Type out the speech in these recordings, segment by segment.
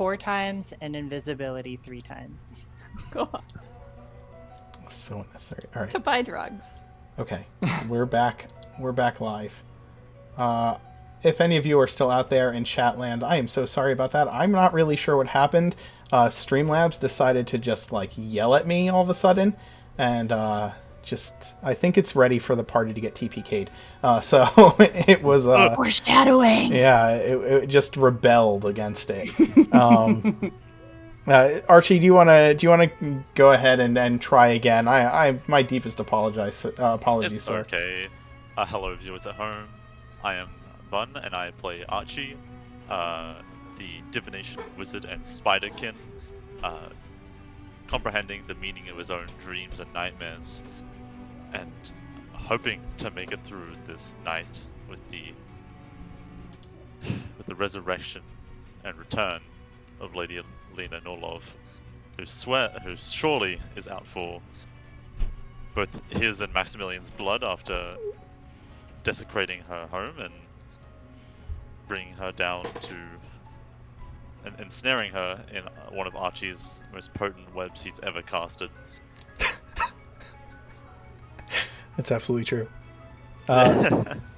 4 times and invisibility 3 times. God. So unnecessary. All right. To buy drugs. Okay, we're back. We're back live. If any of you are still out there in Chatland, I am so sorry about that. I'm not really sure what happened. Streamlabs decided to just yell at me all of a sudden, and I think it's ready for the party to get TPK'd. So it was foreshadowing. Yeah, it just rebelled against it. Archie, do you want to go ahead and try again? I my deepest apologies, sir. It's okay. Hello, viewers at home. I am Bun, and I play Archie, the divination wizard and spiderkin, comprehending the meaning of his own dreams and nightmares, and hoping to make it through this night with the resurrection and return of Lady Illena Norlov, who surely is out for both his and Maximilian's blood after desecrating her home and bringing her down to and ensnaring her in one of Archie's most potent webs he's ever casted. That's absolutely true.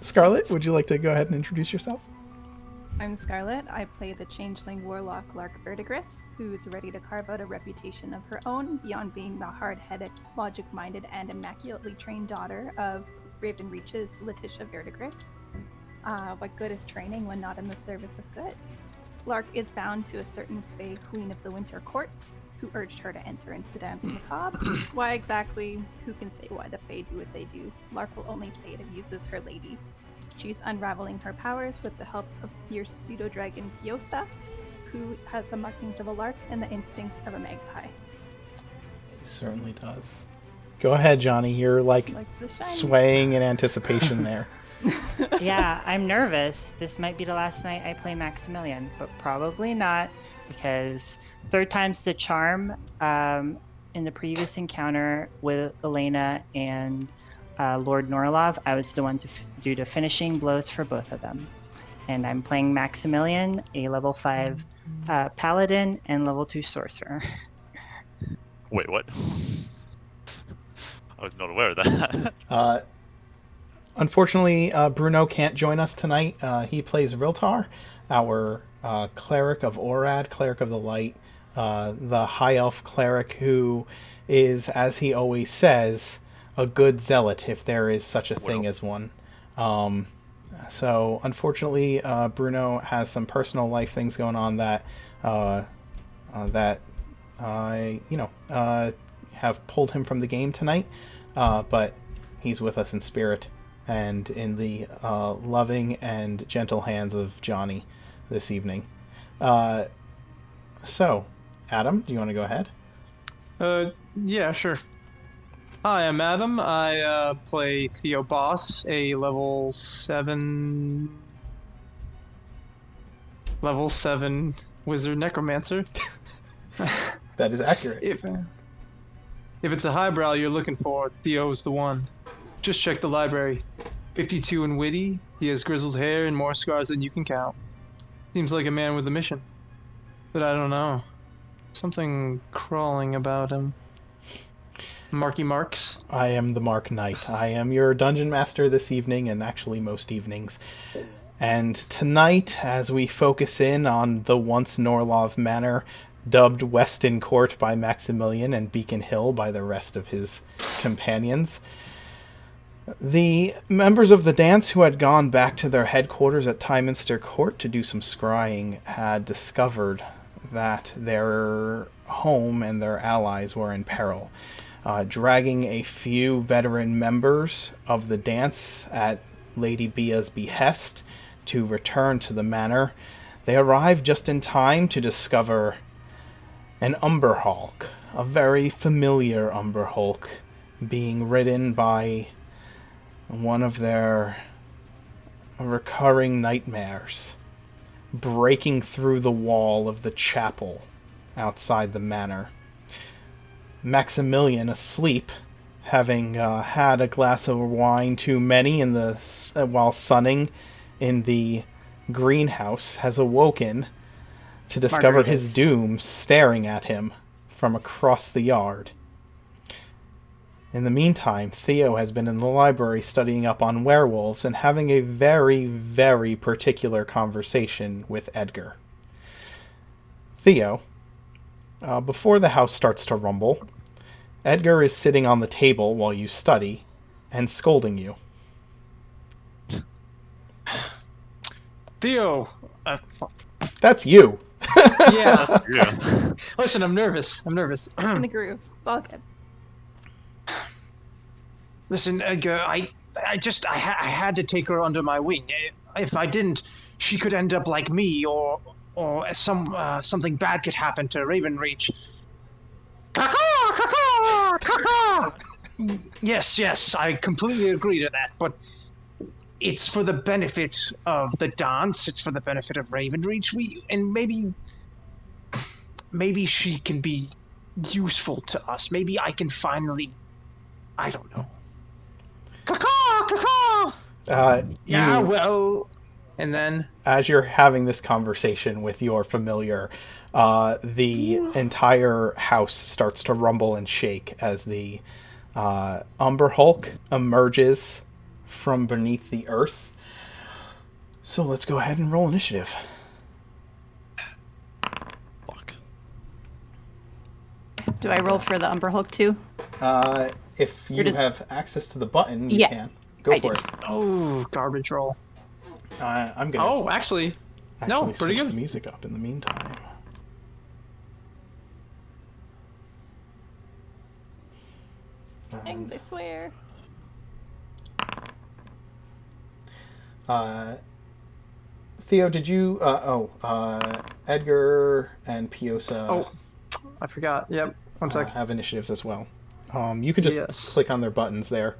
Scarlett, would you like to go ahead and introduce yourself? I'm Scarlett. I play the changeling warlock Lark Verdigris, who's ready to carve out a reputation of her own beyond being the hard-headed, logic-minded, and immaculately trained daughter of Ravenreach's Letitia Verdigris. What good is training when not in the service of good? Lark is bound to a certain Fae Queen of the Winter Court, who urged her to enter into the Danse Macabre. Why exactly? Who can say why the Fae do what they do? Lark will only say it abuses her lady. She's unraveling her powers with the help of fierce pseudo-dragon Piosa, who has the markings of a lark and the instincts of a magpie. He certainly does. Go ahead, Johnny. You're swaying in anticipation there. Yeah, I'm nervous. This might be the last night I play Maximilian, but probably not, because 3rd time's the charm. In the previous encounter with Illena and Lord Norlov, I was the one to do the finishing blows for both of them. And I'm playing Maximilian, a level 5 paladin and level 2 sorcerer. Wait, what? I was not aware of that. Unfortunately, Bruno can't join us tonight. He plays Riltar, our cleric of Orad, cleric of the light, the high elf cleric who is, as he always says, a good zealot, if there is such a thing as one. So unfortunately, Bruno has some personal life things going on that have pulled him from the game tonight. But he's with us in spirit and in the loving and gentle hands of Johnny this evening. So, Adam, do you want to go ahead? Yeah, sure. Hi, I'm Adam. I play Theo Boss, a level 7 wizard necromancer. That is accurate. If it's a highbrow you're looking for, Theo's the one. Just check the library. 52 and witty, he has grizzled hair and more scars than you can count. Seems like a man with a mission. But I don't know. Something crawling about him. Marky Marks. I am the Mark Knight. I am your dungeon master this evening, and actually most evenings. And tonight, as we focus in on the once Norlov Manor, dubbed Weston Court by Maximilian and Beacon Hill by the rest of his companions, the members of the Danse who had gone back to their headquarters at Tyminster Court to do some scrying had discovered that their home and their allies were in peril. Dragging a few veteran members of the Danse at Lady Bia's behest to return to the manor, they arrived just in time to discover an Umber Hulk, a very familiar Umber Hulk, being ridden by one of their recurring nightmares, breaking through the wall of the chapel outside the manor. Maximilian, asleep, having had a glass of wine too many while sunning in the greenhouse, has awoken to discover his Margaritas. doom staring at him from across the yard. In the meantime, Theo has been in the library studying up on werewolves and having a very, very particular conversation with Edgar. Theo, before the house starts to rumble, Edgar is sitting on the table while you study and scolding you. Theo! That's you! Yeah. Yeah. Listen, I'm nervous. I'm nervous. In the groove. It's all good. Listen, Edgar, I had to take her under my wing. If I didn't, she could end up like me, or something bad could happen to Ravenreach. Caw-caw! Caw-caw! Caw-caw! Yes, I completely agree to that, but it's for the benefit of the Danse, it's for the benefit of Ravenreach, and maybe she can be useful to us. Maybe I can finally, I don't know. Caw-caw! Caw-caw! Yeah, well, and then... As you're having this conversation with your familiar, the entire house starts to rumble and shake as the Umber Hulk emerges from beneath the earth. So let's go ahead and roll initiative. Fuck. Do I roll for the Umber Hulk too? If you just- have access to the button, you Yeah, can. Go I for do. it. Oh, garbage roll. I'm going to Oh, actually, no, pretty switch good. the music up in the meantime. Things, I swear. Theo, did you... Edgar and Piosa Oh, I forgot. Yep, one sec. have initiatives as well. You can just Yes. click on their buttons there.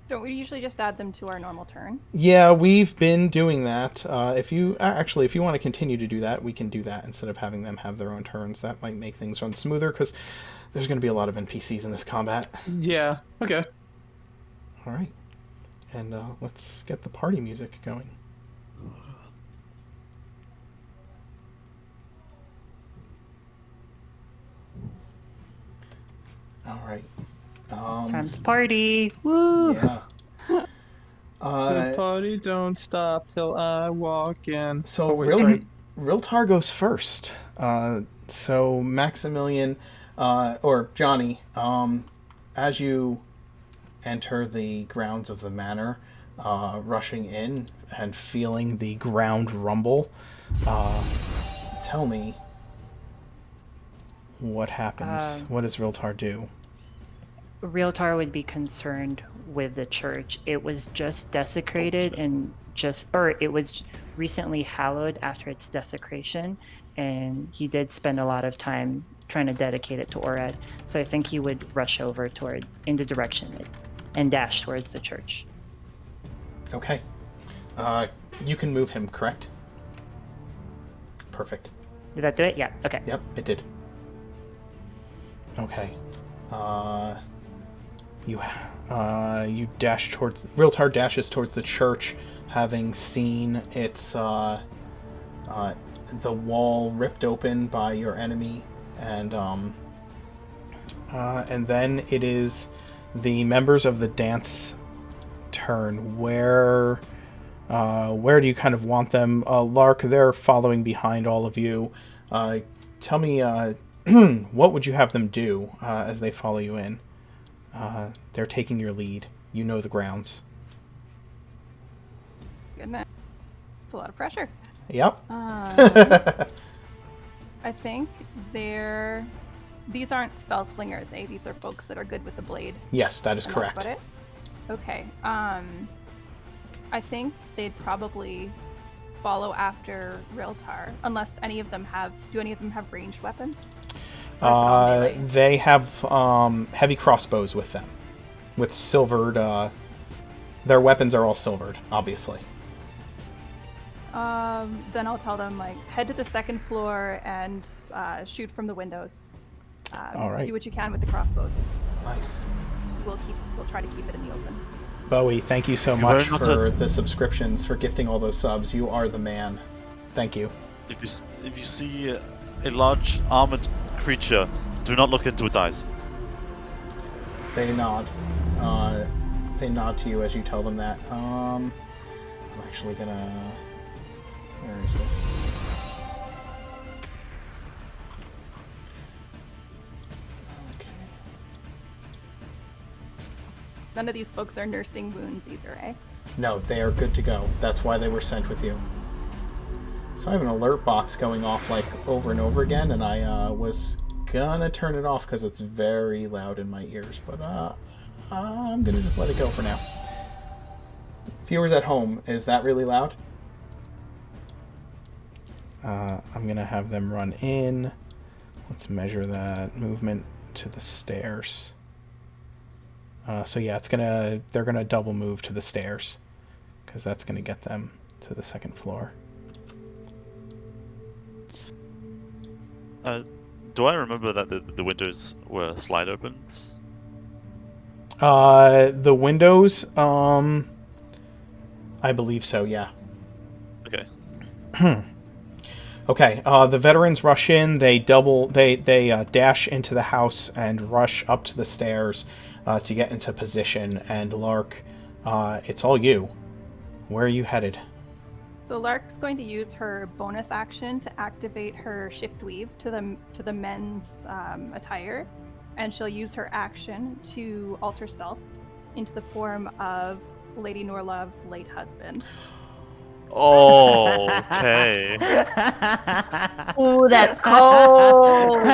Don't we usually just add them to our normal turn? Yeah, we've been doing that. If you want to continue to do that, we can do that instead of having them have their own turns. That might make things run smoother because there's going to be a lot of NPCs in this combat. Yeah, okay. All right, and let's get the party music going. All right. Time to party. Woo! Yeah. The party don't stop till I walk in. So Oh, wait, sorry. Riltar goes first. So Maximilian, or Johnny, as you enter the grounds of the manor, rushing in and feeling the ground rumble, tell me what happens. What does Riltar do? Realtar would be concerned with the church. It was just desecrated and it was recently hallowed after its desecration, and he did spend a lot of time trying to dedicate it to Orad. So I think he would rush over in the direction and dash towards the church. Okay. You can move him, correct? Perfect. Did that do it? Yeah. Okay. Yep, it did. Okay. You dash towards... Riltar dashes towards the church, having seen its, the wall ripped open by your enemy, and then it is the members of the Danse turn. Where do you kind of want them? Lark, they're following behind all of you. Tell me, what would you have them do as they follow you in? They're taking your lead. You know the grounds. Goodness. It's a lot of pressure. Yep. I think these aren't spell slingers, eh? These are folks that are good with the blade. Yes, that is And correct. That's about it? Okay. I think they'd probably follow after Riltar, unless any of them have... Do any of them have ranged weapons? Or is it all melee? They have heavy crossbows with them, with silvered. Their weapons are all silvered, obviously. Then I'll tell them, like, head to the second floor and shoot from the windows. All right. Do what you can with the crossbows. Nice. We'll try to keep it in the open. Bowie, thank you so You much learn not for to- the subscriptions, for gifting all those subs. You are the man. Thank you. If you see a large armored creature, do not look into its eyes. They nod. They nod to you as you tell them that. I'm actually gonna... Where is this? Okay. None of these folks are nursing wounds either, eh? No, they are good to go. That's why they were sent with you. So I have an alert box going off like over and over again, and I was gonna turn it off because it's very loud in my ears, but I'm gonna just let it go for now. Viewers at home, is that really loud? I'm gonna have them run in. Let's measure that movement to the stairs. So yeah, they're gonna double move to the stairs because that's gonna get them to the second floor. Do I remember that the windows were slide opens? The windows, I believe so, yeah. Okay. Okay, the veterans rush in, they dash into the house and rush up to the stairs to get into position, and Lark, it's all you. Where are you headed? So Lark's going to use her bonus action to activate her shift weave to the men's attire, and she'll use her action to alter self into the form of Lady Norlov's late husband. Oh, okay. Oh, that's cold.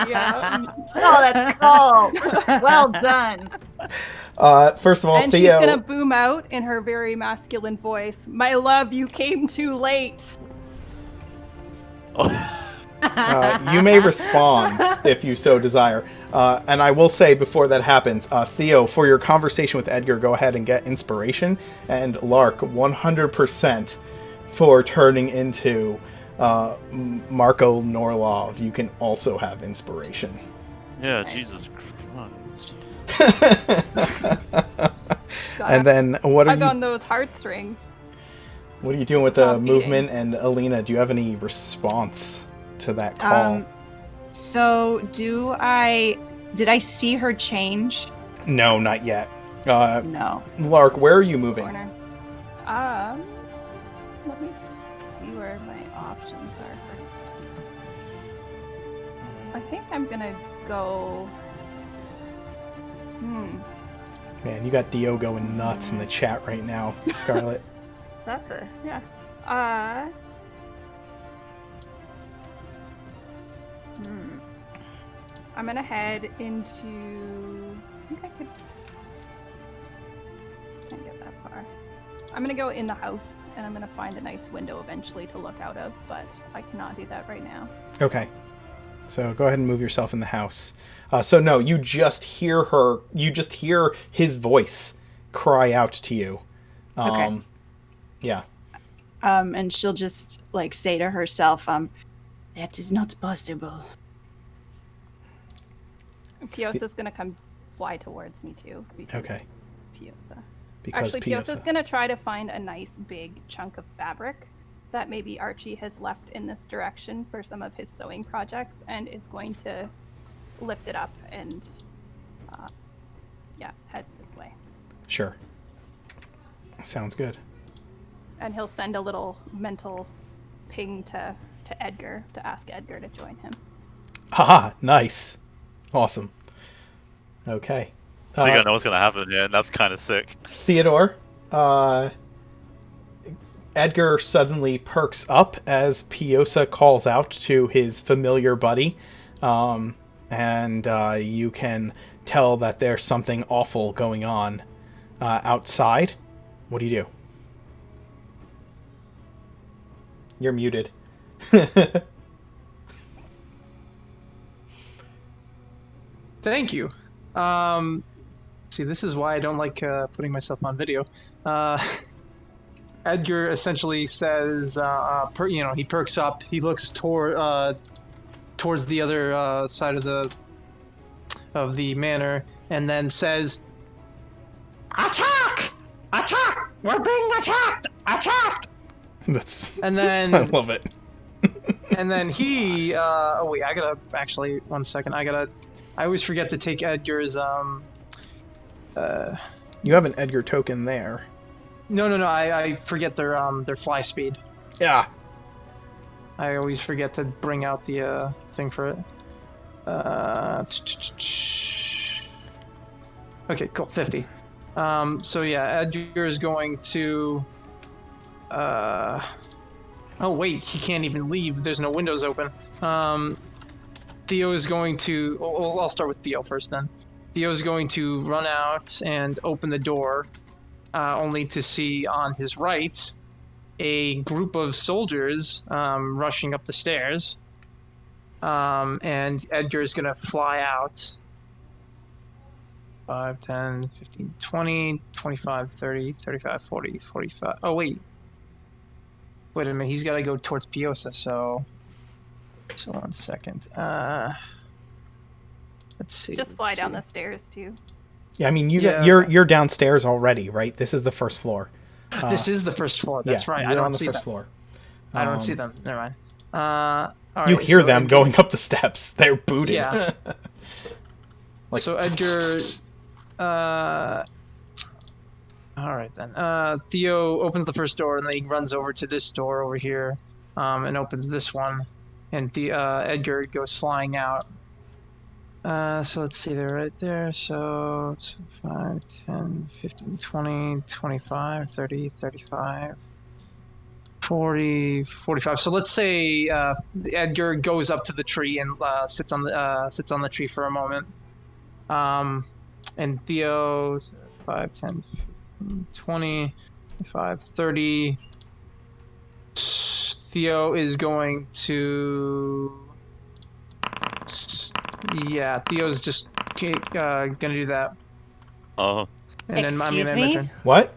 Yeah. Oh, that's cold. Well done. First of all, And Theo... she's gonna boom out in her very masculine voice, "My love, you came too late." You may respond if you so desire. And I will say before that happens, Theo, for your conversation with Edgar, go ahead and get inspiration. And Lark, 100% for turning into Marco Norlov. You can also have inspiration. Yeah, Jesus Christ. And then what are Tug you... on those heartstrings. What are you doing with the Stop beating. movement? And Illena, do you have any response to that call? So did I see her change? No, not yet. No. Lark, where are you moving? Corner. Let me see where my options are. I think I'm gonna go. Man, you got Dio going nuts in the chat right now, Scarlet. That's it. Yeah. I'm gonna head into. I think I could. Can't get that far. I'm gonna go in the house, and I'm gonna find a nice window eventually to look out of, but I cannot do that right now. Okay. So go ahead and move yourself in the house. So no, you just hear his voice cry out to you. Okay. Yeah. And she'll just like say to herself, that is not possible. Piosa's gonna come fly towards me too. Because Okay. Piosa. Because Actually, Piosa's gonna try to find a nice big chunk of fabric that maybe Archie has left in this direction for some of his sewing projects, and is going to lift it up and head this way. Sure. Sounds good. And he'll send a little mental ping to Edgar to ask Edgar to join him. Haha, nice. Awesome. Okay. I think I know what's gonna happen here, and that's kind of sick. Theodore, Edgar suddenly perks up as Piosa calls out to his familiar buddy, and you can tell that there's something awful going on outside. What do you do? You're muted. Thank you. See, this is why I don't like putting myself on video. Edgar essentially says, he perks up. He looks towards the other side of the manor, and then says, "Attack! Attack! We're being attacked! Attacked!" That's. And then I love it. And then he. Oh wait, I gotta actually 1 second. I always forget to take Edgar's. You have an Edgar token there. No. I forget their fly speed. Yeah. I always forget to bring out the thing for it. Okay, cool. 50. So yeah, Edgar is going to. Oh wait, he can't even leave. There's no windows open. Theo is going to. I'll start with Theo first then. Theo is going to run out and open the door, only to see on his right a group of soldiers rushing up the stairs. And Edgar is going to fly out. 5, 10, 15, 20, 25, 30, 35, 40, 45. Oh, wait. Wait a minute. He's got to go towards Piosa, so 1 second. Let's see. Just fly down the stairs too. Yeah, I mean, you're downstairs already, right? This is the first floor. This is the first floor. That's right. You're on the first floor. I don't see them. Never mind. All you right, hear so them Edgar, going up the steps. They're booted. Yeah. So Edgar. All right then. Theo opens the first door and then he runs over to this door over here, and opens this one, and Edgar goes flying out. So let's see, they're right there. So it's 5, 10, 15, 20, 25, 30, 35, 40, 45. So let's say Edgar goes up to the tree and sits on the tree for a moment. And Theo, 5, 10, 15, 20, 25, 30. Theo is going to... Yeah, Theo's just gonna do that. Oh. And then I'm gonna end my turn. What?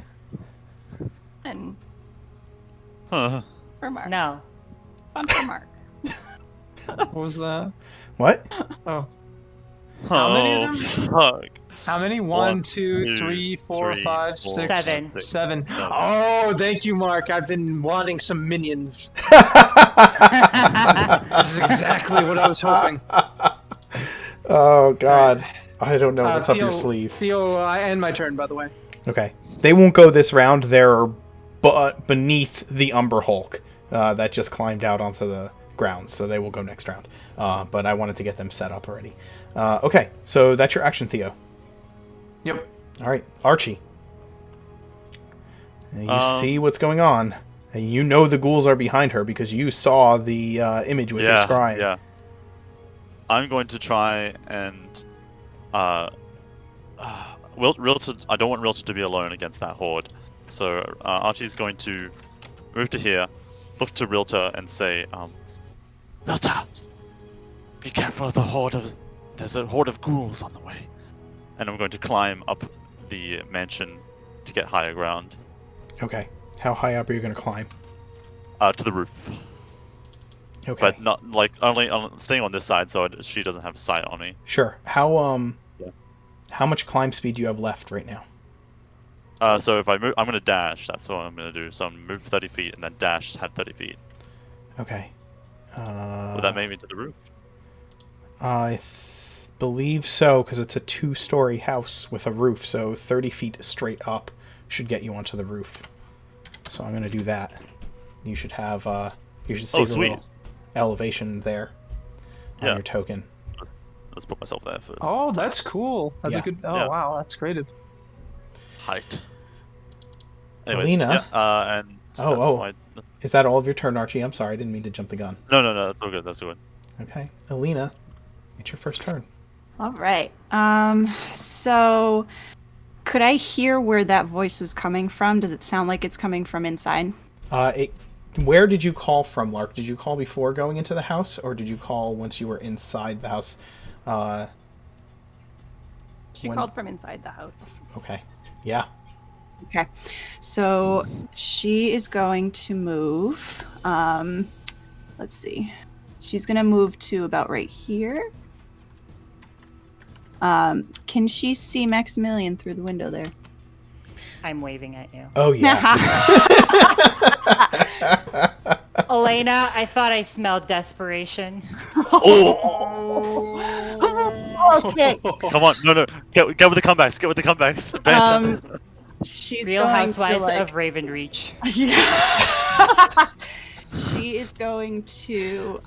And Huh. for Mark. No. Fun for Mark. What was that? What? Oh. How many Oh, of them? fuck. How many? 1, 2, 3, 4, 5, 6, 7. 7. No. Oh, thank you, Mark. I've been wanting some minions. This is exactly what I was hoping. Oh, God. I don't know what's up your Theo- sleeve. Theo, I end my turn, by the way. Okay. They won't go this round. They're beneath the Umber Hulk that just climbed out onto the ground, so they will go next round. But I wanted to get them set up already. Okay, so that's your action, Theo. Yep. All right, Archie. And you see what's going on, and you know the ghouls are behind her because you saw the image with your scrying. Yeah. I'm going to try and Rilta. I don't want Rilta to be alone against that horde. So Archie's going to move to here, look to Rilta, and say, "Rilta, be careful of the horde. There's a horde of ghouls on the way." And I'm going to climb up the mansion to get higher ground. Okay. How high up are you going to climb? To the roof. Okay. But not only staying on this side, so she doesn't have sight on me. Sure. How Yeah. How much climb speed do you have left right now? So if I move, I'm going to dash. That's what I'm going to do. So I'm going to move 30 feet and then dash at 30 feet. Okay. Would that make me to the roof? I believe so, because it's a 2-story house with a roof, so 30 feet straight up should get you onto the roof. So I'm going to do that. You should have, you should see the little elevation there on your token. Let's put myself there first. Oh, that's cool. That's Yeah. a good... Oh, Yeah. wow, that's creative. Height. Anyways, Illena? yeah, and Oh. Is that all of your turn, Archie? I'm sorry, I didn't mean to jump the gun. No, that's all good. That's good. Okay. Illena, it's your first turn. All right. So could I hear where that voice was coming from? Does it sound like it's coming from inside? Where did you call from, Lark? Did you call before going into the house, or did you call once you were inside the house? She called from inside the house. Okay. Yeah. Okay. So she is going to move. Let's see. She's going to move to about right here. Can she see Maximilian through the window there? I'm waving at you. Oh, yeah. Illena, I thought I smelled desperation. Oh! Okay. Come on, no. Get with the comebacks. Get with the comebacks. Banter. She's Real going Housewives to, of Ravenreach. Yeah. She is going to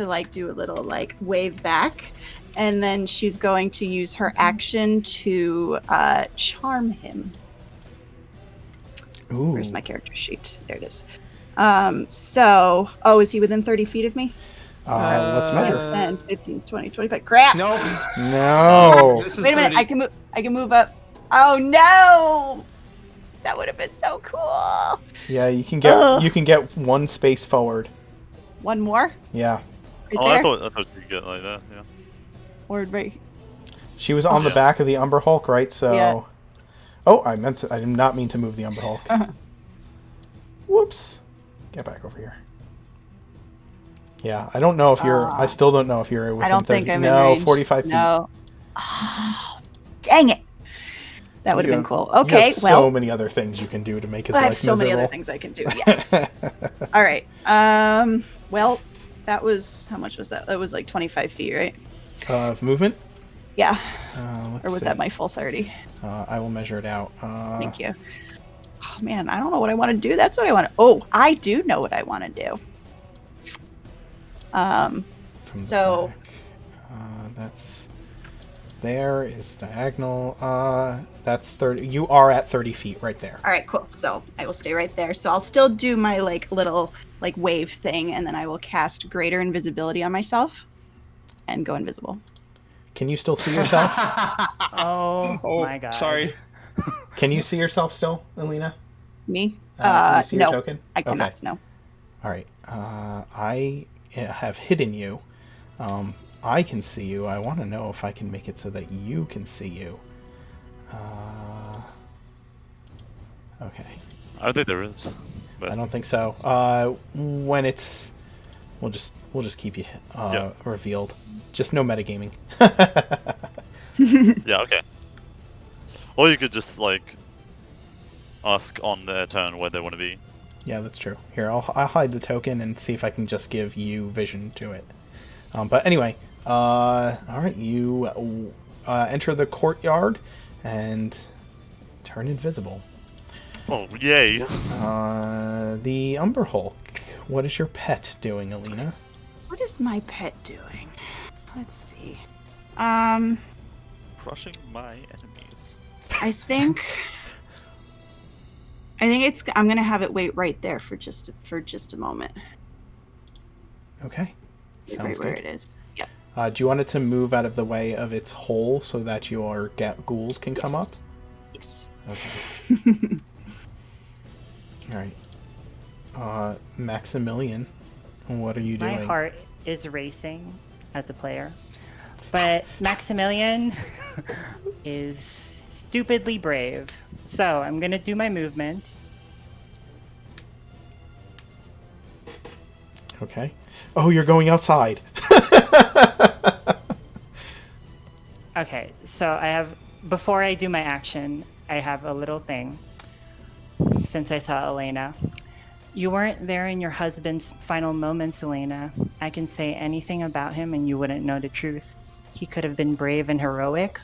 like do a little like wave back, and then she's going to use her action to charm him. Ooh. Where's my character sheet? There it is. Is he within 30 feet of me? Let's measure. 10, 15, 20, 25. Crap! Nope. No. This is Wait a minute, 30. I can move up. Oh no! That would have been so cool. Yeah, you can Ugh. get one space forward. One more? Yeah. Right Oh, there? I thought you could get like that. Yeah. Or right. She was on the Yeah. back of the Umber Hulk, right? So. Yeah. Oh, I did not mean to move the Umber Hulk. Uh-huh. Whoops. Get back over here. Yeah, I don't know if you're. I still don't know if you're within I don't 30. think I'm no, in range. 45 feet. No. Oh, dang it. That would have You been have- cool. You Okay, have well, so many other things you can do to make his I life have so many other miserable. things I can do. Yes. All right. Well, that was, how much was that? That was like 25 feet, right? Of movement? Yeah. Let's Or was see. that my full 30? I will measure it out. Thank you. Oh man, I don't know what I want to do. That's what I want to. Oh, I do know what I want to do. From the So- back. That's there is diagonal. That's 30. You are at 30 feet right there. All right, cool. So I will stay right there. So I'll still do my like little like wave thing, and then I will cast greater invisibility on myself, and go invisible. Can you still see yourself? Oh, Oh, my god. sorry. Can you see yourself still, Illena? Me? Can you see no, your token? I cannot. Okay. No. All right. I have hidden you. I can see you. I want to know if I can make it so that you can see you. Okay. I don't think there is. But I don't think so. When it's, we'll just keep you revealed. Just no metagaming. yeah, okay. Or you could just like ask on their turn where they want to be. Yeah, that's true. Here, I'll hide the token and see if I can just give you vision to it. But anyway, all right, you enter the courtyard and turn invisible. Oh, yay! The Umber Hulk. What is your pet doing, Illena? What is my pet doing? Let's see. Crushing my enemies. I think it's. I'm gonna have it wait right there for just a moment. Okay, sounds Right where good. it is. Yep. Do you want it to move out of the way of its hole so that your ghouls can come up? Yes. Okay. All right. Maximilian, what are you doing? My heart is racing as a player. But Maximilian is stupidly brave. So I'm going to do my movement. Okay. Oh, you're going outside. Okay, so I have, before I do my action, I have a little thing. Since I saw Illena. You weren't there in your husband's final moments, Illena. I can say anything about him and you wouldn't know the truth. He could have been brave and heroic,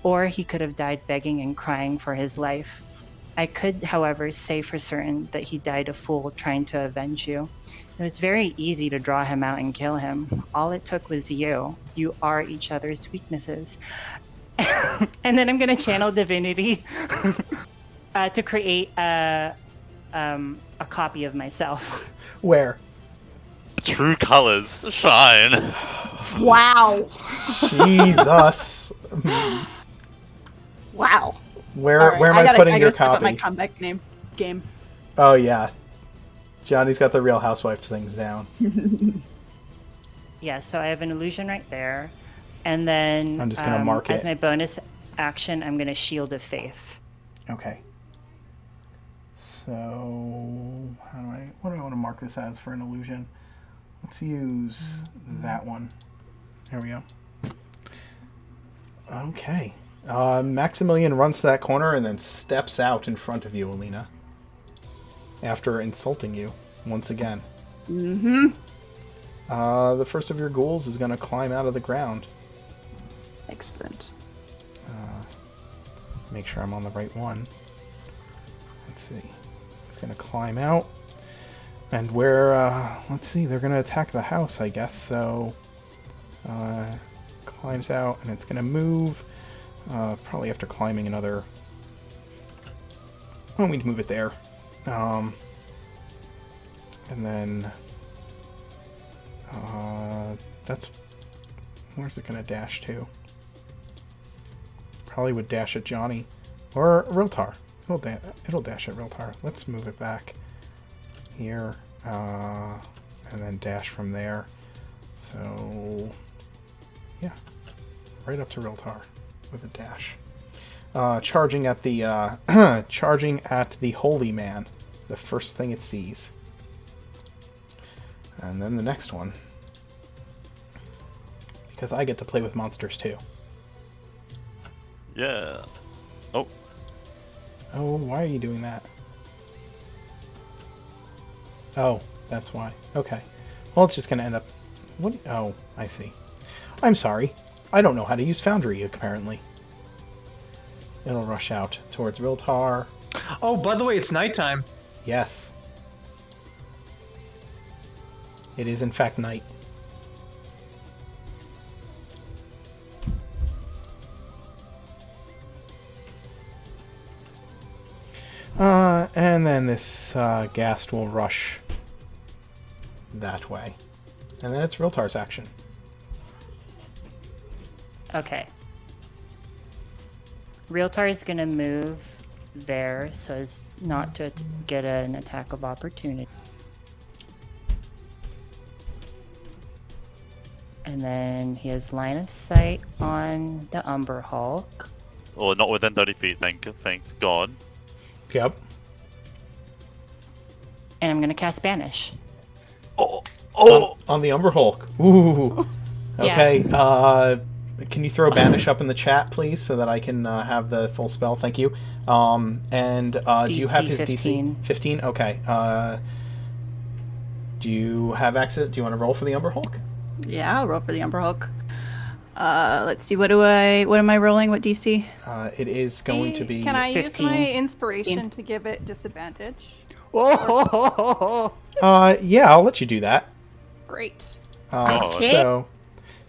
or he could have died begging and crying for his life. I could, however, say for certain that he died a fool trying to avenge you. It was very easy to draw him out and kill him. All it took was you. You are each other's weaknesses. And then I'm going to channel divinity to create a copy of myself. Where? True colors shine. Wow. Jesus. Wow. Where All right, where am I putting your step up copy? my comeback game. Oh yeah. Johnny's got the Real Housewives things down. Yeah, so I have an illusion right there. And then I'm just gonna mark as it. my bonus action, I'm going to Shield of Faith. Okay. So what do I want to mark this as for an illusion? Let's use that one. There we go. Okay. Maximilian runs to that corner and then steps out in front of you, Illena. After insulting you. once again. Mm-hmm. The first of your ghouls is going to climb out of the ground. Excellent. Make sure I'm on the right one. Let's see. It's going to climb out. And let's see, they're going to attack the house, I guess. So, climbs out, and it's going to move. Probably after climbing another... Oh, we need to move it there. And then... that's... Where's it going to dash to? Probably would dash at Johnny. Or Riltar. It'll dash at Riltar. Let's move it back here. And then dash from there. So... Yeah. Right up to Riltar with a dash. Charging at the charging at the Holy Man. The first thing it sees. And then the next one. Because I get to play with monsters too. Yeah. Oh. Oh, why are you doing that? Oh, that's why. Okay. Well, it's just going to end up... What? Oh, I see. I'm sorry. I don't know how to use Foundry, apparently. It'll rush out towards Riltar. Oh, by the way, it's nighttime. Yes. It is, in fact, night. And then this Ghast will rush that way. And then it's Riltar's action. Okay. Realtar is going to move there so as not to get an attack of opportunity. And then he has line of sight on the Umber Hulk. Or not within 30 feet, thank God. Yep. And I'm going to cast Banish. Oh! On the Umber Hulk. Ooh. Okay. Can you throw Banish up in the chat, please, so that I can have the full spell? Thank you. And do you have his 15. DC? 15? Okay. Do you have access? Do you want to roll for the Umber Hulk? Yeah, I'll roll for the Umber Hulk. Let's see. What am I rolling? What DC? It is going to be... Can I 15. use my inspiration to give it disadvantage? Oh! Yeah, I'll let you do that. Great. Okay. So,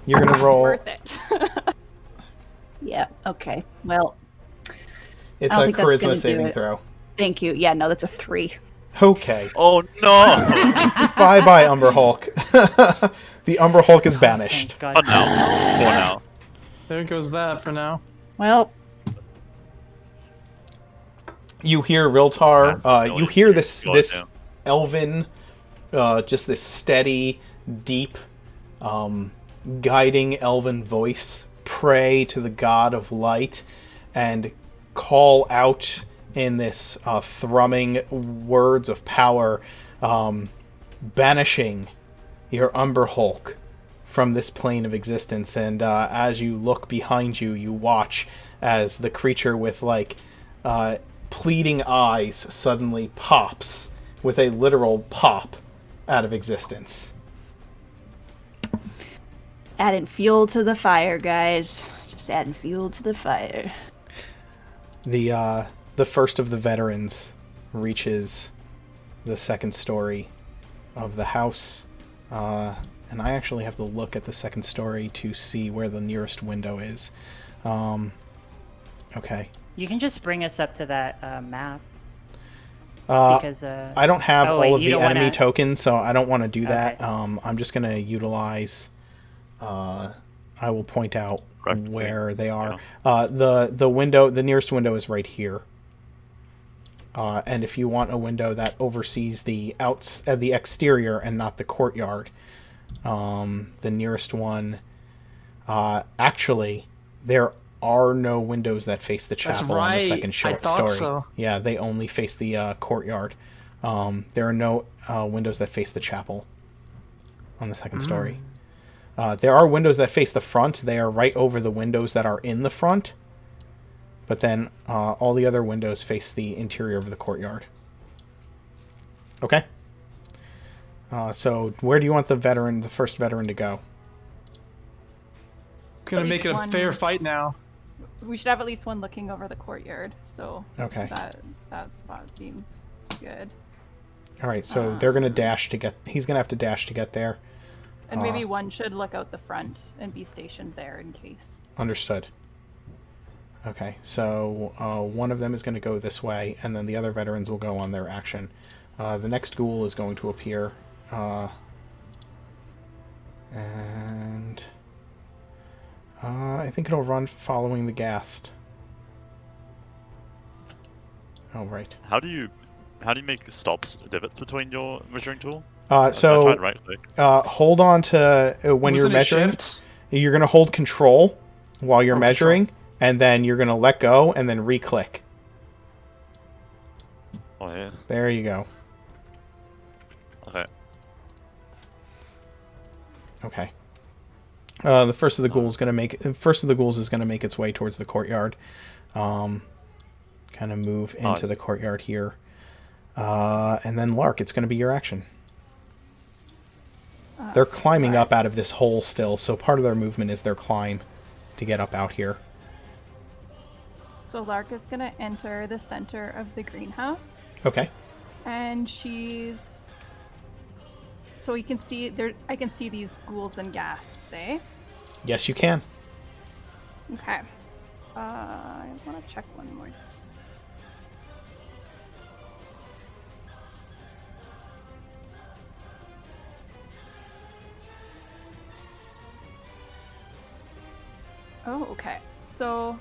you're going to roll... Worth it. Yeah. Okay. Well, It's I don't a think that's charisma gonna do saving it. throw. thank you. Yeah, no, that's a 3. Okay. Oh no! Bye-bye, Umber Hulk. The Umber Hulk is banished. Thank Oh God. no. For now. There goes that for now. Well, You hear Riltar. You hear this God, this yeah. elven, just this steady, deep, guiding elven voice pray to the god of light, and call out in this thrumming words of power, banishing your Umber Hulk from this plane of existence. And as you look behind you, you watch as the creature with pleading eyes suddenly pops with a literal pop out of existence. adding fuel to the fire, guys. Just adding fuel to the fire. The first of the veterans reaches the second story of the house, and I actually have to look at the second story to see where the nearest window is. Okay. You can just bring us up to that map. Because I don't have oh, wait, all of you the don't enemy wanna- tokens, so I don't want to do that. Okay. I'm just going to utilize... I will point out Reference where they are. yeah. The window, the nearest window is right here. And if you want a window that oversees the exterior and not the courtyard, the nearest one, actually, there are no windows that face the That's chapel on the right. second I thought story. so. Yeah, they only face the courtyard. There are no windows that face the chapel on the second story. There are windows that face the front. They are right over the windows that are in the front. But then all the other windows face the interior of the courtyard. Okay? So where do you want the first veteran to go? Gonna At make it least a one- fair fight now. We should have at least one looking over the courtyard. So Okay. that spot seems good. All right, so they're gonna dash to get. He's gonna have to dash to get there. And maybe one should look out the front and be stationed there in case. Understood. Okay, so one of them is going to go this way, and then the other veterans will go on their action. The next ghoul is going to appear. And I think it'll run following the ghast. Oh, right. How do you make stops, divots between your measuring tool? So I tried right click. hold on to when you're Wasn't it measuring. shift? You're going to hold control while you're Oh, measuring, and then you're going to let go and then re-click. Oh yeah. There you go. Okay. Okay. The first of the ghouls is going to make its way towards the courtyard. Kind of move into the courtyard here. And then Lark, it's going to be your action. They're climbing up out of this hole still, so part of their movement is their climb to get up out here. So Lark is gonna enter the center of the greenhouse, Okay. and she's. So you can see there. I can see these ghouls and ghasts, eh? Yes, you can. Okay. I want to check one more. Oh, okay. So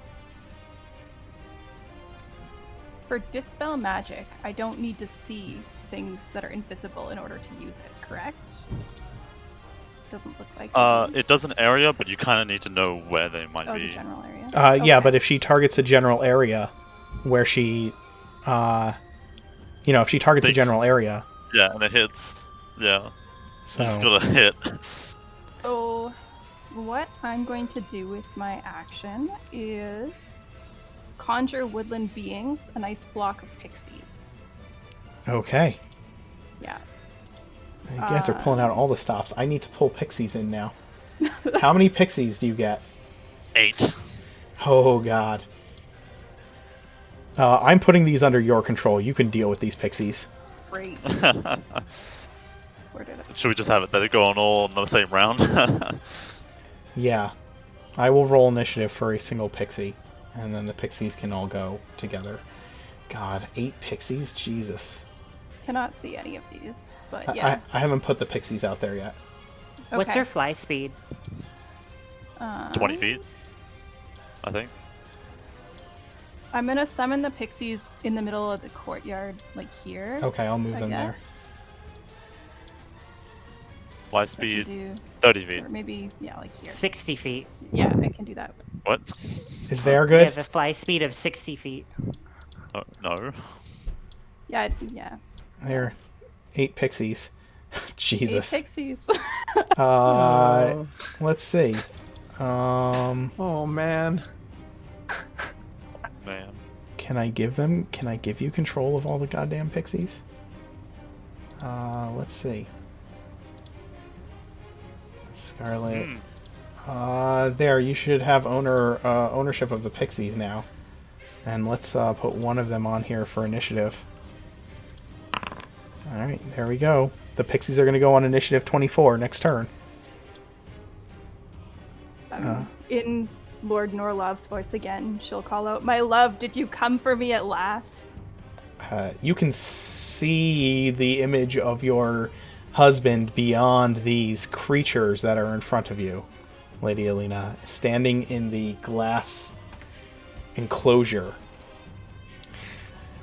for Dispel Magic, I don't need to see things that are invisible in order to use it, correct? Doesn't look like It does an area, but you kind of need to know where they might the be. general area. Yeah, Okay. but if she targets a general area where she, if she targets a Thanks. general area, Yeah, and it hits. Yeah, so you just gotta hit. So, what I'm going to do with my action is conjure woodland beings, a nice flock of pixie. okay. Yeah. You guys are pulling out all the stops. I need to pull pixies in now. How many pixies do you get? 8. Oh, God. I'm putting these under your control. You can deal with these pixies. Great. Where did it? Should we just have it that they go on all in the same round? Yeah. I will roll initiative for a single pixie, and then the pixies can all go together. God, 8 pixies? Jesus. Cannot see any of these, but yeah. I haven't put the pixies out there yet. What's Okay. her fly speed? 20 feet, I think. I'm gonna summon the pixies in the middle of the courtyard, like here. Okay, I'll move I them there. guess. Fly I can speed, do, 30 feet. or maybe yeah, like here. 60 feet. Yeah, I can do that. What? Is there We good? have a fly speed of 60 feet. Oh, no. Yeah, yeah. There. 8 pixies. Jesus. 8 pixies. Uh, let's see. Oh man. Man. Can I give you control of all the goddamn pixies? Let's see. Scarlet. There, you should have ownership of the pixies now. And let's put one of them on here for initiative. Alright, there we go. The pixies are going to go on initiative 24 next turn. In Lord Norlov's voice again, she'll call out, "My love, did you come for me at last?" You can see the image of your husband beyond these creatures that are in front of you, Lady Illena, standing in the glass enclosure,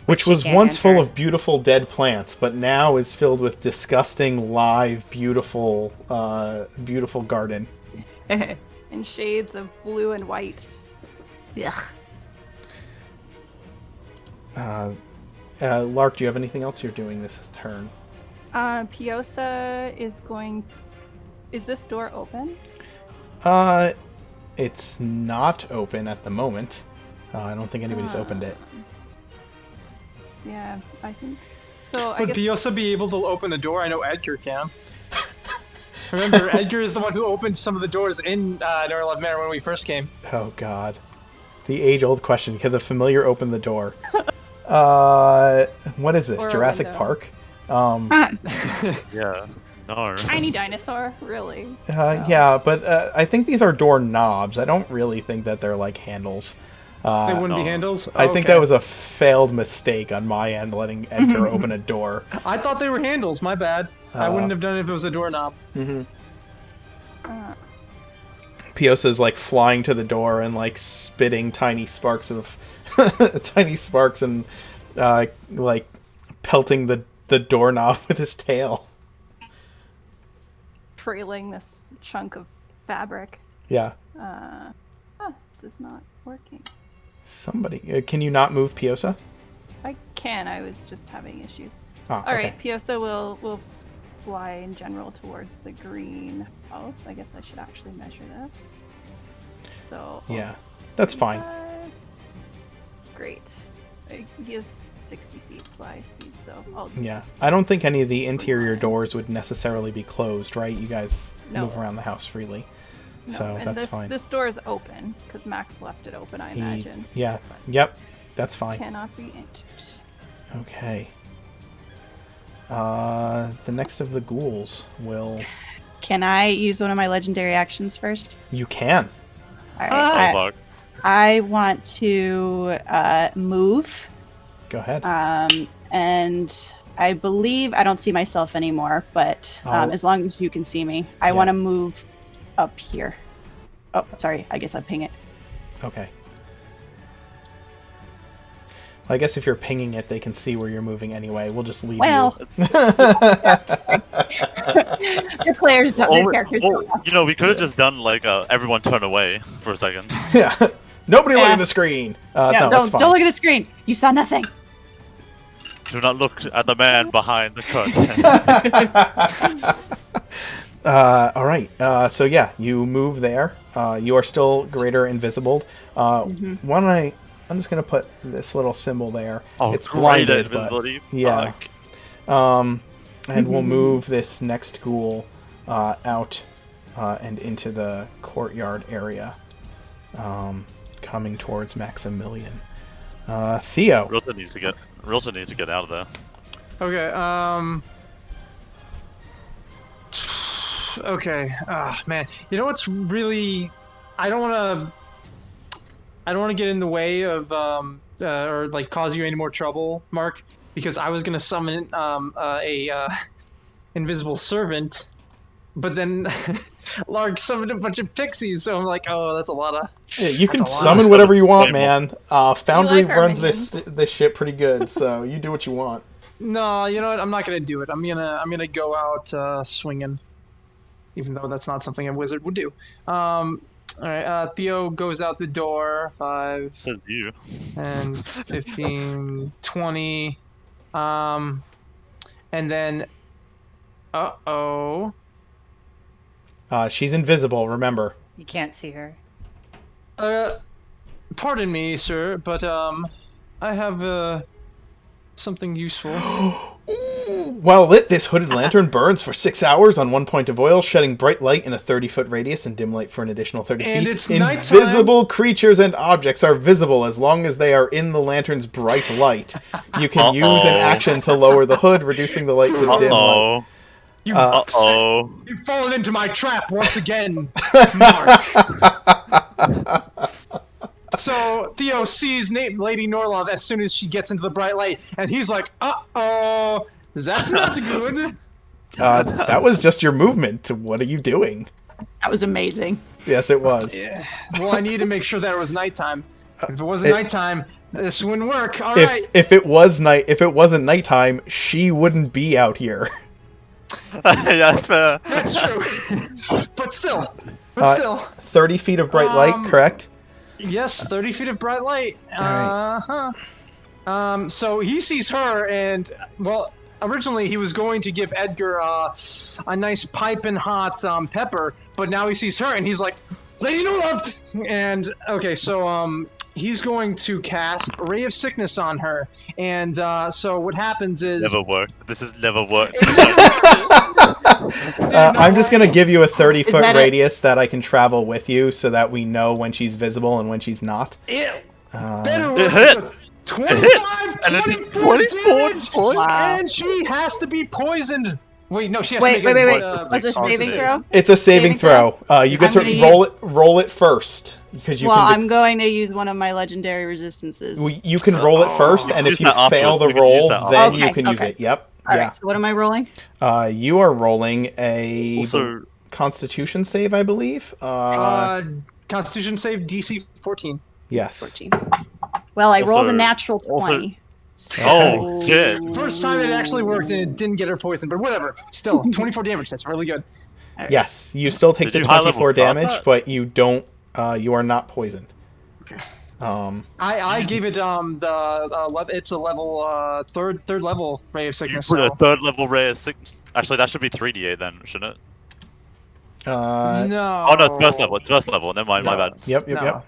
which she was can't once full enter. of beautiful dead plants, but now is filled with disgusting, live, beautiful garden. In shades of blue and white. Ugh. Lark, do you have anything else you're doing this turn? Piosa is going. Is this door open? It's not open at the moment. I don't think anybody's opened it. Yeah, I think. So I Would guess. Piosa be able to open a door? I know Edgar can. Remember, Edgar is the one who opened some of the doors in Norlov Manor when we first came. Oh God, the age-old question: can the familiar open the door? What is this? Or a Jurassic window. Park? Yeah. No. Tiny dinosaur, really. Yeah, but I think these are door knobs. I don't really think that they're like handles. They wouldn't be no. handles? I think that was a failed mistake on my end, letting Edgar open a door. I thought they were handles, my bad. I wouldn't have done it if it was a doorknob. Piosa's like flying to the door and like spitting tiny sparks of and like pelting the doorknob with his tail. Trailing this chunk of fabric. Yeah. This is not working. Somebody, can you not move Piosa? I can. I was just having issues. Ah, All right, okay. Piosa will fly in general towards the green house. I guess I should actually measure this. So Yeah, that's fine. Great. He has 60 feet fly speed, so I'll do Yeah, this. I don't think any of the interior doors would necessarily be closed, right? You guys No. move around the house freely, No, so and that's this, fine. This door is open because Max left it open. I imagine. Yeah, But yep, that's fine. cannot be entered. Okay. The next of the ghouls will. Can I use one of my legendary actions first? You can. All Oh, right. fuck. I want to move, Go ahead. and I believe I don't see myself anymore. But Oh. as long as you can see me, I Yeah. want to move up here. Oh, sorry. I guess I ping it. Okay. I guess if you're pinging it, they can see where you're moving anyway. We'll just leave Well, you. your players, don't, their characters. don't know. You know, we could have just done like everyone turn away for a second. Yeah. Nobody look Yeah. at the screen. Yeah, No, it's fine. don't look at the screen. You saw nothing. Do not look at the man behind the curtain. All right. So yeah, you move there. You are still greater invisible. Why don't I'm just gonna put this little symbol there. Oh, It's great blinded, but invisibility. yeah. Fuck. And we'll move this next ghoul out and into the courtyard area, coming towards Maximilian. Theo. Rilton needs to get out of there. Okay, okay. Ah, man. You know what's really... I don't want to get in the way of, or like cause you any more trouble, Mark, because I was gonna summon a invisible servant, but then Lark summoned a bunch of pixies, so I'm like, oh, that's a lot of... Yeah, you can That's a lot. summon whatever you want, man. Foundry like our runs this shit pretty good, so you do what you want. No, you know what? I'm not gonna do it. I'm gonna go out swinging, even though that's not something a wizard would do. All right. Theo goes out the door. 5, Says you. 10, 15, 20. And then, She's invisible, remember. You can't see her. Pardon me, sir, but I have something useful. While lit, this hooded lantern burns for 6 hours on 1 point of oil, shedding bright light in a 30-foot radius and dim light for an additional 30 And feet. it's nighttime. Invisible creatures and objects are visible as long as they are in the lantern's bright light. You can use an action to lower the hood, reducing the light to dim light. You, You've fallen into my trap once again, Mark. So Theo sees Lady Norlov as soon as she gets into the bright light, and he's like, "Uh-oh, that's not good." That was just your movement. What are you doing? That was amazing. Yes, it was. Yeah. Well, I need to make sure that it was nighttime. If it wasn't nighttime, this wouldn't work. All right. If it wasn't nighttime, she wouldn't be out here. Yeah, that's fair. That's true. But still. 30 feet of bright light, correct? Yes, 30 feet of bright light. All right. So he sees her, and well, originally he was going to give Edgar a nice piping hot pepper, but now he sees her, and he's like, "Lady Norlov!" And okay, so he's going to cast Ray of Sickness on her, and so what happens is Never worked. This has never worked. I'm just going to give you a 30-foot that it? radius that I can travel with you so that we know when she's visible and when she's not. Ew. Uh, Better It work hit. with a 25, And it 24 did 24 damage, points. Wow. and she has to be poisoned. Wait, no, she has Wait, to make wait. a Was it Oh, saving it's a throw? it's a saving throw. You get I'm to gonna roll it first because you Well, can. I'm going to use one of my legendary resistances. You can roll it first, and Use if you that fail afterwards. the We can use roll, that then you afterwards. can use Okay. it. Yep. All yeah. right, so what am I rolling? You are rolling a Also, Constitution save, I believe. Constitution save DC 14. Yes. 14. Well, I rolled a Also- natural also- 20. Oh, shit. First time it actually worked and it didn't get her poisoned, but whatever. Still, 24 damage. That's really good. Yes, you still take Did the you high-level 24 drop damage, that? but you don't. You are not poisoned. Okay. I I gave it it's a level third level ray of You sickness. put a So. third level rare sickness. Actually, that should be 3d8 then, shouldn't it? No. Oh no, it's first level. It's first level. Never mind, my bad. Yep. No.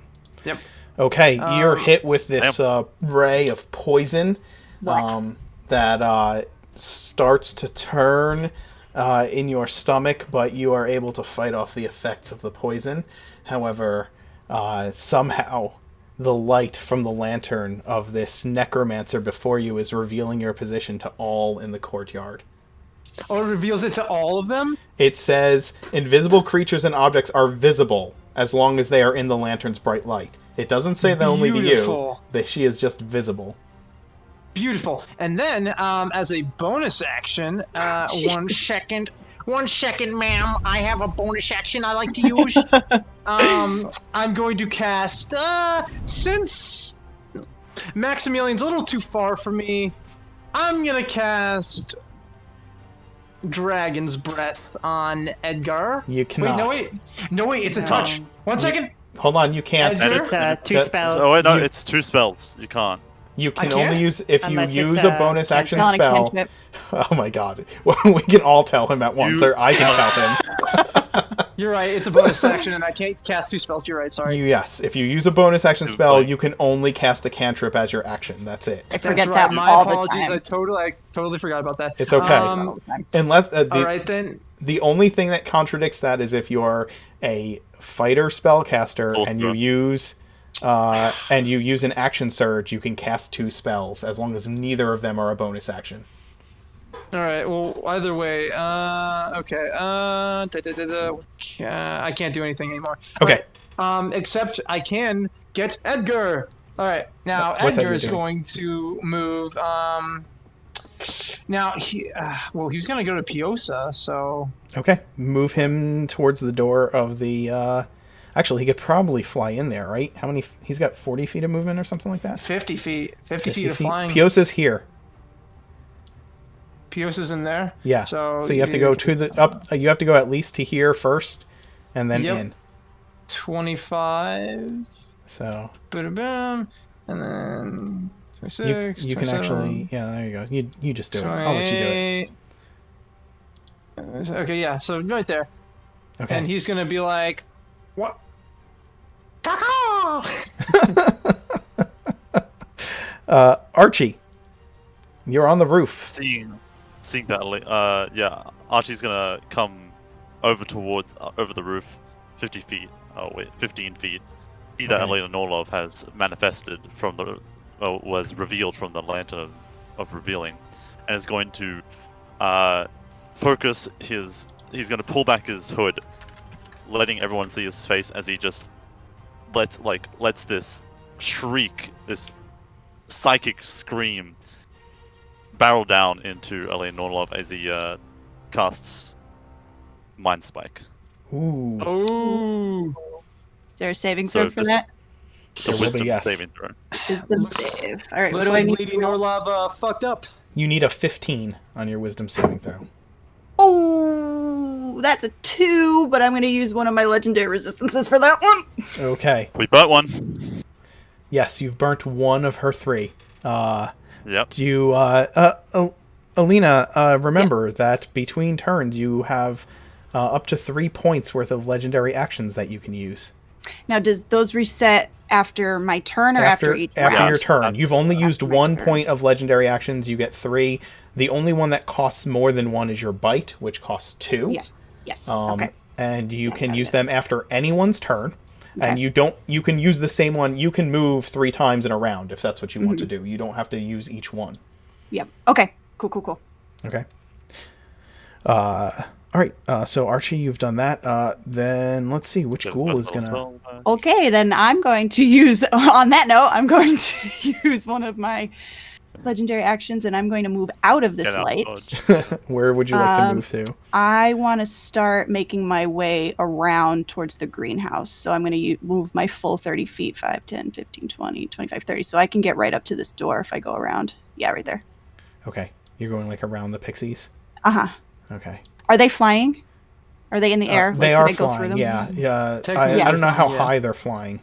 Yep. Okay, you're hit with this Damn. ray of poison that starts to turn in your stomach, but you are able to fight off the effects of the poison. However, somehow the light from the lantern of this necromancer before you is revealing your position to all in the courtyard. Oh, it reveals it to all of them? It says, invisible creatures and objects are visible as long as they are in the lantern's bright light. It doesn't say that only to you, Beautiful. that she is just visible. Beautiful. And then, as a bonus action, Jesus. One second, ma'am. I have a bonus action I like to use. I'm going to cast, since Maximilian's a little too far for me, I'm gonna cast Dragon's Breath on Edgar. You cannot. Wait, it's a No. touch. 1 second. Hold on, you can't. Edgar? It's 2 That- spells. Oh wait, no, You- it's 2 spells. You can't. You can I can't? only use if Unless you it's use a a bonus action Not a spell. cantrip. Oh my god. We can all tell him at once, You- or I can tell him. You're right. It's a bonus action, and I can't cast 2 spells. You're right. Sorry. Yes, if you use a bonus action Good spell, point. you can only cast a cantrip as your action. That's it. I forget That's right. that My all the apologies. time. I totally forgot about that. It's okay. All the time. Unless all right then. the only thing that contradicts that is if you're a fighter spellcaster Full and you spell. use an action surge, you can cast 2 spells as long as neither of them are a bonus action. All right. Well, either way. Okay. I can't do anything anymore. Okay. Except I can get Edgar. All right. Now What's Edgar Edgar is doing? going to move. Now he's gonna go to Piosa. So Okay, move him towards the door of the. Actually, he could probably fly in there, right? How many? He's got 40 feet of movement or something like that. 50 feet. 50 feet of flying. Piosa's here. Piosa's in there. Yeah. So you have to go to the up. You have to go at least to here first, and then Yep. in. 25. So Boom, and then 26. you can 27, actually. Yeah, there you go. You just do it. I'll let you do it. 28. Okay, yeah. So right there, Okay. and he's gonna be like, "What? Caca!" Archie, you're on the roof. Seeing that, yeah, Archie's gonna come over towards over the roof, 50 feet. Oh wait, 15 feet. See that Okay. Illena Norlov has manifested from the, was revealed from the lantern of revealing, and is going to focus his. He's going to pull back his hood, letting everyone see his face as he just lets this shriek, this psychic scream, barrel down into Illena Norlov as he casts Mind Spike. Ooh. Oh. Is there a saving So throw for just- that? The There will be, wisdom yes. saving throw. Wisdom save. All right, what Looks do I like need? Lady Norlov fucked up. You need a 15 on your wisdom saving throw. Oh, that's a 2, but I'm going to use one of my legendary resistances for that one. Okay. We burnt one. Yes, you've burnt one of her 3. Yep. Do you, Alina, remember Yes. that between turns you have up to 3 points worth of legendary actions that you can use. Now, does those reset after my turn or after each after round? your turn. You've only used my one turn. point of legendary actions. You get 3. The only one that costs more than 1 is your bite, which costs 2. Yes. Okay. And you can got use it. them after anyone's turn. Okay. And you can use the same one. You can move 3 times in a round if that's what you want to do. You don't have to use each one. Yep. Okay. Cool. Okay. All right. So Archie, you've done that. Then let's see which ghoul is gonna. Okay, then I'm going to use. On that note, I'm going to use one of my legendary actions, and I'm going to move out of this light. Where would you like to move to? I want to start making my way around towards the greenhouse. So I'm going to move my full 30 feet, 5, 10, 15, 20, 25, 30. So I can get right up to this door if I go around. Yeah, right there. Okay. You're going like around the pixies? Uh-huh. Okay. Are they flying? Are they in the air? They like, are could I go through flying, them? yeah. Technically, I don't know how yeah. high they're flying.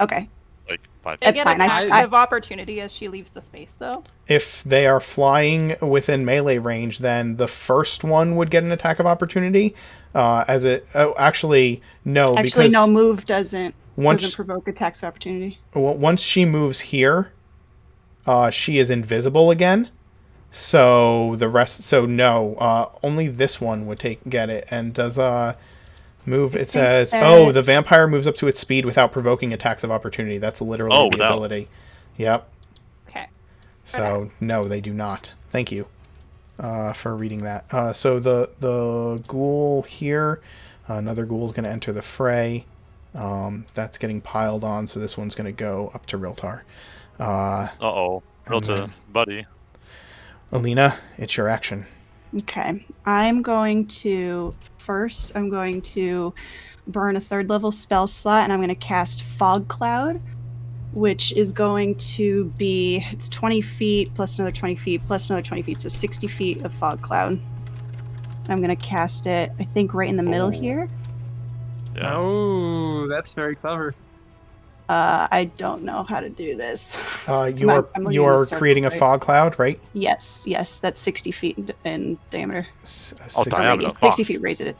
Okay. Like 5. They That's get fine. attacks of opportunity as she leaves the space, though. If they are flying within melee range, then the first one would get an attack of opportunity. Actually, no. Actually, because no, move doesn't once provoke attacks of opportunity. once she moves here, she is invisible again. So the rest. So no. Only this one would get it, and does move. It says, the vampire moves up to its speed without provoking attacks of opportunity. That's literally the ability. Yep. Okay. So no, they do not. Thank you for reading that. So the ghoul here, another ghoul is going to enter the fray. That's getting piled on, so this one's going to go up to Riltar. Riltar, buddy. Illena, it's your action. Okay. I'm going to burn a 3rd level spell slot, and I'm going to cast Fog Cloud, which is going to be, it's 20 feet plus another 20 feet plus another 20 feet, so 60 feet of Fog Cloud. I'm going to cast it, I think, right in the middle here. Yeah. Oh, that's very clever. I don't know how to do this. You're creating a fog cloud, right? Yes, that's 60 feet in diameter. Diameter. 60 feet radius.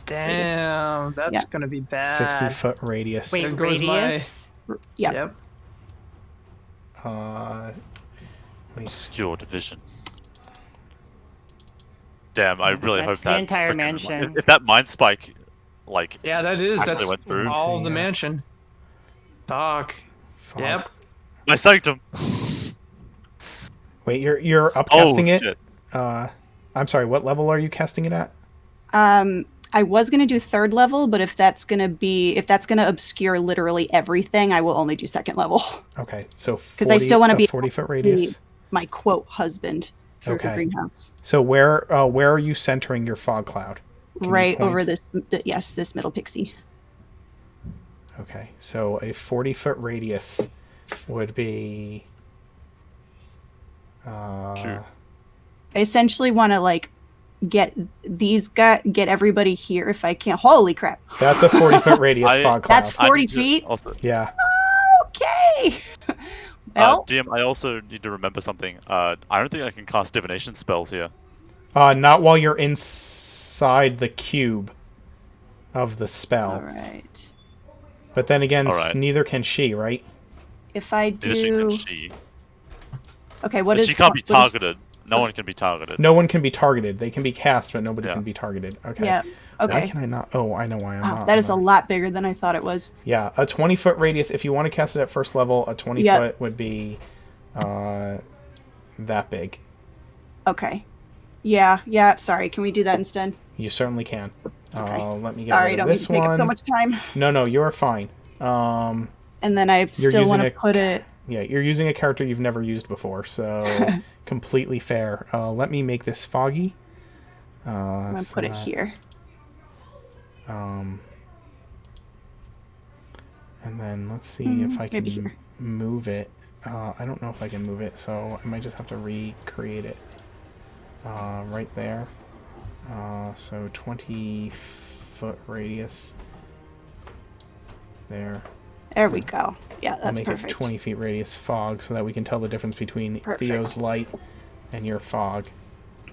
Damn, that's gonna be bad. 60-foot radius. Wait, There goes radius? Yep. Obscure division. Damn, I really hope That's that the entire frickin' mansion. If that mind spike, Yeah, that's went through. all the Yeah. mansion. Fuck. Fog. Yep. My sanctum. Wait, you're upcasting it? Shit. I'm sorry, what level are you casting it at? I was gonna do 3rd level, but if that's gonna obscure literally everything, I will only do 2nd level. Okay, so Because I still want to be 40-foot radius. my quote husband through the greenhouse. So where are you centering your fog cloud? Can you Right point? over this middle pixie. Okay, so a 40-foot radius would be. I essentially want to get everybody here if I can. Holy crap! That's a 40-foot radius fog cloud. That's 40 feet. Yeah. Okay. Well, DM, I also need to remember something. I don't think I can cast divination spells here. Not while you're inside the cube of the spell. all right. But then again, Alright. neither can she, right? If I do, She okay. What is? she can't be what is- targeted. No one can be targeted. No one can be targeted. They can be cast, but nobody Yeah. can be targeted. Okay. Yeah. Why Okay. can I not? Oh, I know why I'm Wow, not. that is a I'm not. lot bigger than I thought it was. Yeah, a 20-foot radius. If you want to cast it at first level, a 20-foot would be that big. Okay. Yeah. Sorry. Can we do that instead? You certainly can. Okay. Let me get Sorry, rid don't of mean this to take one. up so much time. No, you're fine. And then I still using want to a- put it. Yeah, you're using a character you've never used before, so completely fair. Let me make this foggy. I'm gonna put it here. And then let's see if I maybe can here. move it. I don't know if I can move it, so I might just have to recreate it. Right there. So 20-foot radius. There. There we go. Yeah, I'll that's make perfect. it 20 feet radius fog so that we can tell the difference between Perfect. Theo's light and your fog.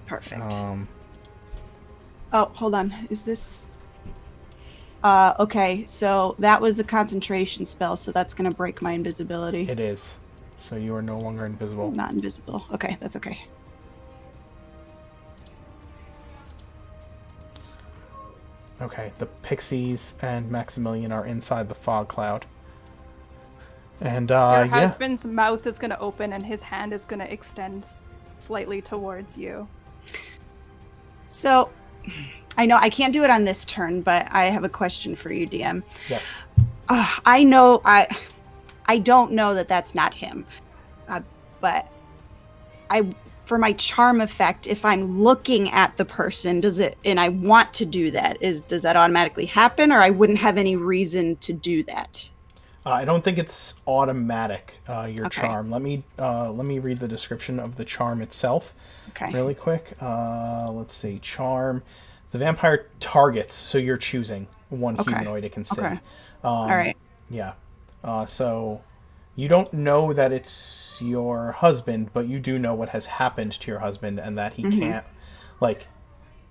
Perfect. Um, Oh, hold on. Is this? Okay, so that was a concentration spell, so that's gonna break my invisibility. It is. So you are no longer invisible. Not invisible. Okay, that's okay. Okay, the pixies and Maximilian are inside the fog cloud. And, Your yeah. husband's mouth is going to open and his hand is going to extend slightly towards you. So, I know I can't do it on this turn, but I have a question for you, DM. Yes. I don't know that that's not him, but for my charm effect, if I'm looking at the person, and I want to do that, does that automatically happen, or I wouldn't have any reason to do that? I don't think it's automatic, your Okay. charm. Let me read the description of the charm itself Okay. really quick. Let's see. Charm. The vampire targets, so you're choosing one Okay. humanoid it can see. Okay. All right. Yeah. So you don't know that it's your husband, but you do know what has happened to your husband and that he can't,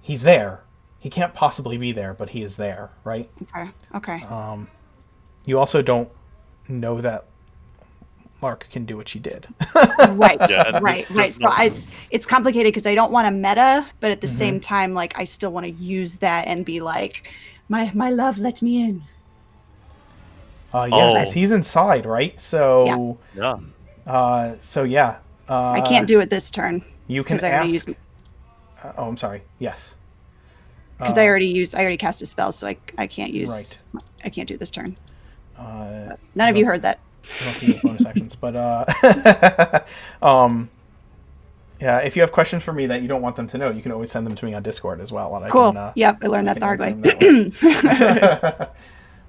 he's there. He can't possibly be there, but he is there, right? Okay. Okay. You also don't know that Lark can do what she did. Right. Yeah, and right. this Right. does So not- it's complicated because I don't want to meta, but at the Mm-hmm. same time, like I still want to use that and be like, my love, let me in. Yeah, 'cause he's inside, right? So, Yeah. I can't do it this turn You can because I already ask. used I'm sorry. Yes. because I already cast a spell, so I can't use. Right. I can't do it this turn. I None of you heard that. don't know if you get bonus actions, but yeah. If you have questions for me that you don't want them to know, you can always send them to me on Discord as well. And I Cool. Can, Yep, I learned I that the hard way. can answer them that way.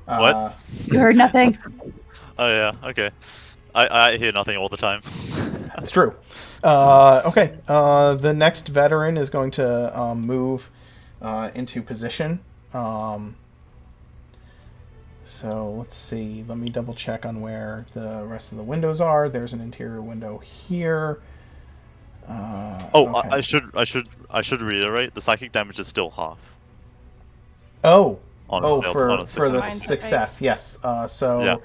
What? You heard nothing. Oh yeah. Okay. I hear nothing all the time. It's true. Okay. The next veteran is going to move into position. So let's see. Let me double check on where the rest of the windows are. There's an interior window here. Okay. I should reiterate. The psychic damage is still half. Oh. On Oh, a failed- for on a the success. success, yes. So Yeah.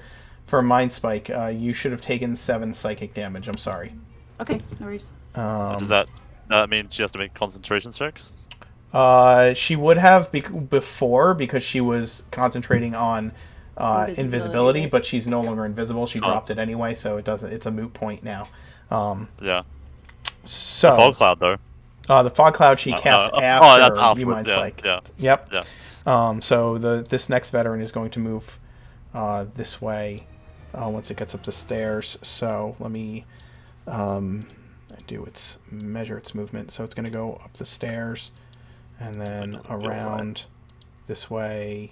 for Mind Spike, you should have taken 7 psychic damage. I'm sorry. Okay, no worries. Does that mean she has to make concentration check? She would have before because she was concentrating on invisibility, Invisibility. but she's no longer invisible. She dropped it anyway, so it doesn't. It's a moot point now. Yeah. So Fog cloud though. the fog cloud she No, cast no. after Oh, that's you afterwards. Mind Yeah, Spike. yeah. Yep. Yeah. So this next veteran is going to move this way once it gets up the stairs. So let me measure its movement. So it's going to go up the stairs and then around this way.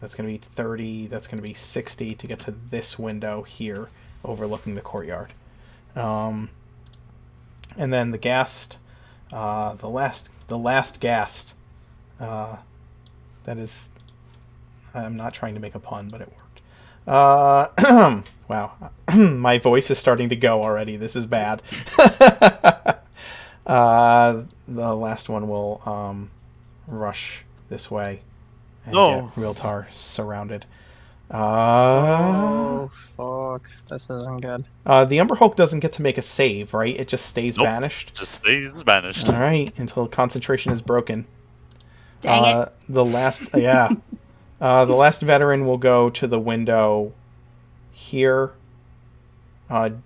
That's going to be 30. That's going to be 60 to get to this window here overlooking the courtyard. And then the ghast, the last ghast. That is, I'm not trying to make a pun, but it worked. Wow, my voice is starting to go already. This is bad. The last one will rush this way and get Realtar surrounded. Oh, fuck. This isn't good. The Umber Hulk doesn't get to make a save, right? It just stays Nope. banished. Just stays banished. All right, until concentration is broken. Dang it. The last, the last veteran will go to the window here.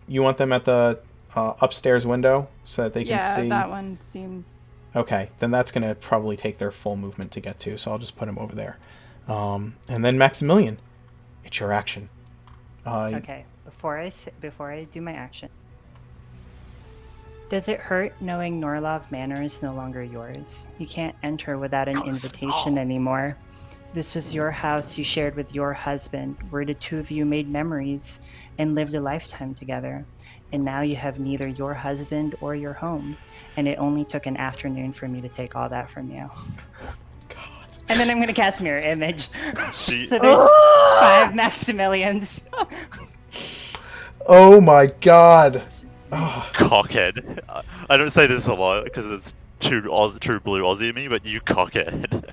You want them at the upstairs window so that they can Yeah, see? that one seems. Okay, then that's going to probably take their full movement to get to, so I'll just put him over there. And then Maximilian, it's your action. Okay, before I do my action, does it hurt knowing Norlov Manor is no longer yours? You can't enter without an invitation anymore. This was your house you shared with your husband, where the two of you made memories and lived a lifetime together. And now you have neither your husband or your home. And it only took an afternoon for me to take all that from you. And then I'm going to cast Mirror Image. She- So there's 5 Maximilians. Oh my god. Cockhead. I don't say this a lot because it's true blue Aussie me, but you cockhead.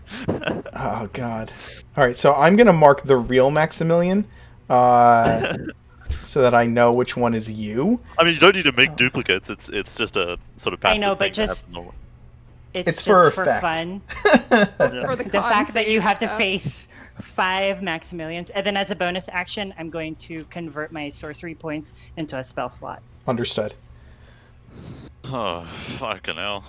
Oh God! All right, so I'm gonna mark the real Maximilian, so that I know which one is you. I mean, you don't need to make duplicates. It's just a sort of passive I know, thing but to have just normal. it's It's just for for effect. fun. For the The fact that you have to stuff. face 5 Maximilians, and then as a bonus action, I'm going to convert my sorcery points into a spell slot. Understood. Oh, fucking hell.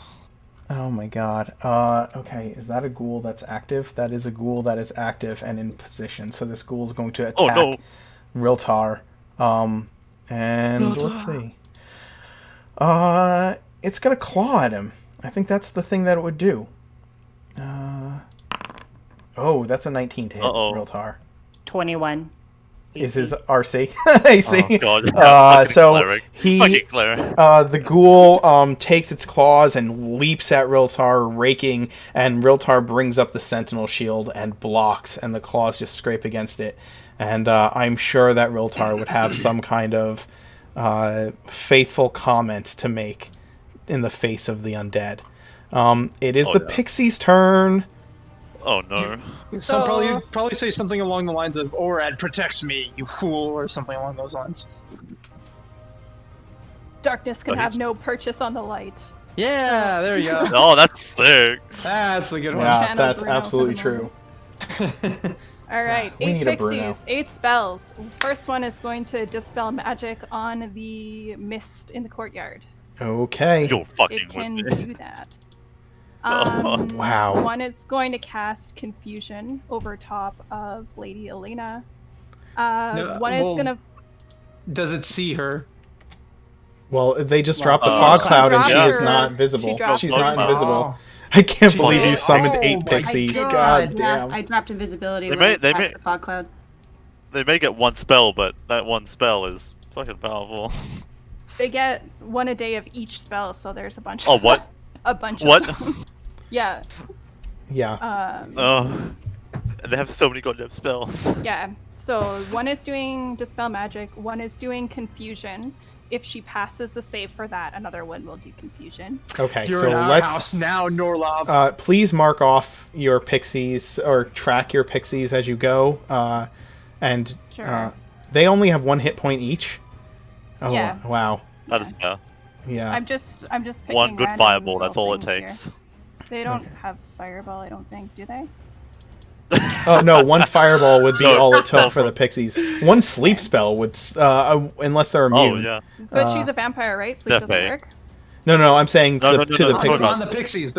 Oh my God. Okay, is that a ghoul that's active? That is a ghoul that is active and in position. So this ghoul is going to attack Oh no. Riltar. And let's see. It's gonna claw at him. I think that's the thing that it would do. Oh, that's a 19 to hit Riltar. 21. Is his RC? AC. Oh god. So Cleric. he, Fucking cleric. the ghoul takes its claws and leaps at Riltar, raking, and Riltar brings up the sentinel shield and blocks, and the claws just scrape against it. And I'm sure that Riltar would have some kind of faithful comment to make in the face of the undead. It is the pixie's turn. Oh no. So probably say something along the lines of "Orad protects me, you fool," or something along those lines. Darkness can Oh, have he's- no purchase on the light. Yeah, there you go. Oh, that's sick. That's a good one. Yeah, Shannon that's Bruno absolutely for the true. All right, We 8 need a Bruno. pixies, 8 spells. First one is going to dispel magic on the mist in the courtyard. Okay. You're fucking It can with me. do that. Wow. One is going to cast confusion over top of Lady Illena. One is well, gonna. Does it see her? Well, they just dropped the Oh. fog cloud and Dropped she is her- not she visible. dropped She's her. not Oh. invisible. I can't She believe did. you summoned Oh 8 my pixies. God. God Yeah, damn. I dropped invisibility They when I may- they cast may- the fog cloud. They may get one spell, but that one spell is fucking powerful. They get 1 a day of each spell, so there's a bunch. Oh, what? A bunch. What? Of them. Yeah. Yeah. Oh. And they have so many goddamn spells. Yeah. So one is doing dispel magic. One is doing confusion. If she passes the save for that, another one will do confusion. Okay, You're so in our let's house now, Norlov. please mark off your pixies or track your pixies as you go. And Sure. they only have 1 hit point each. Oh, Yeah. wow. That is fair. Yeah. I'm just picking One good random fireball, little that's all it things takes. here. They don't have fireball, I don't think, do they? Oh no, 1 fireball would be No, all it took no. for the pixies. 1 sleep spell would, unless they're Oh, immune. yeah. But she's a vampire, right? Sleep doesn't Definitely. work. No, I'm saying No, to no, the no, no, pixies. no. On the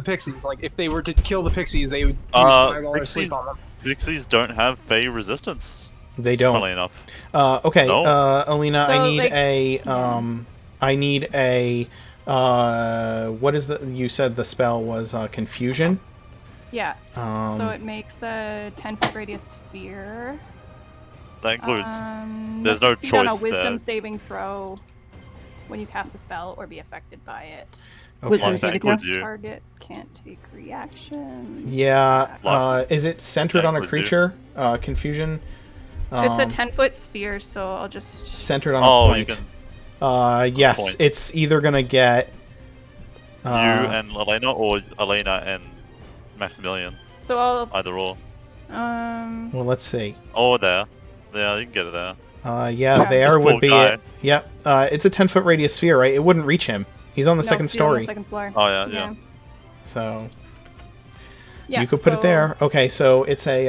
pixies. Like, if they were to kill the pixies, they would use fireball or Pixies, sleep on them. Pixies don't have Fey resistance. They don't. Funnily enough. Okay, No. Alina, So, I need a what is the? You said the spell was confusion. Yeah. So Um, it makes a 10-foot radius sphere. That includes. Must There's no succeed on a choice wisdom there. saving throw when you cast a spell or be affected by it. okay. Wisdom that saving throw. includes you. Target can't take reaction. Yeah. Lock. Is it centered on a That would do. creature? Confusion. It's a 10-foot sphere, so I'll just. Centered on Oh, a you point. can. Yes, Point. it's either gonna get. You and Elena, or Elena and Maximilian. So I'll. Either or. Well, let's see. Or there. Yeah, you can get it there. Yeah, Yeah. there This would poor be guy. it. Yep. It's a 10-foot radius sphere, right? It wouldn't reach him. He's on the No, second 'cause you're on story. the second floor. Oh, yeah. So Yeah, you could put it so there. Okay, so it's a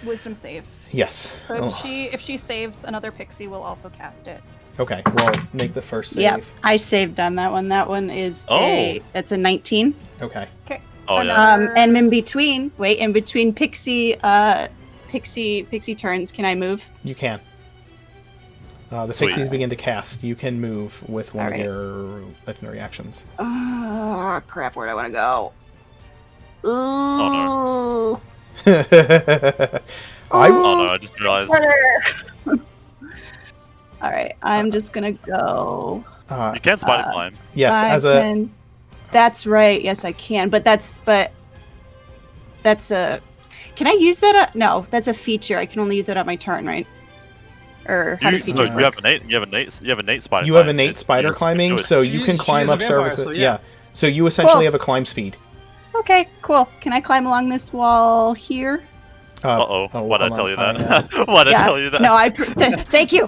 Wisdom save. yes. So Oh, if she saves, another pixie will also cast it. okay, we'll make the first save. Yep, I saved on that one. That one is that's a 19. Okay. Okay. Oh, yeah. And in between pixie turns, can I move? You can. The Sweet. pixies begin to cast. You can move with one of Alright. your legendary actions. Oh crap! Where do I want to go? Oh, I Oh no, I just realized. All right, I'm just gonna go. You can spider climb. yes, 5, as a 10. That's right. Yes, I can. But that's a. Can I use that? No, that's a feature. I can only use that on my turn, right? Or how do You features have work? an innate spider. you have climb. innate spider You climbing, do it. so you She- can she climb is a up vampire, surfaces. so yeah. yeah. So you essentially Cool. have a climb speed. Okay, cool. Can I climb along this wall here? Uh-oh. Why'd I hold tell on, you that? Why'd I tell you that? No, Thank you.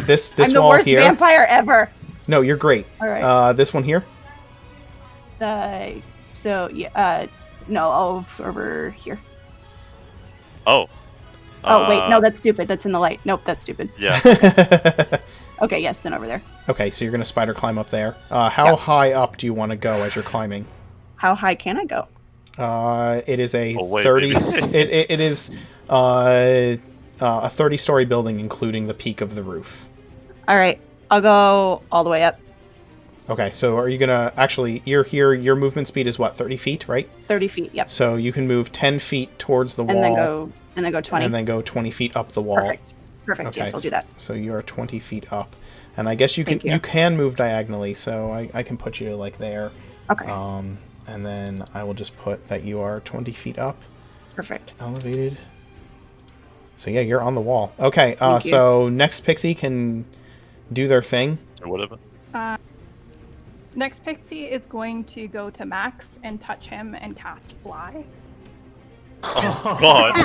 this I'm the wall worst here. vampire ever. No, you're great. All right. This one here. No, over here. Oh. Oh wait, no, that's stupid. That's in the light. Nope, that's stupid. Yeah. Okay, yes, then over there. Okay, so you're gonna spider climb up there. How high up do you want to go as you're climbing? How high can I go? It is a Oh, wait, 30. maybe. It is a 30-story building, including the peak of the roof. All right, I'll go all the way up. Okay, so are you gonna actually? You're here. Your movement speed is what? 30 feet, right? 30 feet. Yep. So you can move 10 feet towards the And wall, then go 20. and then go 20 feet up the wall. Perfect. Okay, Yes, I'll do that. So you are 20 feet up, and I guess you can Thank you. can move diagonally. So I can put you like there. Okay. And then I will just put that you are 20 feet up, Perfect. elevated. So yeah, you're on the wall. Okay. Thank you. So next pixie can do their thing. Or whatever. Next pixie is going to go to Max and touch him and cast Fly. Oh, God.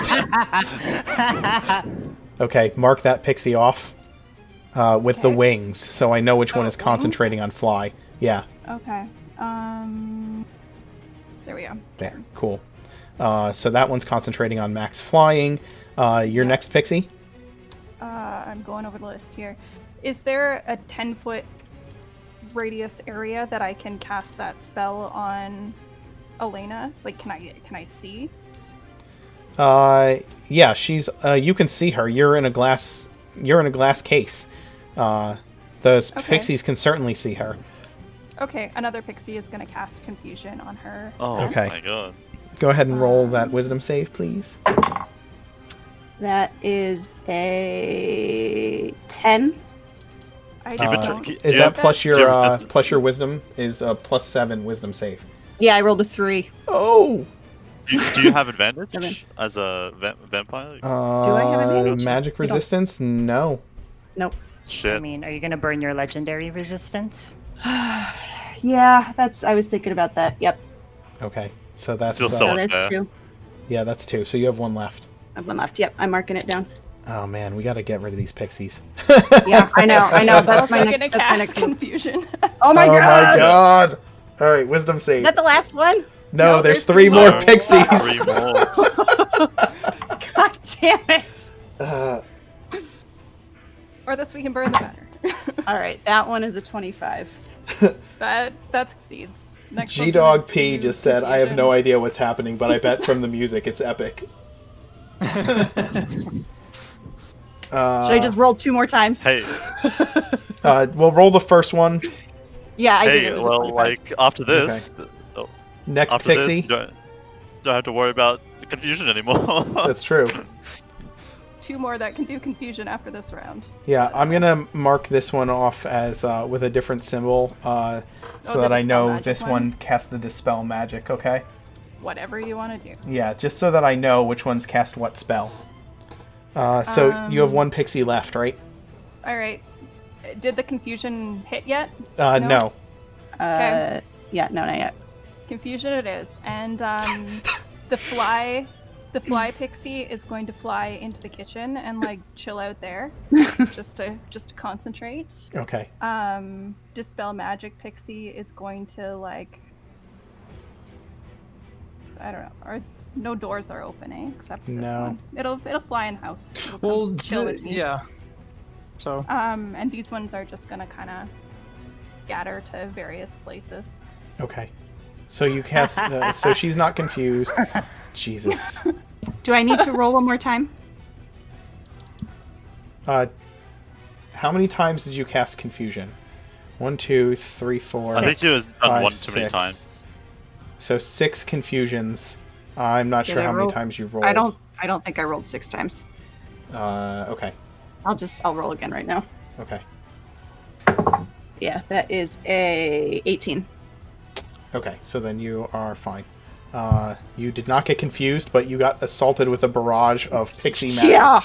Okay, mark that pixie off with the Okay. wings, so I know which one Oh, is wings? concentrating on fly. Yeah, Okay. There we go. there. Cool. So that one's concentrating on max flying. Your next pixie? I'm going over the list here. Is there a 10-foot radius area that I can cast that spell on Illena? Like, can I see? Yeah, she's. You can see her. You're in a glass case. The Okay. pixies can certainly see her. Okay, another pixie is going to cast Confusion on her. Oh, Okay. my God. Go ahead and roll that wisdom save, please. That is a 10. I Keep it- don't keep- Is Yeah. that plus Yeah, your but plus your wisdom is a +7 wisdom save? Yeah, I rolled a 3. Oh. Do you have advantage 7. as a vampire? I have advantage? Magic I don't. resistance? No. Nope. Shit. I mean, are you gonna burn your legendary resistance? Yeah, I was thinking about that. Yep. Okay, so that's Feels So so there's unfair. 2. yeah, that's 2. So you have 1 left. I have 1 left. Yep, I'm marking it down. Oh man, we got to get rid of these pixies. Yeah, I know. That's also my next. going to That's my cast next move. Confusion. Oh my oh god! my god! All right, wisdom save. Is that the last one? no, No, there's there's 3 three more more. pixies. 3 more. God damn it! Or this we can burn the banner. All right, that one is a 25. That succeeds. Next one's G-Dog gonna P do just said, I have no Confusion. idea what's happening, but I bet from the music it's epic. Should I just roll 2 more times? Hey, We'll roll the first one. Yeah, I did. hey. It was a Well, 25. like after this, Next after this, pixie. you don't have to worry about confusion anymore. That's true. 2 more that can do Confusion after this round. Yeah, I'm gonna mark this one off as with a different symbol, so the that I Dispel know Magic this one? one casts the dispel magic. Okay. Whatever you want to do. Yeah, just so that I know which ones cast what spell. So you have 1 pixie left, right? All right. Did the Confusion hit yet? No. Okay. Yeah, no, not yet. Confusion it is, and the fly pixie is going to fly into the kitchen and like chill out there, just to concentrate. Okay. Dispel Magic pixie is going to like, I don't know, no doors are opening except for this No. one. It'll fly in house. It'll come Well, chill with me. yeah. So And these ones are just gonna kind of scatter to various places. Okay. So you cast. So she's not confused. Jesus. Do I need to roll one more time? How many times did you cast confusion? 1, 2, 3, 4. I think you have done 5, one too many 6. times. So 6 confusions. I'm not Did sure I how many roll- times you rolled. I don't think I rolled 6 times. Okay. I'll roll again right now. Okay. Yeah, that is a 18. Okay. So then you are fine. You did not get confused, but you got assaulted with a barrage of pixie magic. Yeah.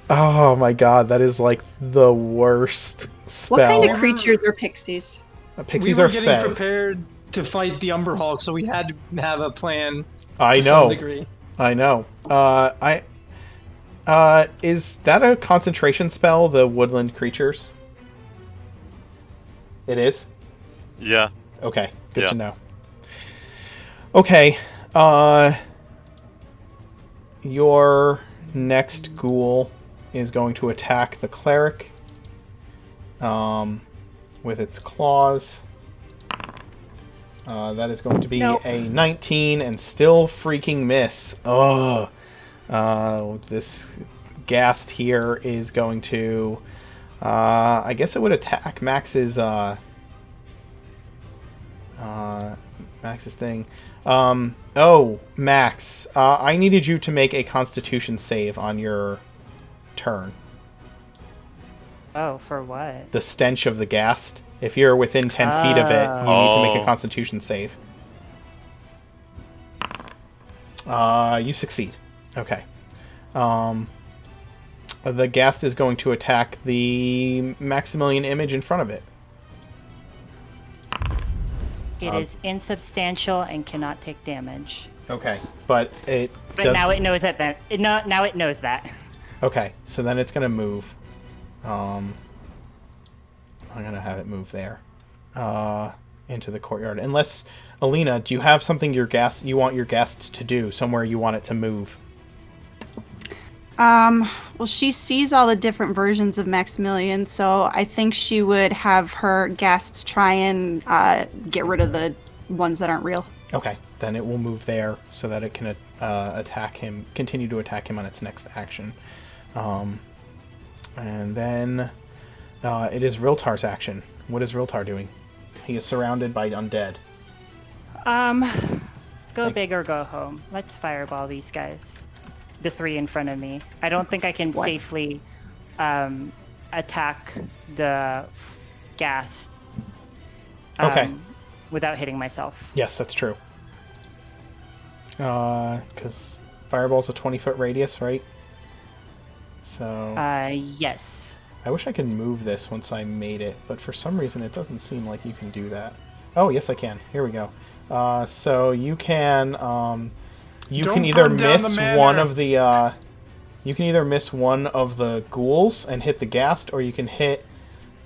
Oh my god, that is like the worst spell. What kind of creatures are pixies? Pixies we were are getting fey. prepared to fight the Umber Hulk, so we had to have a plan. I to some know. degree. I know. Is that a concentration spell, the woodland creatures? It is? Yeah. Okay, good Yeah. to know. Okay, your next ghoul is going to attack the cleric with its claws. That is going to be Nope. a 19 and still freaking miss. Oh, this ghast here is going to. I guess it would attack Max's. Max's thing. Oh, Max. I needed you to make a Constitution save on your turn. Oh, for what? The stench of the ghast. If you're within 10 feet of it, you need to make a Oh. Constitution save. You succeed. Okay. The ghast is going to attack the Maximilian image in front of it. It is insubstantial and cannot take damage. Okay, but it But does... now it knows that. Now it knows that. Okay, so then it's going to move. I'm going to have it move there. Into the courtyard. Unless, Illena, do you have something you want your ghast to do? Somewhere you want it to move? Well, she sees all the different versions of Maximilian, so I think she would have her ghasts try and get rid of the ones that aren't real. Okay, then it will move there so that it can attack him, continue to attack him on its next action. And then it is Riltar's action. What is Riltar doing? He is surrounded by undead. Go big or go home. Let's fireball these guys. The three in front of me. I don't think I can safely attack the ghast Okay. without hitting myself. Yes, that's true. Because fireball's a 20-foot radius, right? So Yes. I wish I could move this once I made it, but for some reason it doesn't seem like you can do that. Oh, yes, I can. Here we go. So you can Don't can either burn down the miss manor. one of the you can either miss one of the ghouls and hit the ghast, or you can hit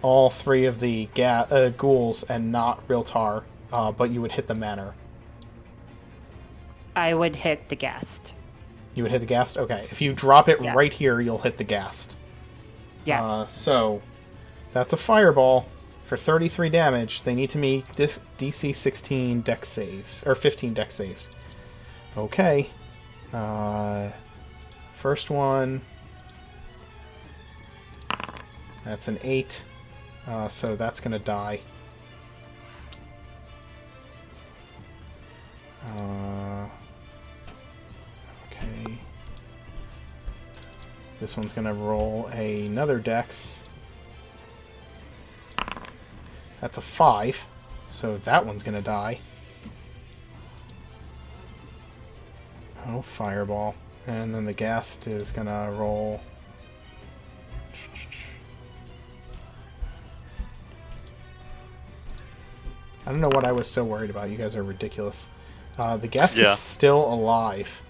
all three of the ghouls and not Riltar, but you would hit the manor. I would hit the ghast. You would hit the ghast? Okay. If you drop it Yeah. right here, you'll hit the ghast. Yeah. So that's a fireball for 33 damage. They need to make this DC 16 dex saves, or 15 dex saves. Okay. First one. That's an 8. So that's going to die. Okay. This one's going to roll another dex. That's a 5. So that one's going to die. Oh, fireball. And then the ghast is going to roll. I don't know what I was so worried about. You guys are ridiculous. The ghast Yeah. is still alive.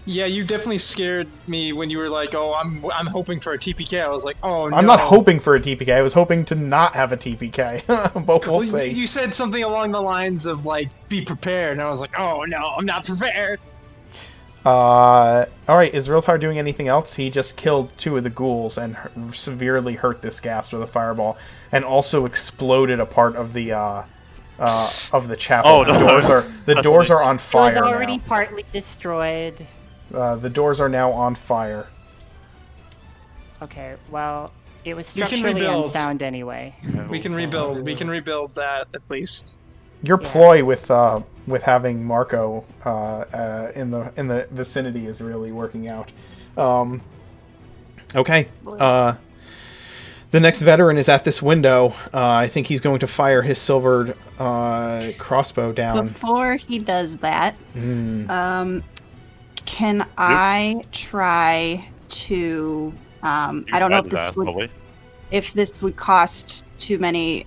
Yeah, you definitely scared me when you were like, "Oh, I'm hoping for a TPK." I was like, "Oh no." I'm not hoping for a TPK. I was hoping to not have a TPK. But we'll see. You said something along the lines of like, "Be prepared," and I was like, "Oh no, I'm not prepared." Alright, is Riltar doing anything else? He just killed 2 of the ghouls and severely hurt this ghast with a fireball, and also exploded a part of the chapel. Oh, no. The doors are on It fire was already now. partly destroyed. The doors are now on fire. Okay, well, it was We can structurally rebuild. unsound anyway. We can rebuild. We can rebuild that at least. Your Yeah. ploy with having Marco in the vicinity is really working out. Okay. The next veteran is at this window. I think he's going to fire his silvered crossbow down. Before he does that, Can I try to? I don't know if this would cost too many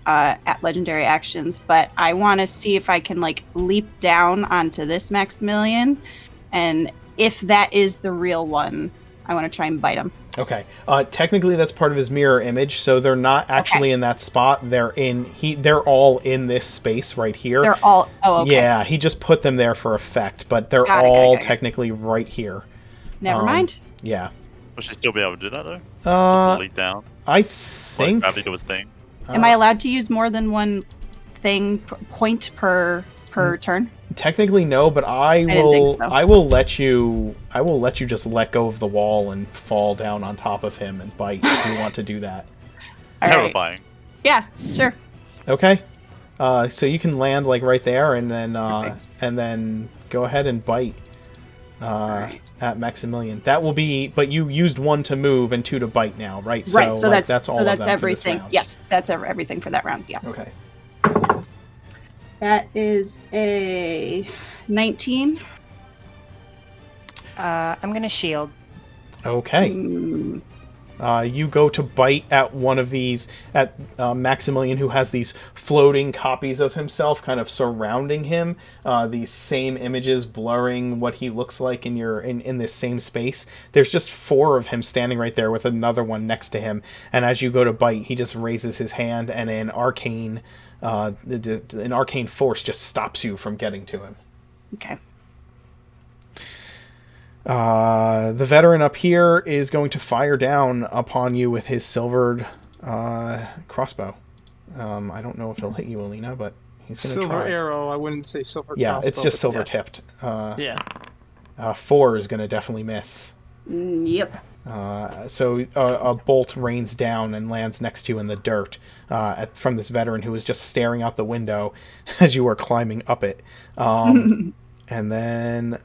legendary actions, but I want to see if I can like leap down onto this Maximilian, and if that is the real one, I want to try and bite him. Okay. Technically, that's part of his mirror image, so they're not actually in that spot. They're all in this space right here. They're all. Oh, okay. Yeah, he just put them there for effect, but they're all technically right here. Never mind. Yeah. Will she still be able to do that though? Just leap down. I think. Gravity do his thing. Am I allowed to use more than one point per turn? Technically no, but I will let you just let go of the wall and fall down on top of him and bite if you want to do that. Terrifying. Right. Yeah, sure. Okay. So you can land like right there and then go ahead and bite at Maximilian. That will be, but you used 1 to move and 2 to bite now, right? Right. So that's all. So that's of them everything. For this round. Yes, that's everything for that round. Yeah. Okay. That is a 19. I'm gonna shield. Okay. You go to bite at one of these, at Maximilian, who has these floating copies of himself kind of surrounding him. These same images blurring what he looks like in this same space. There's just 4 of him standing right there with another one next to him. And as you go to bite, he just raises his hand, and an arcane force just stops you from getting to him. Okay. The veteran up here is going to fire down upon you with his silvered crossbow. I don't know if he'll hit you, Illena, but he's going to try. Silver arrow, I wouldn't say silver Yeah, crossbow, it's just silver tipped. Yeah. 4 is going to definitely miss. Yep. So a bolt rains down and lands next to you in the dirt from this veteran who was just staring out the window as you were climbing up it. And then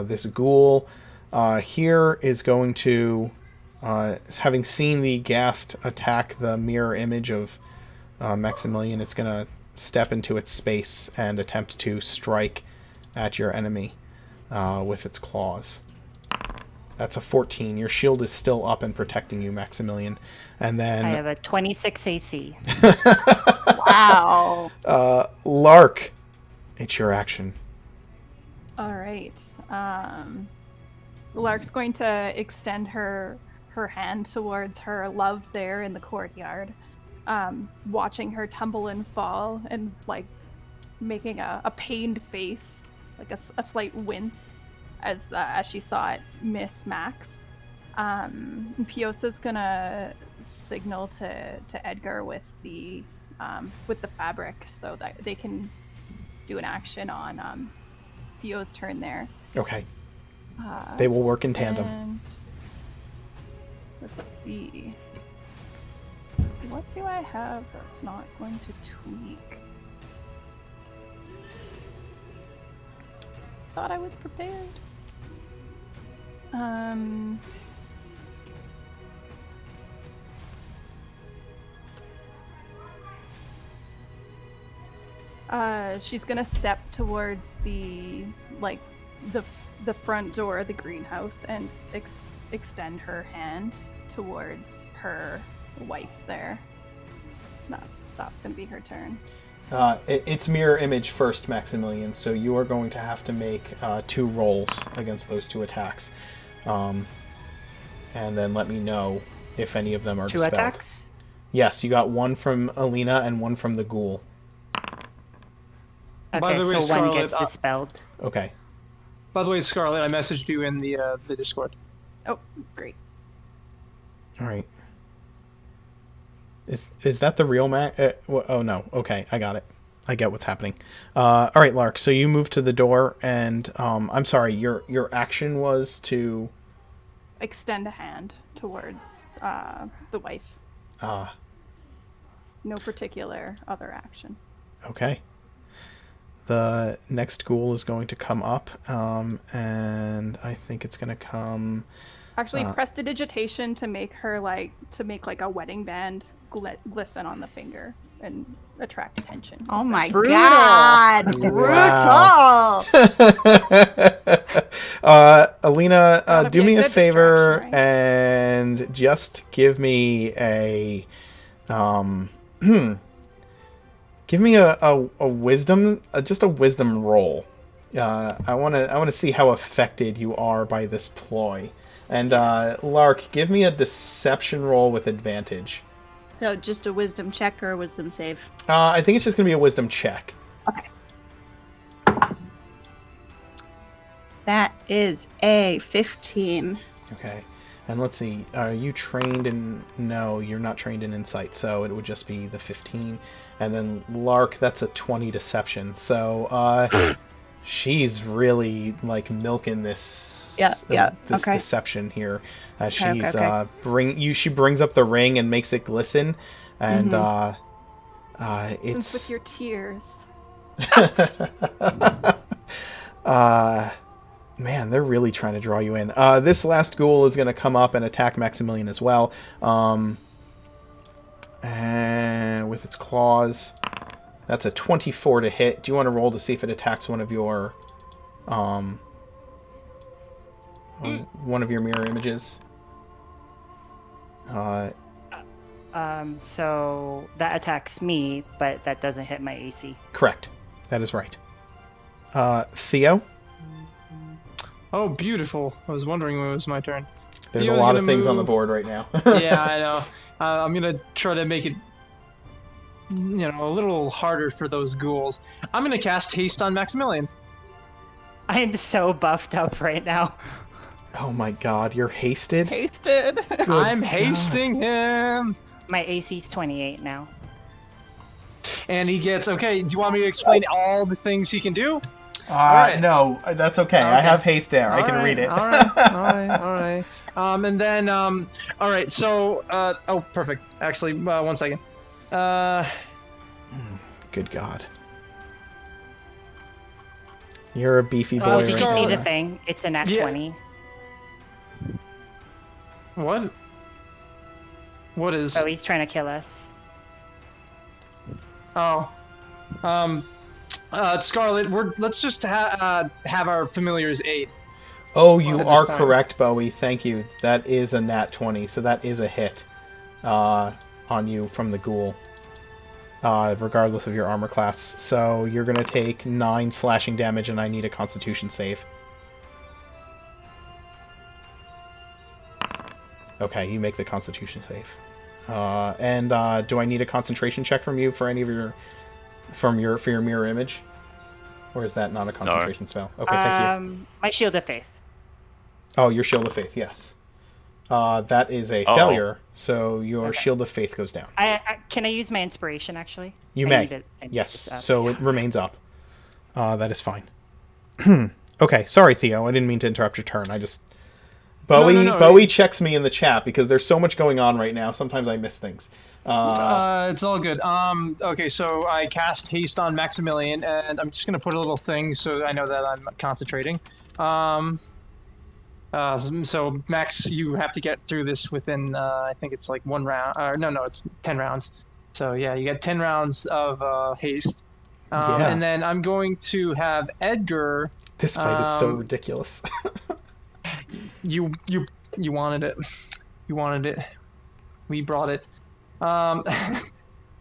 this ghoul here is going to, having seen the ghast attack the mirror image of Maximilian, it's going to step into its space and attempt to strike at your enemy with its claws. That's a 14. Your shield is still up and protecting you, Maximilian. And then I have a 26 AC. Wow. Lark, it's your action. All right. Lark's going to extend her hand towards her love there in the courtyard, watching her tumble and fall and like making a pained face, like a slight wince as she saw it miss Max. Piosa's gonna signal to Edgar with the fabric so that they can do an action on Theo's turn there. Okay. They will work in tandem. And let's see. What do I have that's not going to tweak? Thought I was prepared. She's gonna step towards the front door of the greenhouse and extend her hand towards her wife there. That's gonna be her turn. It's mirror image first, Maximilian, so you are going to have to make 2 rolls against those 2 attacks. And then let me know if any of them are 2 dispelled. attacks? Yes, you got 1 from Illena and 1 from the ghoul. Okay, so Scarlet, 1 gets dispelled. Okay. By the way, Scarlet, I messaged you in the Discord. Oh, great. All right. Is that the real oh no. Okay, I got it. I get what's happening. All right, Lark. So you move to the door, and I'm sorry. Your action was to extend a hand towards the wife. No particular other action. Okay. The next ghoul is going to come up, and I think it's going to come. Actually, prestidigitation to make a wedding band glisten on the finger and attract attention. Oh my brutal. God! Brutal. Illena, Gotta do be a me a good favor distraction, right? and just give me a give me a wisdom, just a wisdom roll. I want to see how affected you are by this ploy. And Lark, give me a deception roll with advantage. So just a wisdom check or a wisdom save? I think it's just going to be a wisdom check. Okay. That is a 15. Okay. And let's see. Are you trained in... No, you're not trained in insight, so it would just be the 15. And then Lark, that's a 20 deception. So she's really like milking this this okay. deception here. As Okay, she's okay. she brings up the ring and makes it glisten, and it's Since with your tears. Man, they're really trying to draw you in. This last ghoul is going to come up and attack Maximilian as well. And with its claws, that's a 24 to hit. Do you want to roll to see if it attacks one of your mirror images? So that attacks me, but that doesn't hit my AC. Correct. That is right. Theo? Oh, beautiful. I was wondering when it was my turn. There's Theo's a lot of gonna things on the move- board right now. Yeah, I know. I'm gonna try to make it, a little harder for those ghouls. I'm gonna cast Haste on Maximilian. I am so buffed up right now. Oh my god, you're hasted? Hasted. I'm hasting him. My AC's 28 now. And he gets, okay, do you want me to explain all the things he can do? Alright. No, that's okay. I have haste there. I can read it. Alright. And then, alright, so, oh, perfect. Actually, 1 second. Good god. You're a beefy boy Oh, right did you see there. the thing? It's a nat Yeah. 20. What? What is? Oh, he's trying to kill us. Oh. Scarlet, let's just have our familiars aid. Oh, you At this are point. correct, Bowie. Thank you. That is a nat 20, so that is a hit on you from the ghoul, regardless of your armor class. So you're going to take 9 slashing damage, and I need a constitution save. Okay, you make the constitution save. And do I need a concentration check from you for any of your... for your mirror image? Or is that not a concentration spell? Okay, thank you. My Shield of Faith. Oh, your Shield of Faith, yes. That is a Oh. failure, so your Okay. Shield of Faith goes down. Can I use my inspiration, actually? You I may. need it Yes, up. so it remains up. That is fine. Okay, sorry, Theo. I didn't mean to interrupt your turn. I just... No. Bowie checks me in the chat because there's so much going on right now. Sometimes I miss things. It's all good. Okay, so I cast Haste on Maximilian, and I'm just gonna put a little thing so I know that I'm concentrating. So Max, you have to get through this within, I think it's like 1 round. No, it's 10 rounds. So yeah, you get 10 rounds of haste. Yeah. And then I'm going to have Edgar. This fight is so ridiculous. You wanted it. You wanted it. We brought it.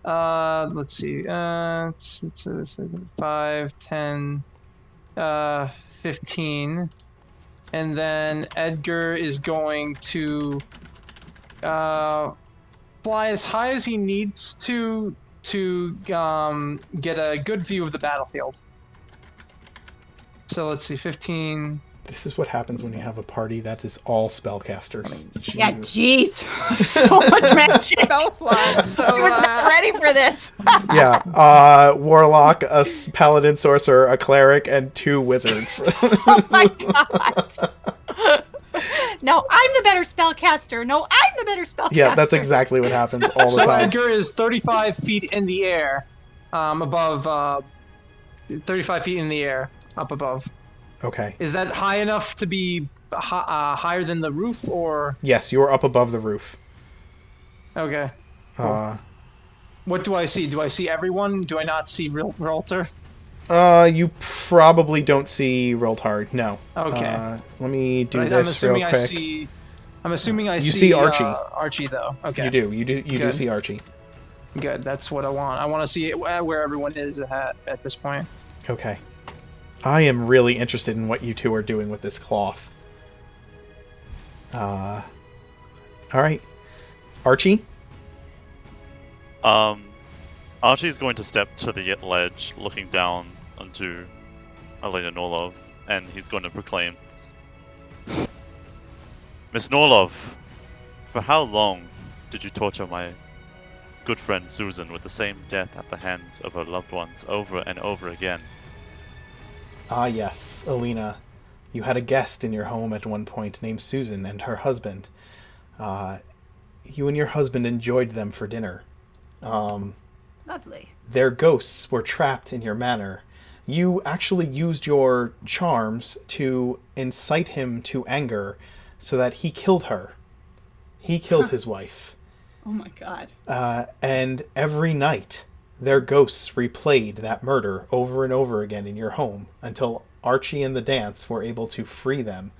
Let's see. It's 5, 10, 15. And then Edgar is going to fly as high as he needs to get a good view of the battlefield. So let's see, 15. This is what happens when you have a party that is all spellcasters. Yeah, Jesus. jeez. So much magic. Spell slots. So, I was not ready for this. Yeah, warlock, a paladin, sorcerer, a cleric, and 2 wizards. Oh my god. No, I'm the better spellcaster. No, I'm the better spellcaster. Yeah, that's exactly what happens all the So time. Edgar is 35 feet in the air, above, 35 feet in the air, up above. Okay. Is that high enough to be higher than the roof, or? Yes, you're up above the roof. Okay. Uh, What do I see? Do I see everyone? Do I not see Ralter? You probably don't see Roltard. No. Okay. Let me do But this real quick. I'm assuming I You see see Archie. Archie though. Okay. You do. You do Good. see Archie. Good. That's what I want. I want to see where everyone is at this point. Okay. I am really interested in what you two are doing with this cloth. All right. Archie? Archie's going to step to the ledge, looking down onto Illena Norlov, and he's going to proclaim, Miss Norlov, for how long did you torture my good friend Susan with the same death at the hands of her loved ones over and over again? Ah, yes, Illena. You had a guest in your home at one point named Susan and her husband. You and your husband enjoyed them for dinner. Lovely. Their ghosts were trapped in your manor. You actually used your charms to incite him to anger so that he killed her. He killed his wife. Oh my god. And every night, their ghosts replayed that murder over and over again in your home until Archie and the Danse were able to free them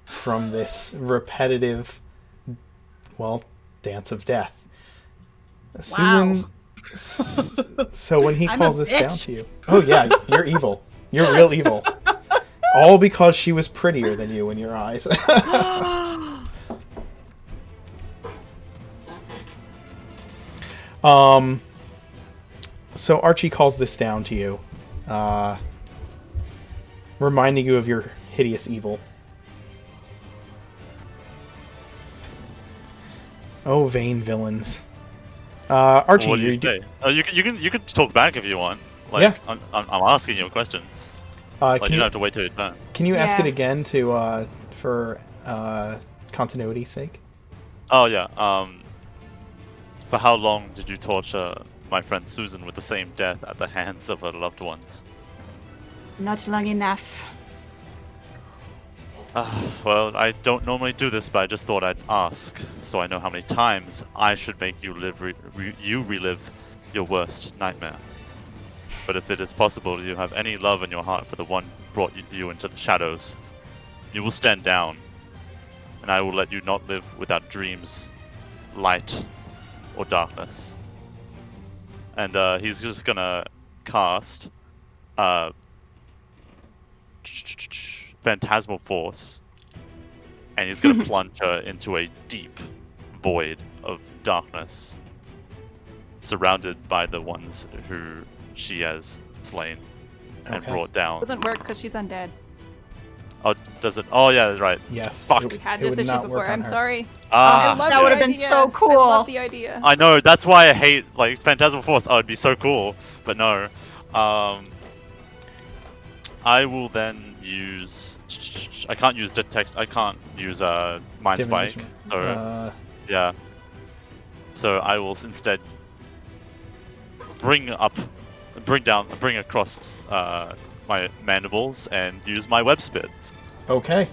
from this repetitive, dance of death. Susan... So when he calls this down to you... Oh yeah, you're evil. You're real evil. All because she was prettier than you in your eyes. So Archie calls this down to you, reminding you of your hideous evil. Oh, vain villains. Archie, What do you say? You can talk back if you want. Like, Yeah. I'm asking you a question. Like, you can don't have to wait till your turn. you ask it Yeah. again for continuity's sake? Oh yeah. For how long did you torture my friend Susan with the same death at the hands of her loved ones? Not long enough. Well, I don't normally do this, but I just thought I'd ask, so I know how many times I should make you relive your worst nightmare. But if it is possible, you have any love in your heart for the one who brought you into the shadows, you will stand down, and I will let you not live without dreams, light, or darkness. And he's just gonna cast Phantasmal Force, and he's gonna plunge her into a deep void of darkness, surrounded by the ones who she has slain and Okay. brought down. Doesn't work because she's undead. Oh, does it? Oh yeah, that's right. Yes. Fuck. We had it this would issue not work before. on I'm her. sorry. Ah, I love That the would've been idea. so I cool. love the idea. I know. That's why I hate like Phantasmal Force. Oh, it'd be so cool, but no. I will then use. I can't use detect. I can't use Mind Spike. Divination. So yeah. So I will instead bring across my mandibles and use my web spit. Okay.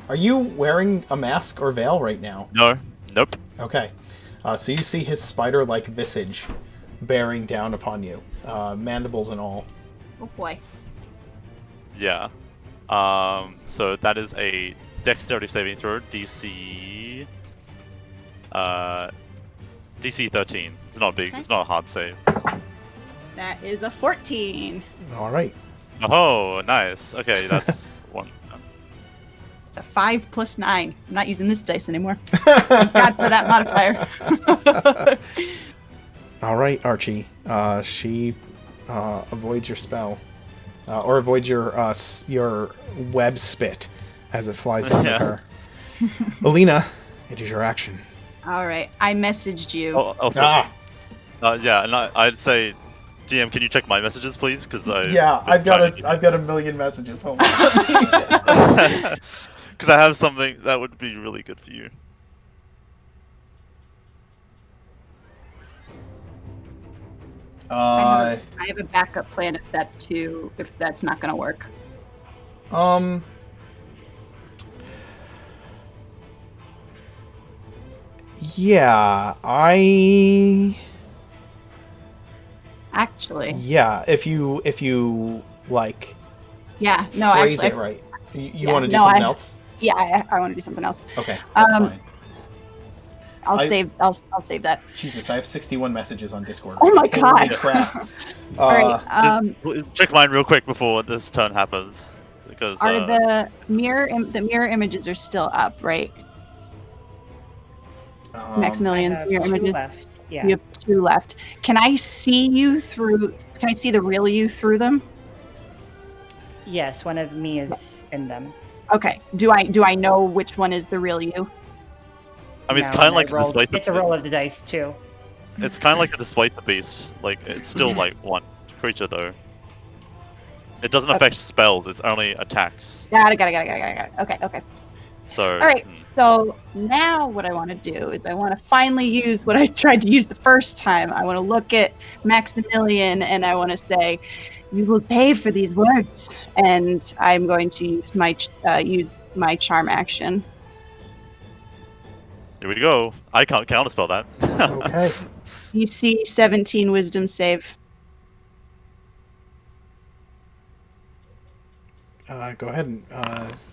Are you wearing a mask or veil right now? No. Nope. Okay. So you see his spider-like visage bearing down upon you, mandibles and all. Oh boy. Yeah. So that is a dexterity saving throw, DC 13. It's not big. Okay. It's not a hard save. That is a 14. All right. Oh, nice. Okay, that's one. It's a 5 plus 9. I'm not using this dice anymore. Thank God for that modifier. All right, Archie. She avoids your spell, or avoids your web spit as it flies down Yeah. at her. Illena, it is your action. All right, I messaged you. Oh, also, Ah, yeah, and I'd say, DM, can you check my messages, please? Because yeah, I've got a million messages. Hold on. Because I have something that would be really good for you. I have a backup plan if that's not going to work. Yeah, Actually, yeah. If you like Yeah, no, phrase actually, it right. You yeah, want to do no, something I- else? yeah, I want to do something else. Okay, that's Um, fine. I'll I- save. I'll save that. Jesus, I have 61 messages on Discord. Oh my Holy God. crap. All right. Check mine real quick before this turn happens, because Are the mirror images are still up, right? Um, Maximilian's I have mirror 2 images. left. Yeah. You have 2 left. Can I see you through? Can I see the real you through them? Yes, one of me is in them. Okay. Do I know which one is the real you? I mean, it's No, kind of and like I rolled- Displacer. It's a roll of the dice too. It's kind of like a Displacer Beast. Like, it's still like one creature though. It doesn't affect spells. It's only attacks. Got it. Okay. So. All right. So now what I want to do is I want to finally use what I tried to use the first time. I want to look at Maximilian and I want to say, "You will pay for these words." And I'm going to use my charm action. Here we go. I can't counterspell that. Okay. DC 17 Wisdom save. Go ahead and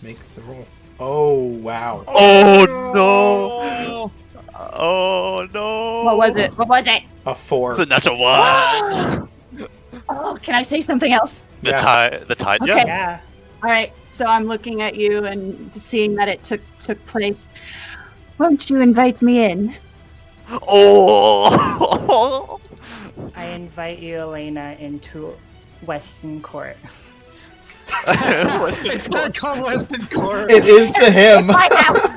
make the roll. Oh, wow. Oh no! Oh no! What was it? A 4. It's a natural one. Oh, can I say something else? The Yes. tide. Okay. Yeah. Yeah. All right. So I'm looking at you and seeing that it took place. Won't you invite me in? Oh! I invite you, Illena, into Weston Court. It's not called Weston Court. It is to him. My house.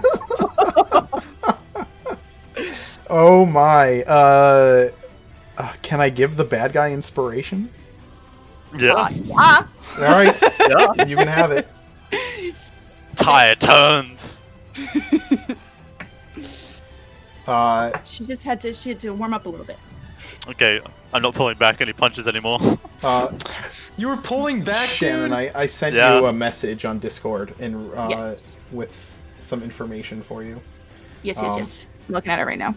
Oh my. Can I give the bad guy inspiration? Yeah. Yeah. All right. Yeah. You can have it. Tire turns. She had to warm up a little bit. Okay, I'm not pulling back any punches anymore. You were pulling back, Shannon, dude? I sent Yeah. you a message on Discord and Yes. with some information for you. Yes. I'm looking at it right now.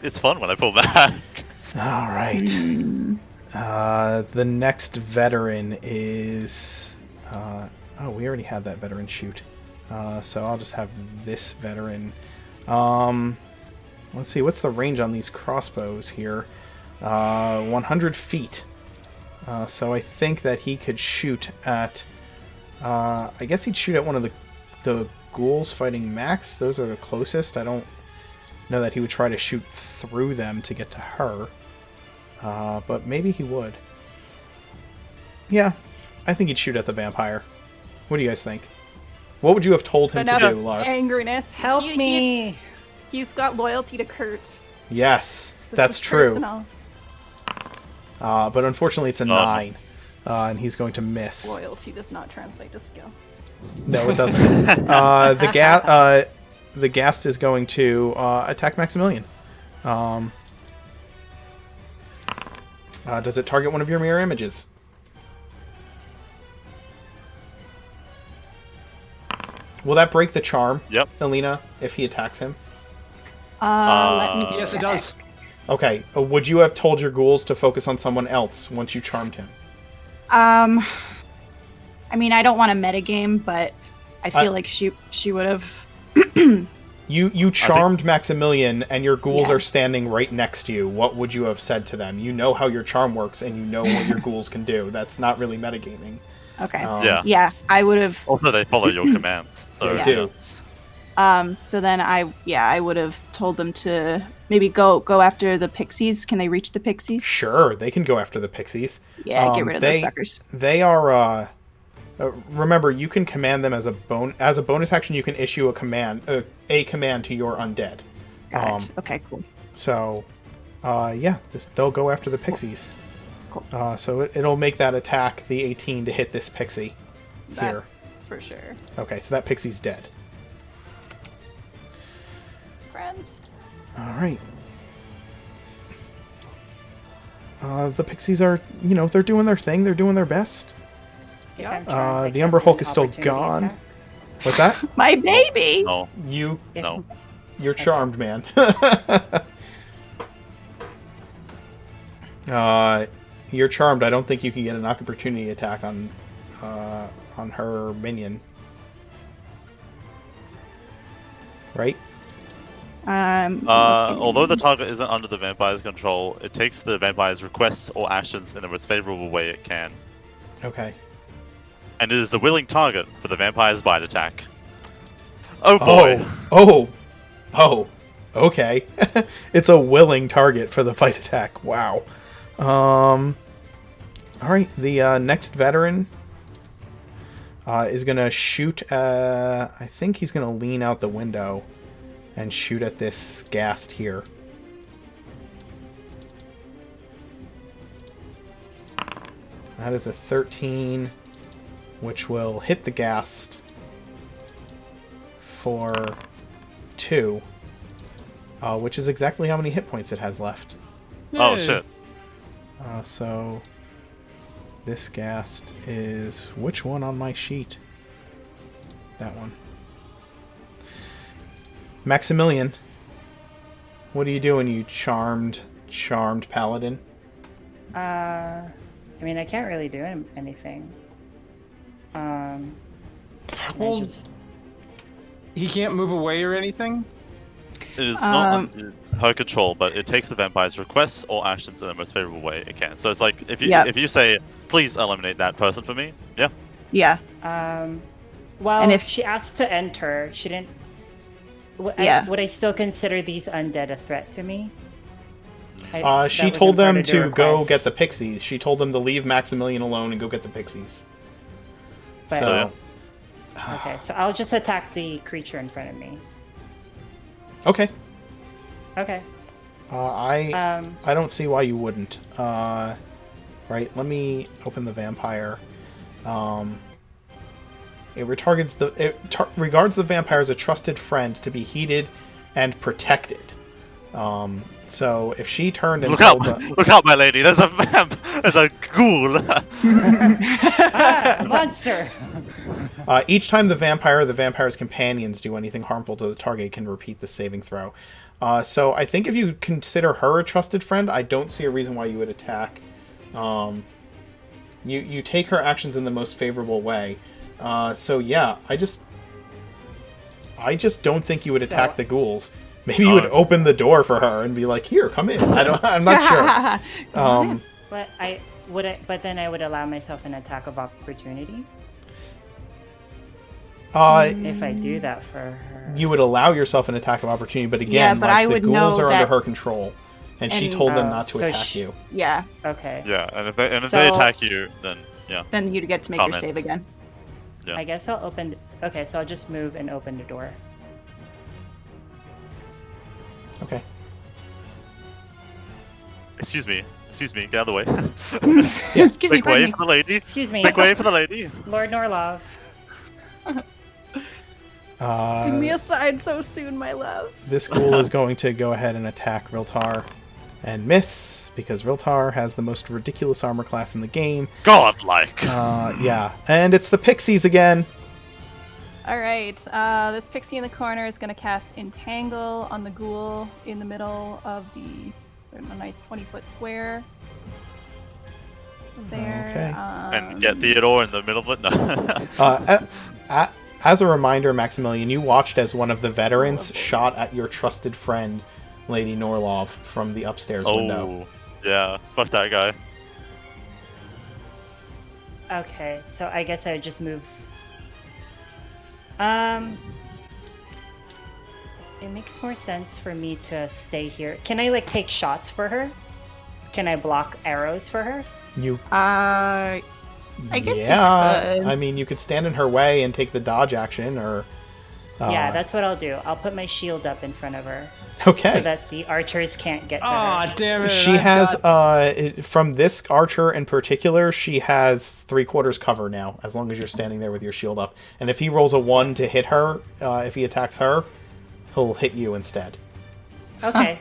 It's fun when I pull back. All right. The next veteran is. Oh, we already had that veteran shoot. So I'll just have this veteran. Let's see, what's the range on these crossbows here? 100 feet. So I think that he could shoot at. I guess he'd shoot at one of the ghouls fighting Max. Those are the closest. I don't know that he would try to shoot through them to get to her. But maybe he would. Yeah, I think he'd shoot at the vampire. What do you guys think? What would you have told him to do, Lar? Angriness. Help me! He's got loyalty to Kurt. Yes, This that's is true. personal. But unfortunately, it's a 9, and he's going to miss. Loyalty does not translate to skill. No, it doesn't. The Ghast is going to attack Maximilian. Does it target one of your mirror images? Will that break the charm, Yep. Illena, if he attacks him? Let me Yes, it check. does. Okay. Would you have told your ghouls to focus on someone else once you charmed him? I mean, I don't want to metagame, but I feel like she would have. You charmed Maximilian, and your ghouls Yeah. are standing right next to you. What would you have said to them? You know how your charm works, and you know what your ghouls can do. That's not really metagaming. Okay. Yeah. Yeah, I would have. Also, they follow your commands. So They Yeah. do. So then I would have told them to maybe go after the pixies. Can they reach the pixies? Sure, they can go after the pixies. Yeah, get rid of those they- suckers. They are. Remember, you can command them as a bonus action. You can issue a command to your undead. Got it. Okay, cool. So, they'll go after the pixies. Cool. So it'll make that attack the 18 to hit this pixie here. For sure. Okay, so that pixie's dead. Friend. All right. The pixies are, they're doing their thing. They're doing their best. If I'm The charmed, I Umber can Hulk is still opportunity gone. attack. What's that? My baby. no, If- no. You're charmed, man. You're charmed. I don't think you can get an opportunity attack on her minion. Right? Although the target isn't under the vampire's control, it takes the vampire's requests or actions in the most favorable way it can. Okay. And it is a willing target for the vampire's bite attack. Oh boy! Oh! Okay. It's a willing target for the bite attack. Wow. Alright, the next veteran is going to shoot... I think he's going to lean out the window and shoot at this ghast here. That is a 13, which will hit the ghast for 2, which is exactly how many hit points it has left. Oh shit. So this ghast is... which one on my sheet? That one. Maximilian, what are you doing, you charmed paladin? I mean, I can't really do anything. Well, he can't move away or anything? It is not under her control, but it takes the vampire's requests or actions in the most favorable way it can. So it's like, if you say, please eliminate that person for me, yeah. Yeah. Well, And if she asked to enter, she didn't... would I still consider these undead a threat to me? She told them to go get the pixies. She told them to leave Maximilian alone and go get the pixies. But, okay, so I'll just attack the creature in front of me. Okay. Okay. I don't see why you wouldn't. Right, let me open the vampire. It regards the vampire as a trusted friend to be heeded and protected. So if she turned and look out, my lady! There's a vamp! There's a ghoul! A monster! Each time the vampire or the vampire's companions do anything harmful to the target, it can repeat the saving throw. So I think if you consider her a trusted friend, I don't see a reason why you would attack. You take her actions in the most favorable way. So yeah, I just don't think you would attack the ghouls. Maybe you would open the door for her and be like, "Here, come in." I'm not sure. But But then I would allow myself an attack of opportunity. If I do that for her, you would allow yourself an attack of opportunity. But again, the ghouls are under her control, and she told them not to attack you. Yeah. Okay. Yeah, and if they attack you, then yeah. Then you get to make your save again. Yeah. I guess I'll open. Okay, so I'll just move and open the door. Okay. Excuse me, get out of the way. Excuse me, Make way for the lady. Excuse me. Make way for the lady. Lord Norlov. Do me aside so soon, my love. This ghoul is going to go ahead and attack Riltar and miss, because Riltar has the most ridiculous armor class in the game. Godlike. Yeah, and it's the pixies again. All right, this pixie in the corner is going to cast Entangle on the ghoul in the middle of a nice 20-foot square. There. Okay. And get Theodore in the middle of it. No. As a reminder, Maximilian, you watched as one of the veterans shot at your trusted friend, Lady Norlov, from the upstairs window. Yeah. Fuck that guy. Okay, so I guess I would just move. It makes more sense for me to stay here. Can I take shots for her? Can I block arrows for her? I guess you could. I mean, you could stand in her way and take the dodge action, or... yeah, that's what I'll do. I'll put my shield up in front of her. Okay. So that the archers can't get to her. Aw, damn it. She has, from this archer in particular, she has 3/4 cover now, as long as you're standing there with your shield up. And if he rolls a 1 to hit her, if he attacks her, he'll hit you instead. Okay.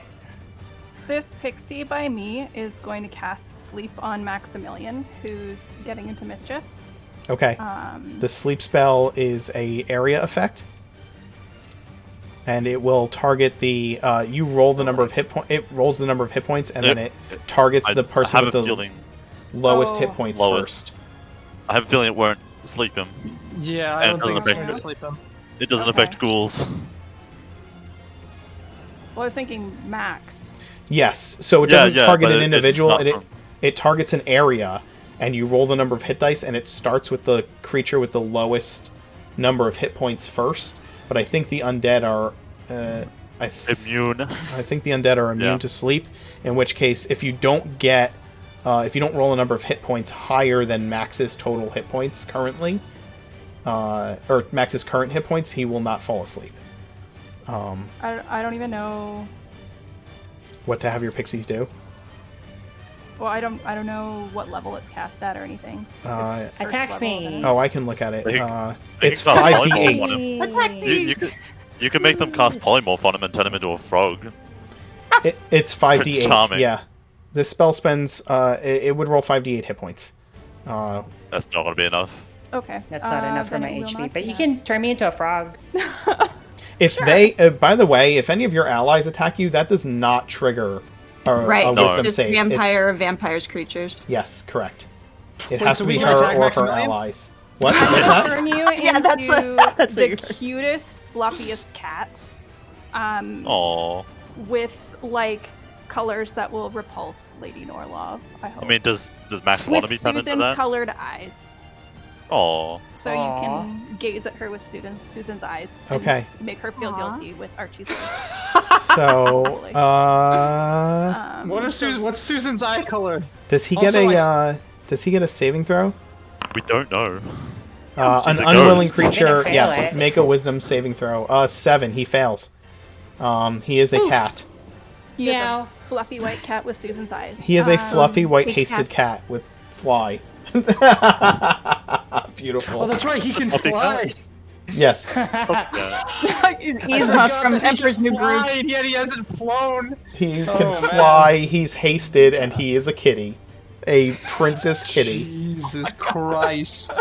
This pixie by me is going to cast Sleep on Maximilian, who's getting into mischief. Okay. The sleep spell is a area effect? and it will target the. You roll the number of hit points. It rolls the number of hit points, and then it targets the person have with a the feeling, lowest hit points Lowest. first. I have a feeling it won't sleep him. Yeah, I And don't think it's doesn't going to affect- sleep him. It doesn't Okay. affect ghouls. Well, I was thinking max. Yes, so it Yeah, doesn't yeah, target but an it's individual. not It from- it targets an area, and you roll the number of hit dice, and it starts with the creature with the lowest number of hit points first. But I think the undead are. Immune. I think the undead are immune Yeah. to sleep. In which case, if you don't roll a number of hit points higher than Max's total hit points currently, or Max's current hit points, he will not fall asleep. I don't even know. What to have your pixies do? Well, I don't know what level it's cast at or anything. If Uh, it's first Attack level, me. then- Oh, I can look at it. They- It's they can cast polymorph 5d8. on him. Yay. You can make them cast polymorph on him and turn him into a frog. It's 5d8. Prince Charming. Yeah, this spell spends. It would roll 5d8 hit points. That's not gonna be enough. Okay. That's not enough for then my it will HP, not but be you that. can turn me into a frog. If they, by the way, if any of your allies attack you, that does not trigger Right. a It's wisdom just save. vampire or vampires creatures. Yes, correct. It Wait, has so to we be can her attack or her Maximilian? allies. What? What's that? Turn you Yeah, that's into what- that's what the you heard. cutest, fluffiest cat. Aww. With like colors that will repulse Lady Norlov. I hope. I mean, does Max want with to be turned into Susan's that? colored eyes, Aww. so Aw. you can gaze at her with Susan's eyes. and Okay. Make her feel Aw. guilty with Archie's face. So, What's Susan's eye color? does he get Also, does he get a saving throw? We don't know. An She's a unwilling ghost. creature, I'm gonna fail yes. it. Make a wisdom saving throw. 7. He fails. He is a Oof. cat. He is Meow. a fluffy white cat with Susan's eyes. He is a fluffy white big hasted cat with fly. Beautiful. Oh, that's right. He can I'll pick fly. Yes. Yeah. He's I Yzma forgot from that he Emperor's can New Groove. fly, and yet he hasn't flown. He Oh, can man. fly. He's hasted, and he is a kitty, a princess kitty. Jesus Christ.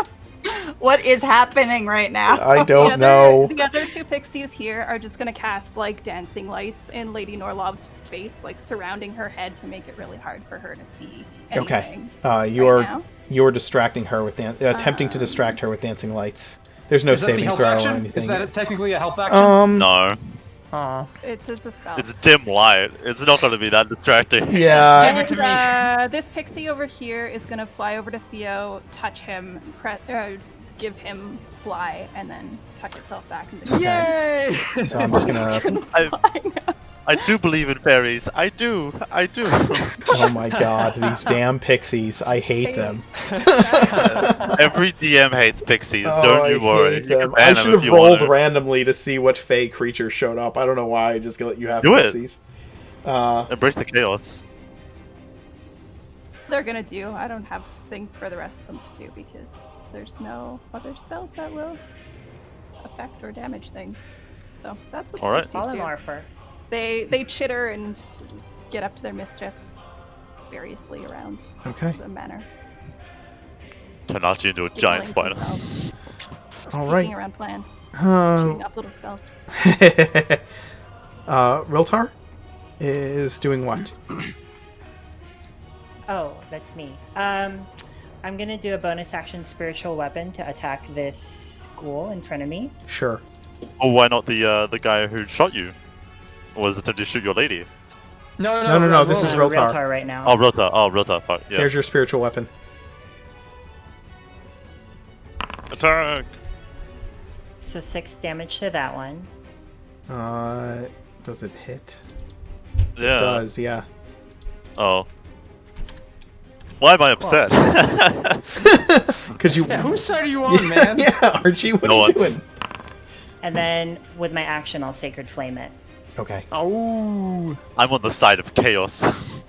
What is happening right now? I don't know. The other two pixies here are just gonna cast like dancing lights in Lady Norlov's face, like surrounding her head to make it really hard for her to see anything. Okay. You're now. you're distracting her with attempting to distract her with dancing lights. There's no Is that the saving help throw action? or anything. Is that technically a help action? No. Aw. It's just a spell. It's dim light. It's not gonna be that distracting. Yeah. Give it to me. This pixie over here is gonna fly over to Theo, touch him, give him fly, and then tuck itself back into the Yay! So I'm just gonna. I do believe in fairies. I do. Oh my god, these damn pixies! I hate them. Every DM hates pixies. Oh, Don't I you worry. hate You can them. ban I them should if have you want rolled to. randomly to see what fey creature showed up. I don't know why. I just let you have Do it. pixies. Embrace the chaos. They're gonna do. I don't have things for the rest of them to do because there's no other spells that will affect or damage things. So that's what the All right. pixies do. Polymorpher. They chitter and get up to their mischief variously around Okay. the manor. Turn Archie into a giant giggling spider. themselves, All peeking right. around plants, Uh, shooting off little spells. Riltar is doing what? Oh, that's me. I'm gonna do a bonus action spiritual weapon to attack this ghoul in front of me. Sure. Oh, why not the guy who shot you? Or was attempting to shoot your lady? No, this is Roll Riltar. Riltar right now. Oh, Rota. Fuck. Yeah. There's your spiritual weapon. Attack. So 6 damage to that one. Does it hit? Yeah. It does, yeah. Oh. Why am I upset? Because you. Yeah, whose side are you on, man? Yeah, Archie, what No are you one's. doing? And then with my action, I'll Sacred Flame it. Okay. Oh. I'm on the side of chaos.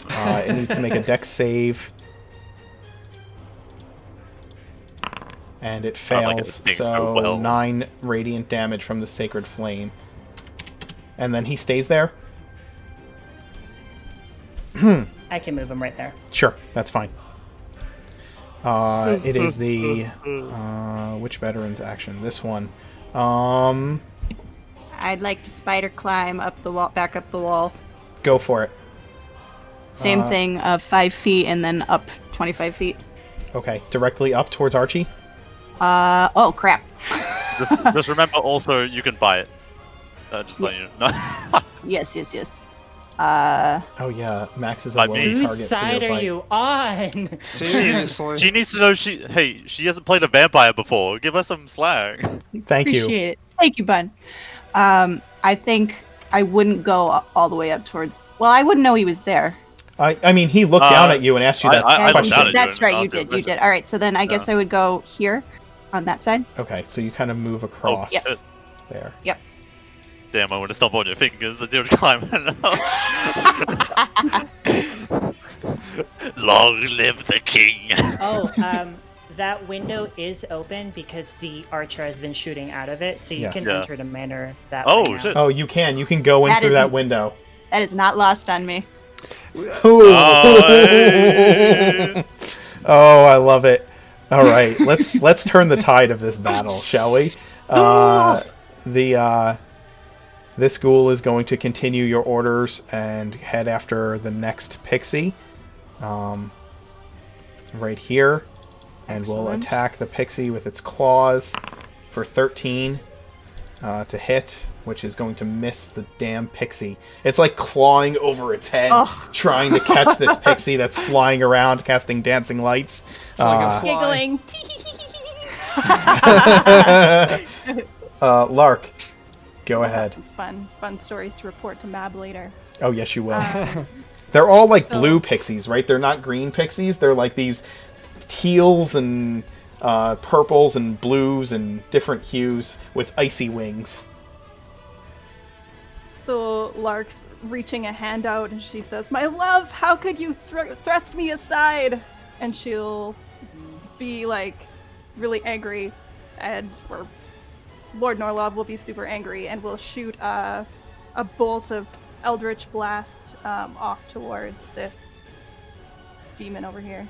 It needs to make a dex save. And it I don't like it fails, when things go so well. 9 radiant damage from the Sacred Flame. And then he stays there? I can move him right there. Sure, that's fine. It is the which veteran's action? This one. I'd like to spider climb up the wall, back up the wall. Go for it. Same thing, 5 feet and then up 25 feet. Okay, directly up towards Archie. Oh crap. Just remember, also you can buy it. Just letting you know. Yes. Oh yeah, Max is a Might low be. target Whose for side your are bite. you on? Seriously. She needs to know she hasn't played a vampire before. Give her some slack. Thank you. Appreciate it. Thank you, bud. I think I wouldn't go all the way up towards. Well, I wouldn't know he was there. I mean, he looked down at you and asked you that I looked question. down at you That's and right, you asked you a did. question. All right, so then I guess I would go here, on that side. Okay, so you kind of move across Yep. there. Yep. Damn, I want to stop on your fingers as you're climbing up. Long live the king. Oh, that window is open because the archer has been shooting out of it, so you Yes. can Yeah. enter the manor that Oh, way now. shit. Oh, you can go in That through that isn't- window. That is not lost on me. Hey. Oh, I love it. All right, let's turn the tide of this battle, shall we? This ghoul is going to continue your orders and head after the next pixie, right here, and will Excellent. attack the pixie with its claws for 13 to hit, which is going to miss the damn pixie. It's like clawing over its head, Ugh. trying to catch this pixie that's flying around, casting dancing lights. like a fly. Giggling. Lark, go We'll have ahead. Some fun stories to report to Mab later. Oh, yes, you will. Um, They're all like so- blue pixies, right? They're not green pixies. They're like these teals and purples and blues and different hues with icy wings. So Lark's reaching a hand out and she says, "My love, how could you thrust me aside?" And she'll be like really angry, or Lord Norlov will be super angry and will shoot a bolt of Eldritch Blast off towards this demon over here.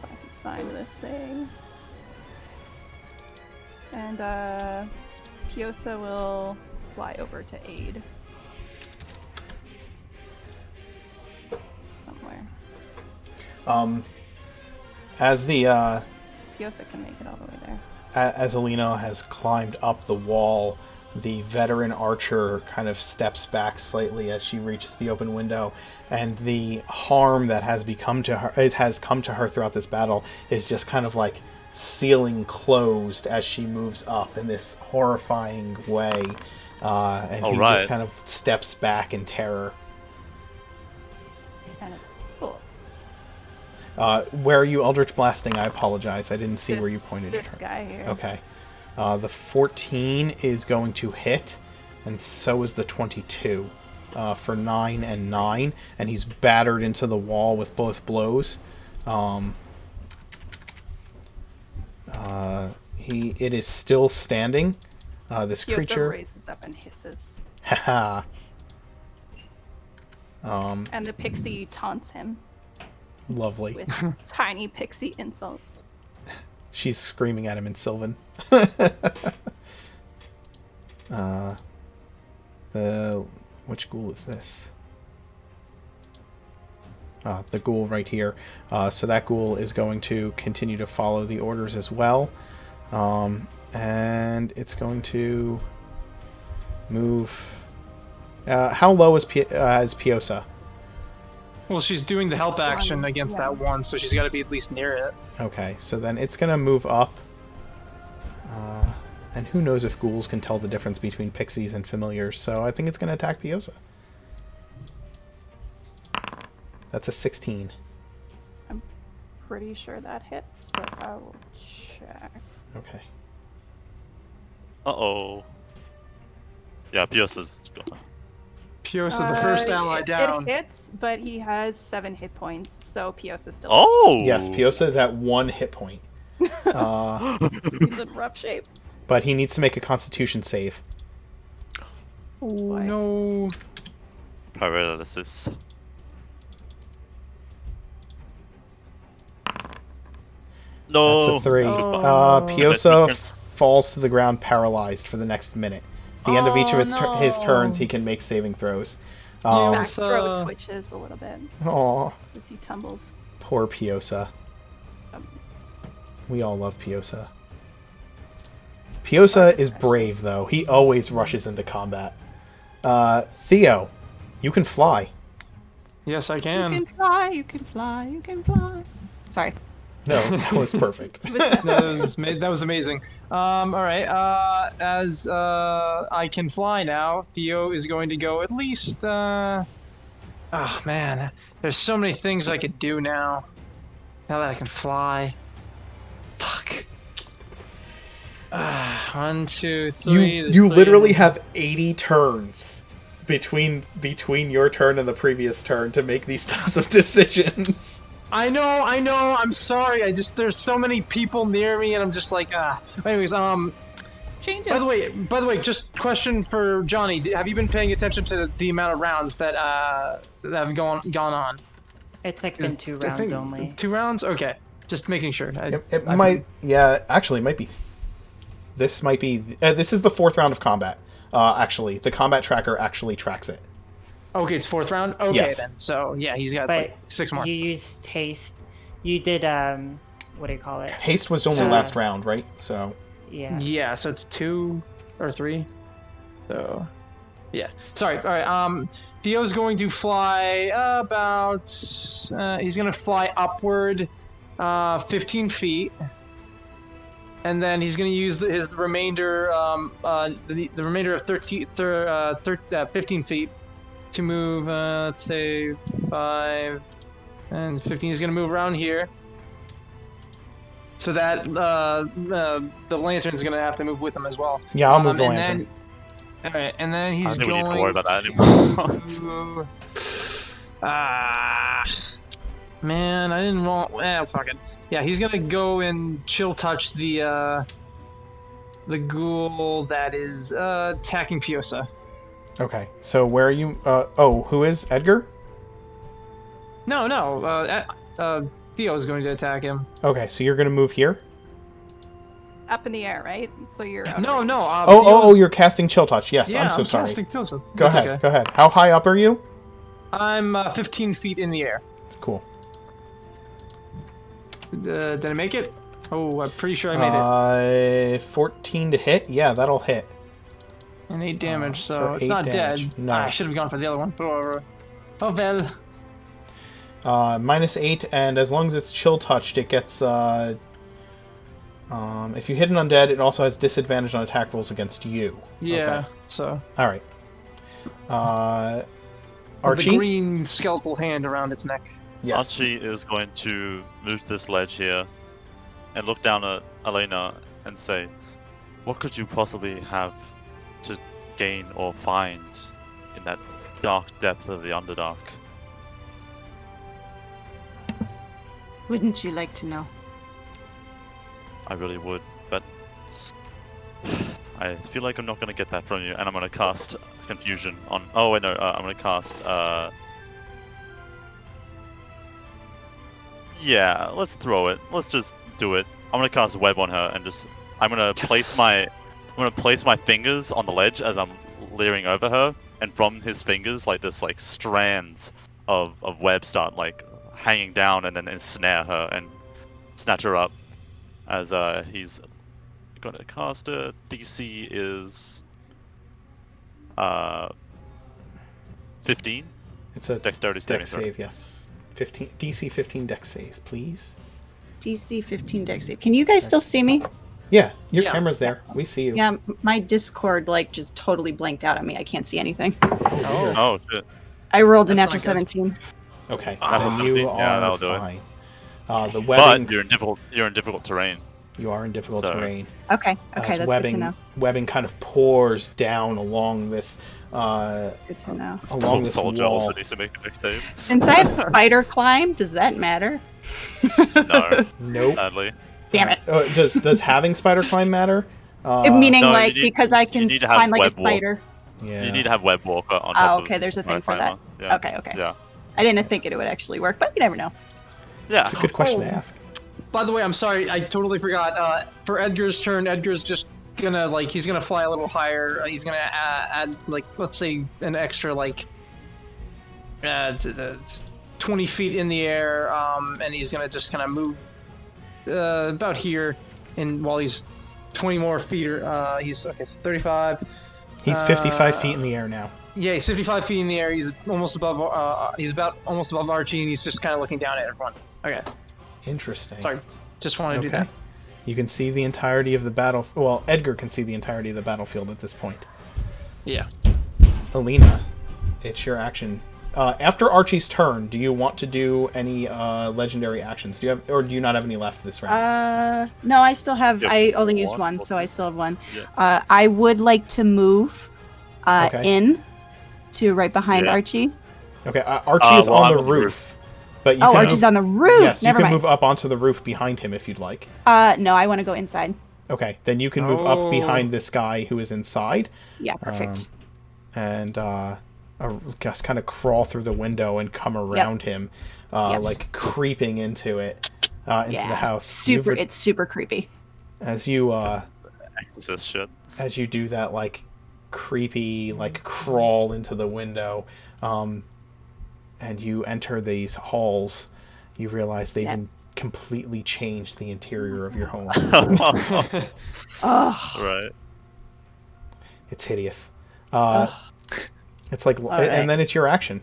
If I can find this thing. And Piosa will fly over to aid. Somewhere. As the Piosa can make it all the way there. as Illena has climbed up the wall, the veteran archer kind of steps back slightly as she reaches the open window, and the harm that has come to her throughout this battle is just kind of like sealing closed as she moves up in this horrifying way, and he just kind of steps back in terror. And it bullets. Where are you Eldritch blasting? I apologize, I didn't see where you pointed This your guy here. Okay. The 14 is going to hit, and so is the 22 for 9 and 9, and he's battered into the wall with both blows. It is still standing. This Piosa creature. raises up and hisses. Haha. And the pixie taunts him Lovely. with tiny pixie insults. She's screaming at him in Sylvan. Which ghoul is this? The ghoul right here. So that ghoul is going to continue to follow the orders as well. And it's going to move. How low is Piosa? Well, she's doing the help action against yeah. that one, so she's got to be at least near it. Okay, so then it's going to move up. And who knows if ghouls can tell the difference between pixies and familiars, so I think it's going to attack Piosa. That's a 16. Pretty sure that hits, but I will check. Okay. Uh-oh. Yeah, Piosa's gone. Piosa, the first ally down. It hits, but he has 7 hit points, so Piosa's still. Oh! Yes, Piosa is at 1 hit point. He's in rough shape. But he needs to make a constitution save. Oh, Why? no. Paralysis. That's No. a 3. Oh. Piosa falls to the ground paralyzed for the next minute. At the end of each of his turns, he can make saving throws. Back throat twitches a little bit Aw, as he tumbles. poor Piosa. Um, We all love Piosa. Piosa is brave, though. He always rushes into combat. Theo, you can fly. Yes, I You can. can fly, you can fly, you can fly. Sorry. No, that was perfect. That was amazing. All right. As I can fly now, Theo is going to go at least. Oh man, there's so many things I could do now. Now that I can fly. Fuck. 1, 2, 3. You literally have 80 turns between your turn and the previous turn to make these types of decisions. I know. I'm sorry. There's so many people near me, and I'm just like, Anyways, Changes. By the way, just question for Johnny. Have you been paying attention to the amount of rounds that have gone on? It's like been 2 rounds only. 2 rounds? Okay. Just making sure. It might. Yeah, actually, it might be. This might be. This is the 4th round of combat. Actually, the combat tracker actually tracks it. Okay, it's 4th round? Okay, Yes. then. So, yeah, he's got like 6 more. You used haste. You did, what do you call it? Haste was only last round, right? So. Yeah. Yeah, so it's 2 or 3. So, yeah. Sorry. All right. Theo's going to fly about. He's going to fly upward 15 feet. And then he's going to use his remainder, the remainder of 15 feet to move, let's say 5 and 15. He's going to move around here. So that the lantern's going to have to move with him as well. Yeah, I'll move the lantern. Alright, and then he's I don't think going we need to worry about that anymore. Man, I didn't want. Fuck it. Yeah, he's gonna go and chill touch the ghoul that is attacking Piosa. Okay, so where are you? Who is Edgar? No. Theo is going to attack him. Okay, so you're gonna move here. Up in the air, right? So you're out. No. You're casting Chill Touch. Yes, Yeah, I'm so sorry. casting Chill Touch. Go That's ahead. okay. Go ahead. How high up are you? I'm 15 feet in the air. Cool. Did I make it? Oh, I'm pretty sure I made it. 14 to hit. Yeah, that'll hit. And 8 damage, so for it's 8 not damage. dead. No. I should have gone for the other one. Oh well. -8, and as long as it's Chill Touched, it gets. If you hit an undead, it also has disadvantage on attack rolls against you. Yeah. Okay. So. All right. With Archie. the green skeletal hand around its neck. Yes. Archie is going to move this ledge here and look down at Illena and say, what could you possibly have to gain or find in that dark depth of the Underdark? Wouldn't you like to know? I really would, but I feel like I'm not going to get that from you, and I'm going to cast Confusion on... Oh, wait, no, I'm going to cast... Yeah, let's throw it. Let's just do it. I'm going to cast Web on her, and just... I'm going to place my fingers on the ledge as I'm leering over her, and from his fingers, like, this, like, strands of web start, like, hanging down, and then ensnare her, and snatch her up. As he's gonna cast it. DC is 15. It's a Dexterity dex saving save. Yes. 15 DC 15 dex save, please. DC 15 dex save. Can you guys still see me? Yeah, your Yeah. camera's there. We see you. Yeah, my Discord just totally blanked out on me. I can't see anything. Oh shit. I rolled a That's natural not good. 17. Okay, That's then something. you Yeah, are that'll do it. fine. The webbing. But you're in difficult terrain. You are in difficult So- terrain. Okay, As that's webbing, good to know. Webbing kind of pours down along this. Good to know. This Along poor this soldier wall. also needs to make a dex save. Since I have spider climb, does that matter? No, Nope. sadly. Damn it. Does having spider climb matter? Meaning, no, like, you need- because I you can need to have climb like a web walk. spider. Yeah. You need to have Web Walker on top Oh, okay, of there's a thing Right for that. Climber. Yeah. Okay. Yeah. I didn't think it would actually work, but you never know. Yeah. It's a good question to ask. by the way, I'm sorry, I totally forgot. For Edgar's turn, Edgar's just gonna he's gonna fly a little higher. He's gonna add let's say an extra 20 feet in the air, and he's gonna just kind of move about here, and while he's 20 more feet, he's okay. So 35. He's 55 feet in the air now. Yeah, he's 55 feet in the air. He's almost above. He's about almost above Archie, and he's just kind of looking down at everyone. Okay. Interesting. Sorry, just wanted to do that. You can see the entirety of the battle. Well, Edgar can see the entirety of the battlefield at this point. Yeah. Illena, it's your action. After Archie's turn, do you want to do any legendary actions? Do you have, or do you not have any left this round? No, I still have. Yep. I only used one, so I still have one. Yeah. I would like to move Okay. in to right behind Yeah. Archie. Okay, Archie is on the roof. But you Oh, can Archie's on the roof. Yes, Never you can mind. move up onto the roof behind him if you'd like. No, I want to go inside. Okay, then you can move up behind this guy who is inside. Yeah, perfect. And just kind of crawl through the window and come around him, like creeping into it, into the house. It's super creepy. As you Exorcist shit. as you do that, like creepy, like crawl into the window, and you enter these halls, you realize they've been completely changed the interior of your home. Oh, Right. It's hideous. It's like, right. and then it's your action.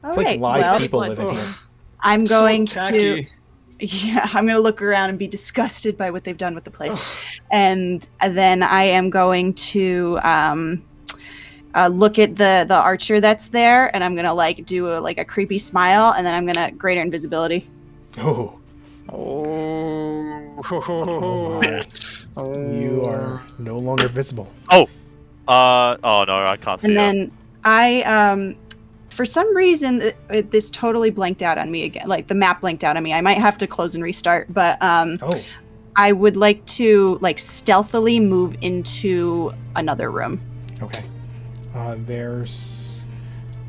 all It's like right. live Well, people living here. I'm going So tacky. I'm going to look around and be disgusted by what they've done with the place. And then I am going to look at the archer that's there, and I'm going to do a creepy smile, and then I'm going to greater invisibility. Oh, Oh. oh my. You are no longer visible. Oh no, I can't see And it. then I for some reason this totally blanked out on me again. Like the map blanked out on me. I might have to close and restart, but Oh, I would like to stealthily move into another room. okay. There's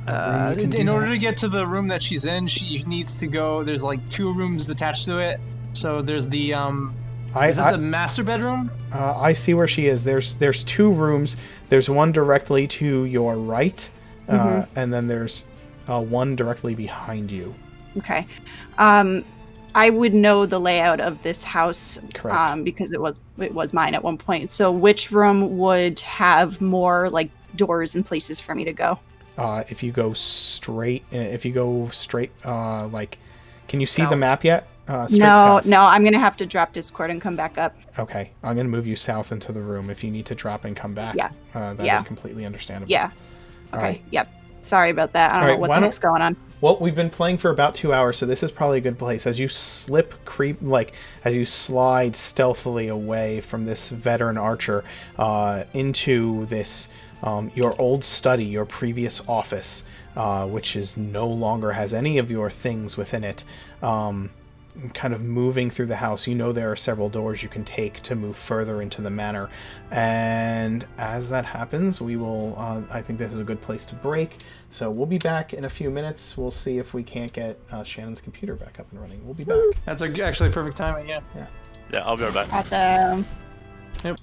a room you can do In order that. to get to the room that she's in, she needs to go. There's 2 rooms attached to it. So there's the is that the master bedroom? I see where she is. There's 2 rooms. There's one directly to your right, and then there's one directly behind you. Okay. I would know the layout of this house, Correct. because it was mine at one point. So which room would have more doors and places for me to go? If you go straight, can you see the South. map yet? Straight No, south. no, I'm gonna have to drop Discord and come back up. Okay, I'm gonna move you south into the room. If you need to drop and come back, Yeah. that is Yeah. completely understandable. Yeah. All Okay. right. Yep. Sorry about that. I don't All know right, what why the don't- heck's going on. Well, we've been playing for about 2 hours, so this is probably a good place. As you as you slide stealthily away from this veteran archer into this, your old study, your previous office, which is no longer has any of your things within it. Kind of moving through the house, you know there are several doors you can take to move further into the manor, and as that happens, we will. I think this is a good place to break. So we'll be back in a few minutes. We'll see if we can't get Shannon's computer back up and running. We'll be back. That's actually perfect timing. Yeah. Yeah, I'll be right back. Awesome. Yep.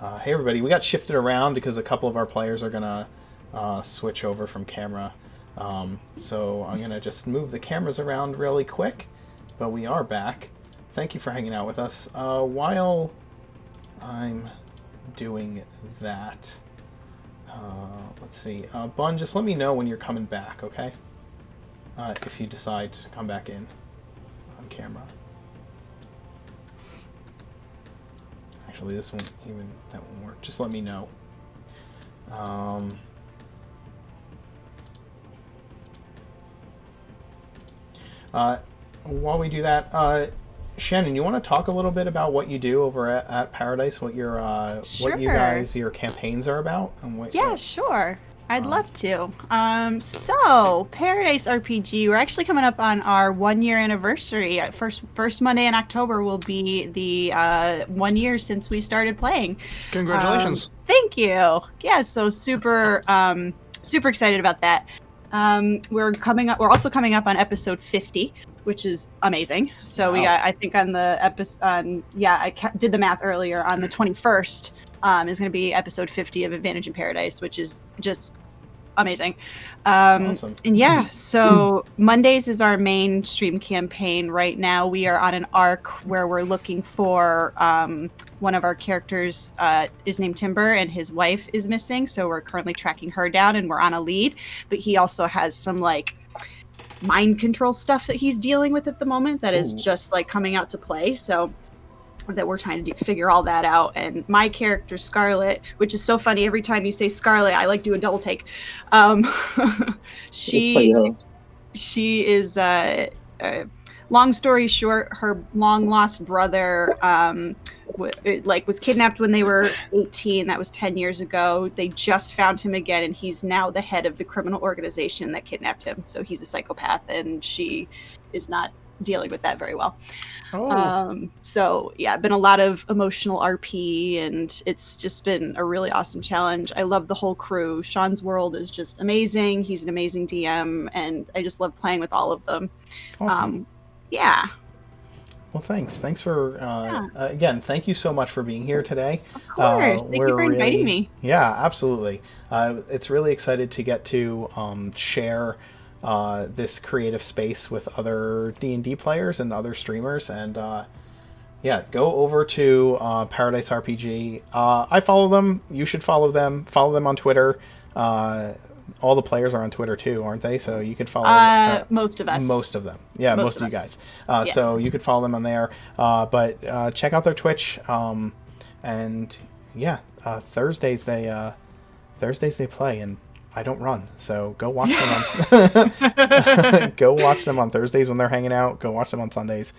Hey everybody, we got shifted around because a couple of our players are gonna switch over from camera. So I'm gonna just move the cameras around really quick, but we are back. Thank you for hanging out with us. While I'm doing that, let's see. Bun, just let me know when you're coming back, okay? If you decide to come back in on camera. Actually, that won't work. Just let me know. While we do that, Shannon, you want to talk a little bit about what you do over at Paradise? What your your campaigns are about? And what, Yeah, sure. I'd love to. So Paradise RPG, we're actually coming up on our 1 year anniversary. First Monday in October will be the 1 year since we started playing. Congratulations. Thank you. Yeah, so super excited about that. We're also coming up on episode 50, which is amazing. So we got, I think on the episode, did the math earlier, on the 21st is going to be episode 50 of Advantage in Paradise, which is just amazing. Awesome. And yeah, so Mondays is our main stream campaign. Right now we are on an arc where we're looking for one of our characters is named Timber, and his wife is missing, so we're currently tracking her down and we're on a lead, but he also has some like mind control stuff that he's dealing with at the moment that is just like coming out to play, so that we're trying to figure all that out. And my character Scarlet, which is so funny, every time you say Scarlet I like do a double take. She is long story short, her long lost brother was kidnapped when they were 18. That was 10 years ago. They just found him again, and he's now the head of the criminal organization that kidnapped him. So he's a psychopath, and she is not dealing with that very well. So yeah, been a lot of emotional RP, and it's just been a really awesome challenge. I love the whole crew. Sean's world is just amazing. He's an amazing DM, and I just love playing with all of them. Awesome. Yeah. Well, thanks for again, thank you so much for being here today. Of course. Thank you for inviting me. Yeah, absolutely. It's really excited to get to share this creative space with other D&D players and other streamers, and go over to Paradise RPG. I follow them. You should follow them. Follow them on Twitter. All the players are on Twitter too, aren't they? So you could follow most of us. Most of them. Yeah, most of you guys. So you could follow them on there. But check out their Twitch. And yeah, Thursdays they play, and I don't run, so go watch them on go watch them on Thursdays when they're hanging out. Go watch them on Sundays.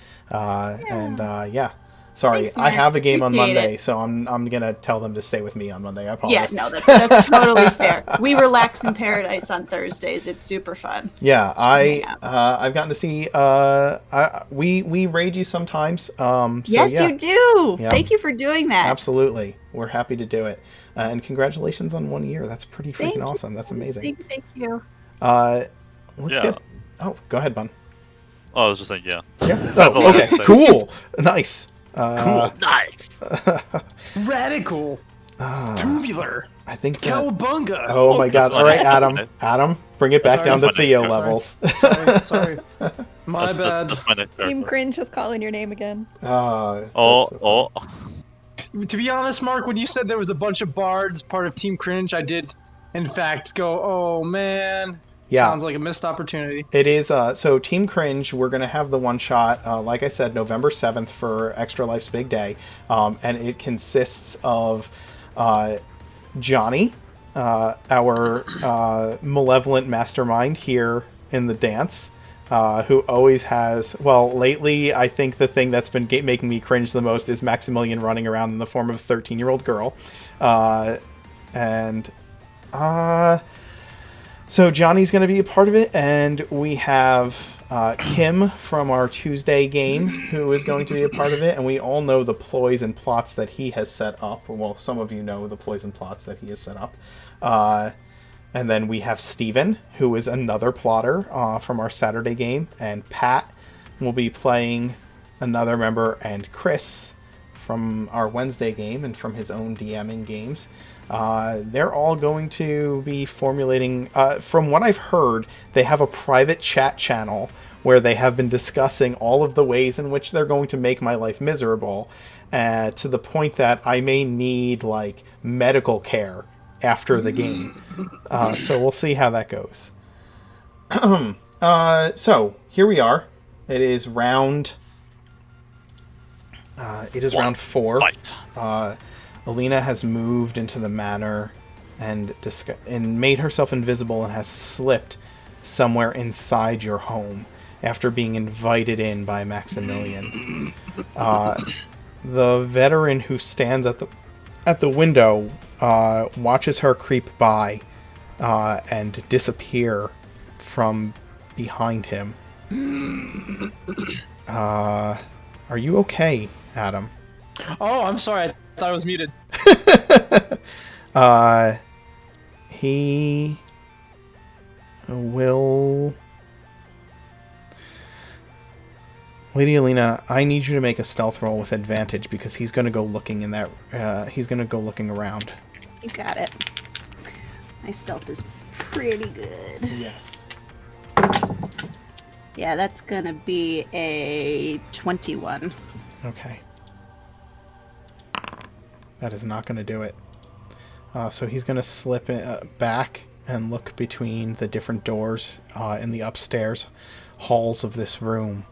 Sorry, Thanks, I have a game on Appreciate Monday, it. so I'm gonna tell them to stay with me on Monday. I apologize. Yeah, no, that's totally fair. We relax in Paradise on Thursdays. It's super fun. Yeah, I've gotten to see we raid you sometimes. Yes, you do. Yeah. Thank you for doing that. Absolutely, we're happy to do it. And congratulations on 1 year. That's pretty freaking awesome. That's amazing. Thank you. Let's get. Oh, go ahead, Bun. Oh, I was just saying, yeah. Yeah. That's all I Okay. have to say. Cool. Nice. Cool. Nice. Radical. Tubular. I think. Cowabunga. Oh my God! That's All right, my Adam. next- Adam, bring it back Sorry, down to that's my Theo next levels. Sorry. My bad. That's my next Team character. Cringe is calling your name again. That's so funny. To be honest, Mark, when you said there was a bunch of bards part of Team Cringe, I did, in fact, go, oh man. Yeah. Sounds like a missed opportunity. It is. So Team Cringe, we're going to have the one shot, like I said, November 7th for Extra Life's Big Day. And it consists of Johnny, our malevolent mastermind here in the dance, who always has, well, lately I think the thing that's been making me cringe the most is Maximilian running around in the form of a 13-year-old girl. So Johnny's going to be a part of it, and we have Kim from our Tuesday game who is going to be a part of it, and we all know the ploys and plots that he has set up. Well, some of you know the ploys and plots that he has set up. And then we have Steven, who is another plotter from our Saturday game, and Pat will be playing another member, and Chris from our Wednesday game and from his own DMing games. They're all going to be formulating, from what I've heard, they have a private chat channel where they have been discussing all of the ways in which they're going to make my life miserable, to the point that I may need, like, medical care after the game. So we'll see how that goes. So here we are. It is round. Round 4. Fight. Illena has moved into the manor and made herself invisible and has slipped somewhere inside your home after being invited in by Maximilian. The veteran who stands at the window watches her creep by and disappear from behind him. Are you okay, Adam? Oh, I'm sorry. I thought I was muted. He will... Lady Illena, I need you to make a stealth roll with advantage because he's going to go looking in that. He's going to go looking around. You got it. My stealth is pretty good. Yes. Yeah, that's gonna be a 21. Okay. That is not going to do it. So he's going to slip back and look between the different doors in the upstairs halls of this room.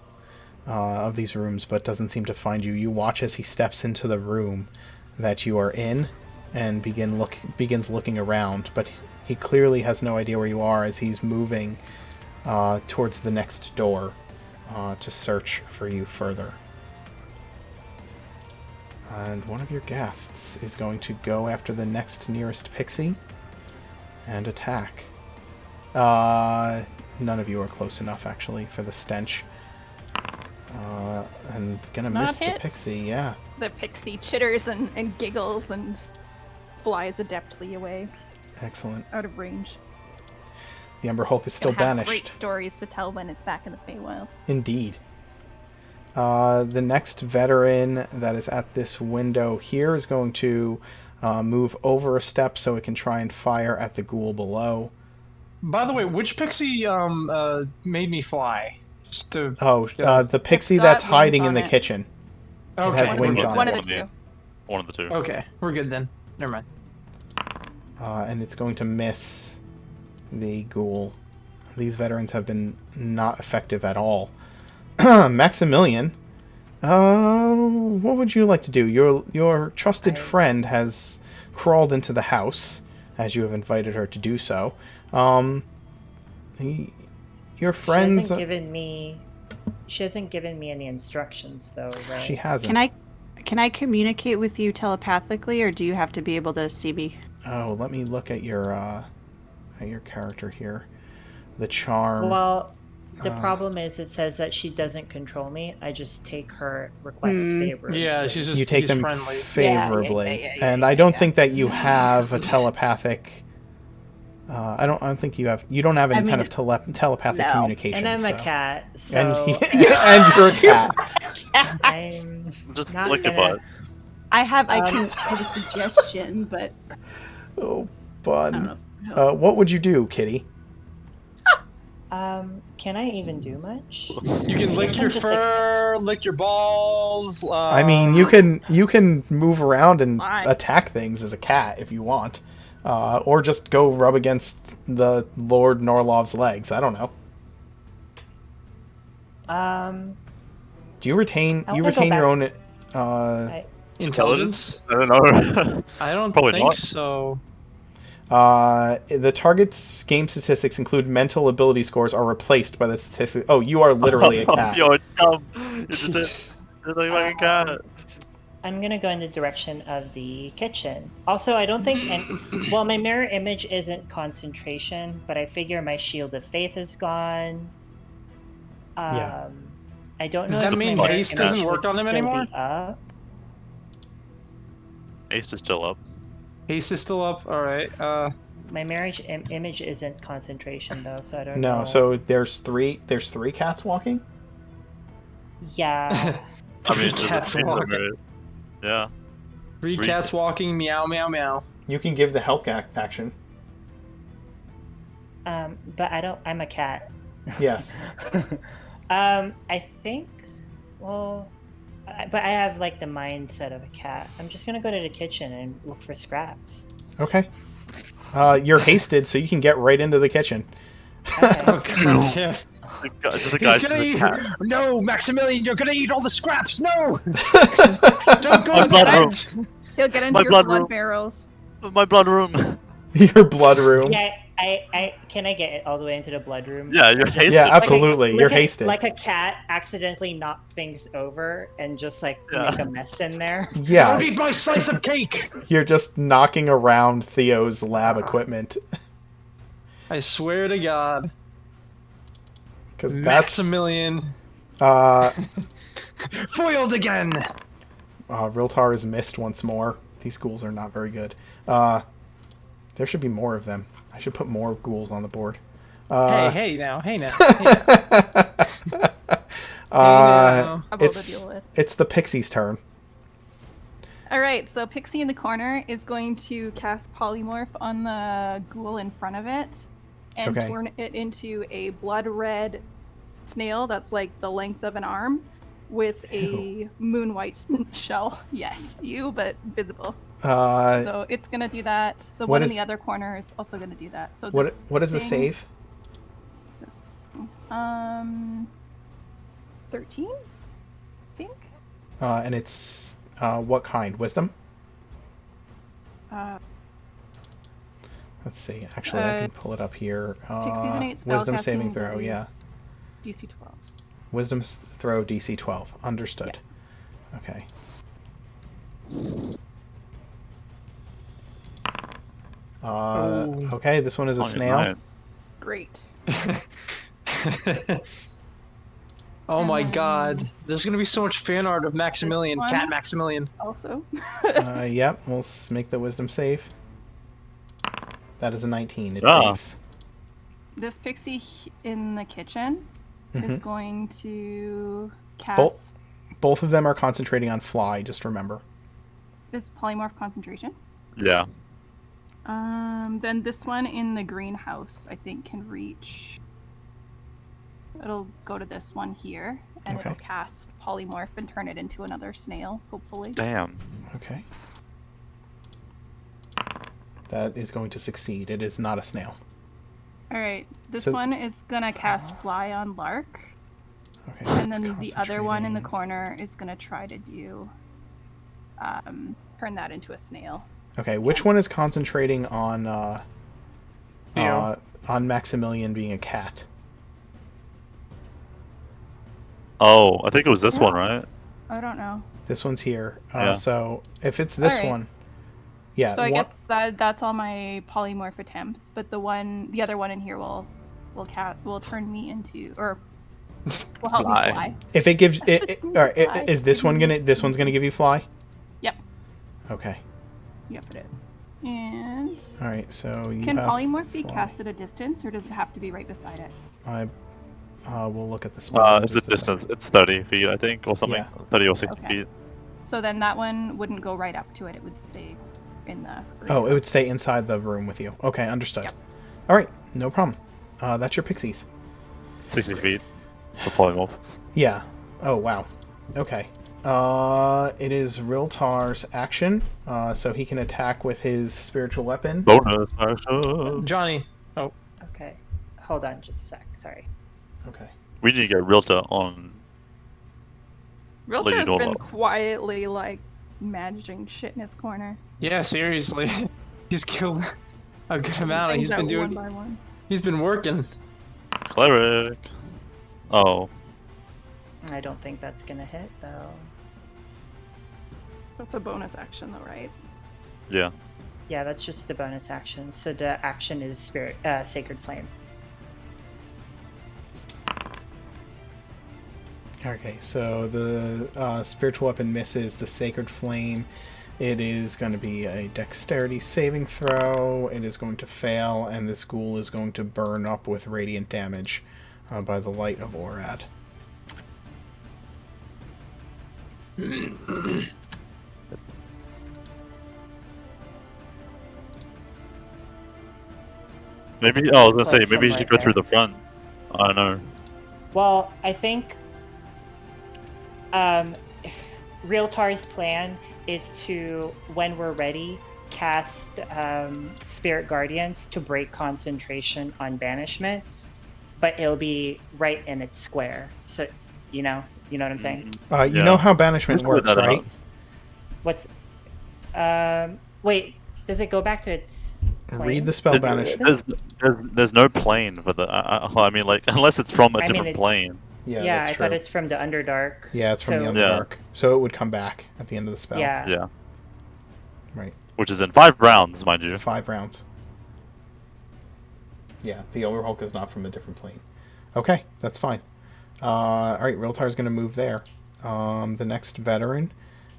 Of these rooms, but doesn't seem to find you. You watch as he steps into the room that you are in and begins looking around, but he clearly has no idea where you are as he's moving towards the next door to search for you further. And one of your guests is going to go after the next nearest pixie and attack. None of you are close enough, actually, for the stench. And gonna miss the pixie, yeah. The pixie chitters and giggles and flies adeptly away. Excellent. Out of range. The Ember Hulk is still Gonna have banished. great stories to tell when it's back in the Feywild. Indeed. The next veteran that is at this window here is going to move over a step so it can try and fire at the ghoul below. By the way, which pixie made me fly? The pixie got that's wings hiding in on the it. kitchen. Okay. It has wings on One it. of the two. One of the two. Okay, we're good then. Never mind. And it's going to miss the ghoul. These veterans have been not effective at all. Maximilian, what would you like to do? Your trusted friend has crawled into the house, as you have invited her to do so. Your friends... She hasn't given me any instructions, though, right? She hasn't. Can I communicate with you telepathically, or do you have to be able to see me? Oh, let me look at your character here. The charm. Well, the problem is it says that she doesn't control me. I just take her requests favorably. Yeah, she's you take them friendly. favorably, and I don't think that you have a telepathic. I don't think you have. You don't have any kind of telepathic communication. And I'm a cat, so and you're a cat. I'm Just not lick your gonna- butt. I have a suggestion, but Oh, I fun. don't know. What would you do, Kitty? Can I even do much? You can lick guess your I'm just, fur, lick your balls. I mean, you can move around and Fine. attack things as a cat if you want, or just go rub against the Lord Norlov's legs. I don't know. Do you retain? I You wanna go retain your back- own. Intelligence? I don't know. I don't Probably think not. so. The target's game statistics include mental ability scores are replaced by the statistics. Oh, you are literally a cat. You're dumb. You're just a fucking cat. I'm gonna go in the direction of the kitchen. Also, I don't think, well, my mirror image isn't concentration, but I figure my shield of faith is gone. Yeah. I don't know Does that if mean my mirror haste image doesn't work would on them still be anymore? up. Ace is still up. Haste is still up. All right. My marriage image isn't concentration though, so I don't know. No, so there's three cats walking. Yeah. I mean, there's a Cats few walk. that Yeah. Three Three cats walking, meow, meow, meow. You can give the help action. But I don't. I'm a cat. Yes. I think. Well, but I have like the mindset of a cat. I'm just gonna go to the kitchen and look for scraps. Okay. You're hasted, so you can get right into the kitchen. Okay. Oh god, yeah. Just a guy He's gonna with a eat. cat. No, Maximilian, you're gonna eat all the scraps. No. Don't go My in the blood edge. He'll get into My your blood blood room. barrels. My blood room. Your blood room. Yeah. I can I get it all the way into the blood room? Yeah, you're Just- hasted. Yeah, bro. absolutely. You're hasted. Like a cat accidentally knock things over and just like Yeah. make a mess in there. Don't Yeah, eat my slice of cake. you're just knocking around Theo's lab equipment. I swear to God, Because that's... Maximilian foiled again. Riltar is missed once more. These ghouls are not very good. There should be more of them. I should put more ghouls on the board. Hey now. Hey now. now. Trouble to deal with. It's the pixie's turn. All right, so Pixie in the corner is going to cast Polymorph on the ghoul in front of it and Okay. turn it into a blood red snail that's like the length of an arm with a moon white shell. Yes, but visible. So it's going to do that. The what one in is- the other corner is also going to do that. So what this is the thing- save? this- 13? I think. And it's what kind? Wisdom? Let's see. Actually, I can pull it up here. Pixie's an 8 Wisdom spellcasting saving throw, yeah. is DC 12. Wisdom throw DC 12. Understood. Okay. Okay, this one is a Oh, you're snail. lying. Great. Oh my God, there's gonna be so much fan art of Maximilian, This one? Cat Maximilian. Also. Yep, we'll make the wisdom save. That is a 19. It Ah. saves. This pixie in the kitchen is Mhm. going to cast Both of them are concentrating on fly, just remember. this polymorph concentration. Yeah. Then this one in the greenhouse, I think, can reach. It'll go to this one here, and Okay. it'll cast polymorph and turn it into another snail, hopefully. Damn. Okay. That is going to succeed. It is not a snail. All right, this So- one is gonna cast fly on Lark, Okay. and it's then the other one in the concentrating. corner is gonna try to do, turn that into a snail. Okay, which one is concentrating on Theo. on Maximilian being a cat? Oh, I think it was this one, right? I don't know. This one's here. Yeah. So if it's this Alright. one, yeah. So I one- guess that's all my polymorph attempts, but the other one in here will turn me into, or will help Fly. me fly. if it gives it, It's all right, fly. is this one gonna give you fly? Yep. Okay. Yep, it is. And All right. So you can have polymorph be fly. cast at a distance, or does it have to be right beside it? We'll look at the spell. in It's a just distance. second. It's 30 feet, I think, or something. Yeah. 30 or 60 Okay. feet. So then that one wouldn't go right up to it; it would stay in the. Oh, it would stay inside the room with you. Okay, understood. Yep. All right, no problem. That's your pixies. 60 feet for polymorph. Yeah. Oh wow. Okay. It is Riltar's action, so he can attack with his spiritual weapon. Bonus action. Johnny. Okay. Hold on just a sec. Sorry. Okay. We need to get Realtor on. Realtor's Lady been Norlov. quietly like managing shit in his corner. Yeah, seriously. He's killed a good amount. Things He's been out doing. one by one. He's been working. Cleric. Oh. I don't think that's gonna hit though. That's a bonus action, though, right? Yeah. Yeah, that's just the bonus action. So the action is Sacred Flame. Okay, so the spiritual weapon misses the sacred flame. It is going to be a dexterity saving throw. It is going to fail, and this ghoul is going to burn up with radiant damage by the light of Orad. Maybe. Oh, I was gonna say Like maybe you somewhere should go through there. the front. I don't know. Well, I think um, Realtar's plan is to, when we're ready, cast Spirit Guardians to break concentration on banishment, but it'll be right in its square. So, you know what I'm saying? You know how banishment Let's figure works, that right? out. What's wait? Does it go back to its plane? Read the spell banish. There's no plane for the. I mean, like, unless it's from a different it's- plane. Yeah, Yeah, that's I true. thought it's from the Underdark. Yeah, it's from the So- Underdark. So it would come back at the end of the spell. Yeah. Yeah. Right. Which is in 5 rounds, mind you. 5 rounds. Yeah, the Overhulk is not from a different plane. Okay, that's fine. Alright, Realtar's going to move there. The next veteran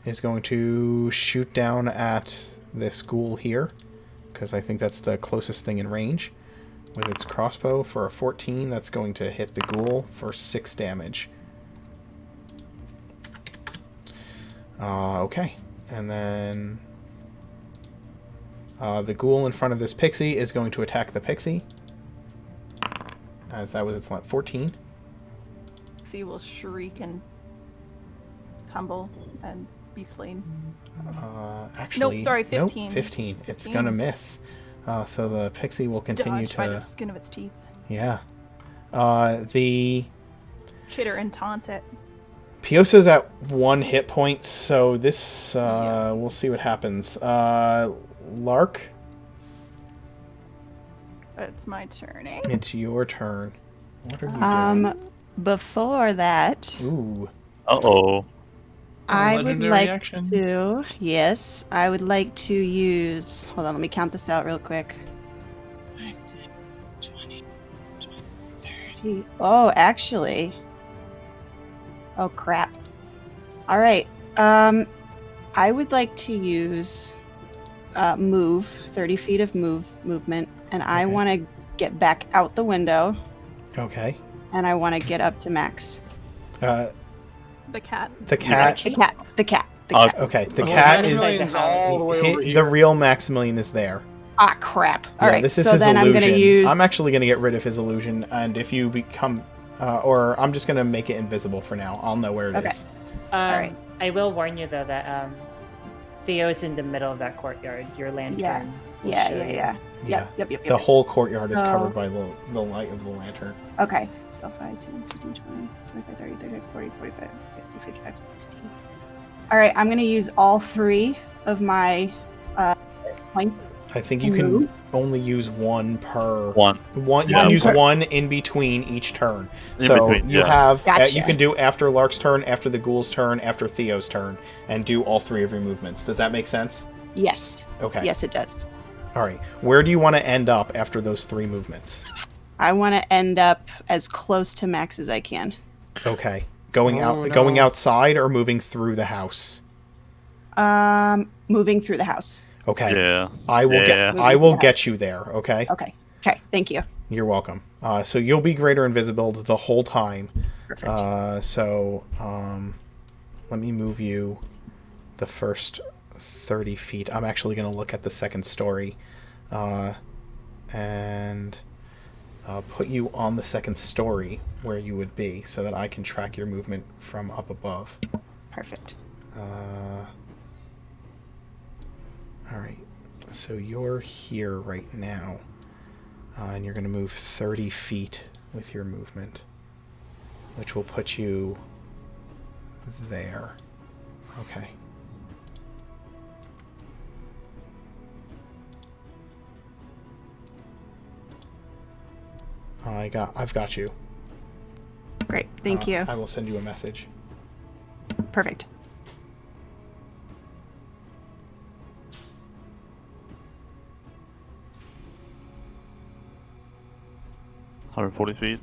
is going to shoot down at this ghoul here, because I think that's the closest thing in range. With its crossbow for a 14, that's going to hit the ghoul for 6 damage. Okay, and then the ghoul in front of this pixie is going to attack the pixie, as that was its 14. Pixie will shriek and tumble and be slain. Actually, Nope, sorry, nope, 15. 15. It's 15. gonna miss. So the pixie will continue Dodged by the to. skin of its teeth. Yeah. The Chitter and taunt it. Piosa's at 1 hit point, so this we'll see what happens. Lark, It's my turn, eh? it's your turn. What are you Before that, doing? Ooh. Uh-oh. I would Legendary like action. to. Yes, I would like to use. Hold on, let me count this out real quick. 5, 10, 20, 30. Oh, actually. Oh crap. All right. I would like to use move 30 feet of movement, and I Okay. want to get back out the window, Okay. and I want to get up to Max. The cat. The cat. The cat. Okay, the Well, cat is. Maximilian's all the way over The here. real Maximilian is there. Ah, crap. All Yeah, right. this is so his then illusion. I'm gonna use. I'm actually gonna get rid of his illusion, and if you become, or I'm just gonna make it invisible for now. I'll know where it is. Okay. Alright. I will warn you though that Theo's in the middle of that courtyard. Your lantern. will Yeah. show you. Yeah. Yep. The whole courtyard is So- covered by the light of the lantern. Okay. So 5, 10, 15, 20, 25, 30, 35, 40, 45, 50, 55, 60. All right. I'm going to use all 3 of my points. I think To you can move? only use 1 per. One. One. You Yeah. can use Per- 1 in between each turn. In So between, you yeah. have. Gotcha. You can do after Lark's turn, after the Ghoul's turn, after Theo's turn, and do all 3 of your movements. Does that make sense? Yes. Okay. Yes, it does. All right. Where do you want to end up after those 3 movements? I want to end up as close to Max as I can. Okay. Going Oh, going no. outside or moving through the house? Moving through the house. Okay. Yeah. I will Yeah. get Moving I through will the get house. you there, okay? Okay. Okay. Thank you. You're welcome. So you'll be greater invisible the whole time. Perfect. Let me move you the first 30 feet. I'm actually going to look at the second story and put you on the second story where you would be so that I can track your movement from up above. Perfect. All right. So you're here right now. And you're going to move 30 feet with your movement, which will put you there. Okay. I've got you. Great. Thank you. I will send you a message. Perfect. – 140 feet.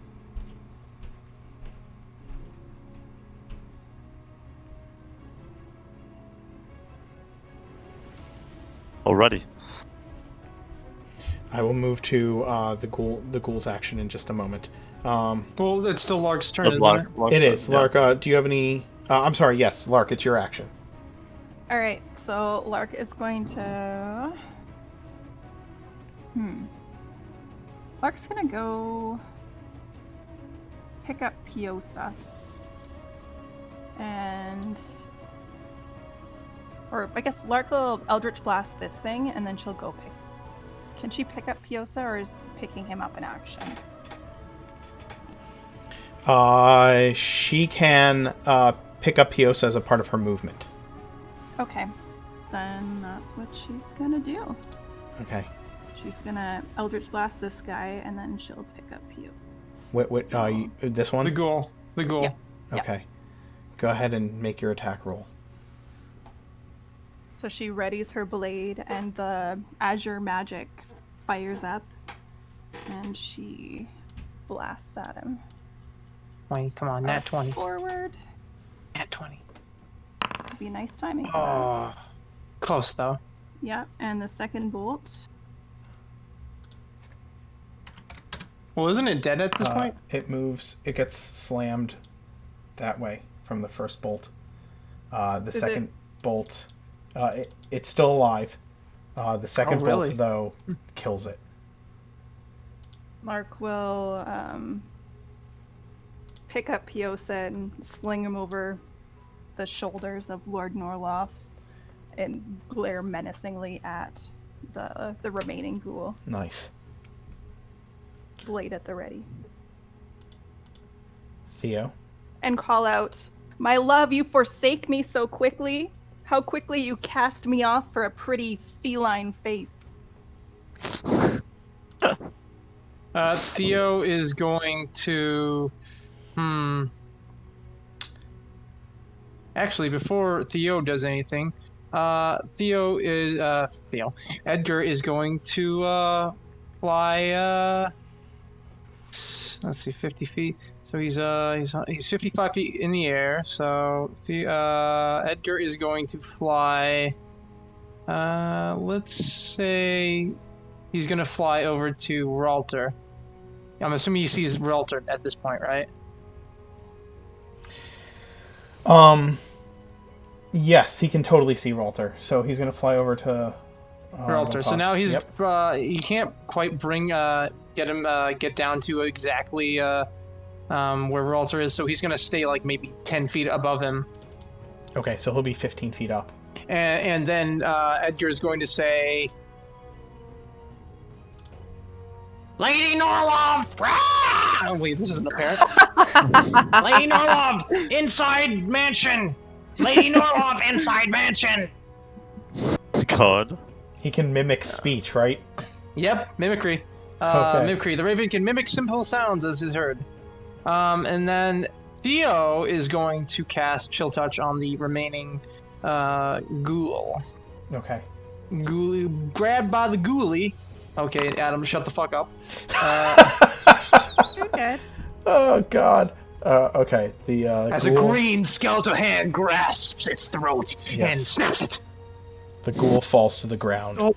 Alrighty. I will move to the ghoul's action in just a moment. Well, it's still Lark's turn, That's isn't Lark- it? Lark's It turn, is. yeah. Lark, do you have any... I'm sorry, yes, Lark, it's your action. All right, so Lark is going to. Lark's gonna go pick up Piosa. Or I guess Lark will Eldritch Blast this thing, and then she'll go pick. Can she pick up Piosa, or is picking him up an action? She can pick up Piosa as a part of her movement. Okay, then that's what she's gonna do. Okay. She's gonna Eldritch Blast this guy, and then she'll pick up Pio. This one? The ghoul. The ghoul. Yep. Okay. Go ahead and make your attack roll. So she readies her blade, and the azure magic fires up, and she blasts at him. 20, come on, nat 20. Forward. Nat 20. It'd be nice timing for that. Oh, close though. Yeah, and the second bolt. Well, isn't it dead at this point? It moves. It gets slammed that way from the first bolt. The second bolt, it's still alive. The second really? bolt, though, kills it. Mark will pick up Piosa and sling him over the shoulders of Lord Norlov and glare menacingly at the remaining ghoul. Nice. Blade at the ready. Theo? And call out, "My love, you forsake me so quickly. How quickly you cast me off for a pretty feline face." Theo is going to... Actually, before Theo does anything, Edgar is going to fly, let's see, 50 feet. So he's 55 feet in the air. So Edgar is going to fly, let's say he's going to fly over to Ralter. I'm assuming he sees Ralter at this point, right? Yes, he can totally see Ralter. So he's going to fly over to Ralter. So now he's Yep. He can't quite get down to exactly where Ralter is. So he's going to stay like maybe 10 feet above him. Okay, so he'll be 15 feet up. And then Edgar is going to say, "Lady Norlov!" Oh, wait, this isn't apparent. "Lady Norlov, inside mansion! Lady Norlov, inside mansion!" God. He can mimic speech, right? Yep, mimicry. Okay. Mimicry. The Raven can mimic simple sounds, as is heard. And then Theo is going to cast Chill Touch on the remaining ghoul. Okay. Ghoul, grabbed by the ghoulie. Okay, Adam, shut the fuck up. You're good. Oh, God. Okay, the As a green skeletal hand grasps its throat and snaps it. The ghoul falls to the ground. Oh.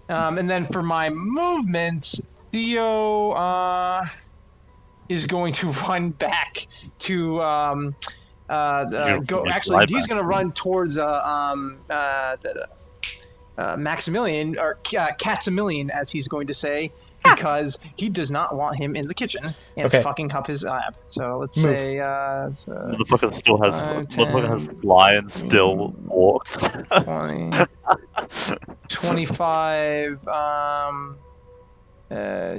And then for my movement, Theo is going to run back to go. Actually, he's going to run towards Maximilian, or Catzimilian, as he's going to say, because he does not want him in the kitchen and fucking up his lab. So let's say Motherfucker still has fly and still walks. 20, 25,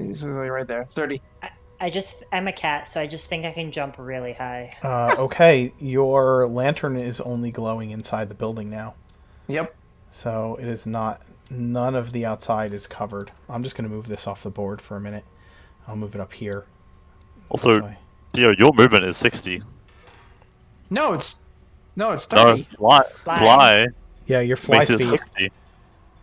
he's right there, 30. I'm a cat, so I just think I can jump really high. Okay, your lantern is only glowing inside the building now. Yep. So it is not... None of the outside is covered. I'm just going to move this off the board for a minute. I'll move it up here. Also, Theo, your movement is 60. No, it's 30. No, fly. Yeah, your fly Makes it speed. 60.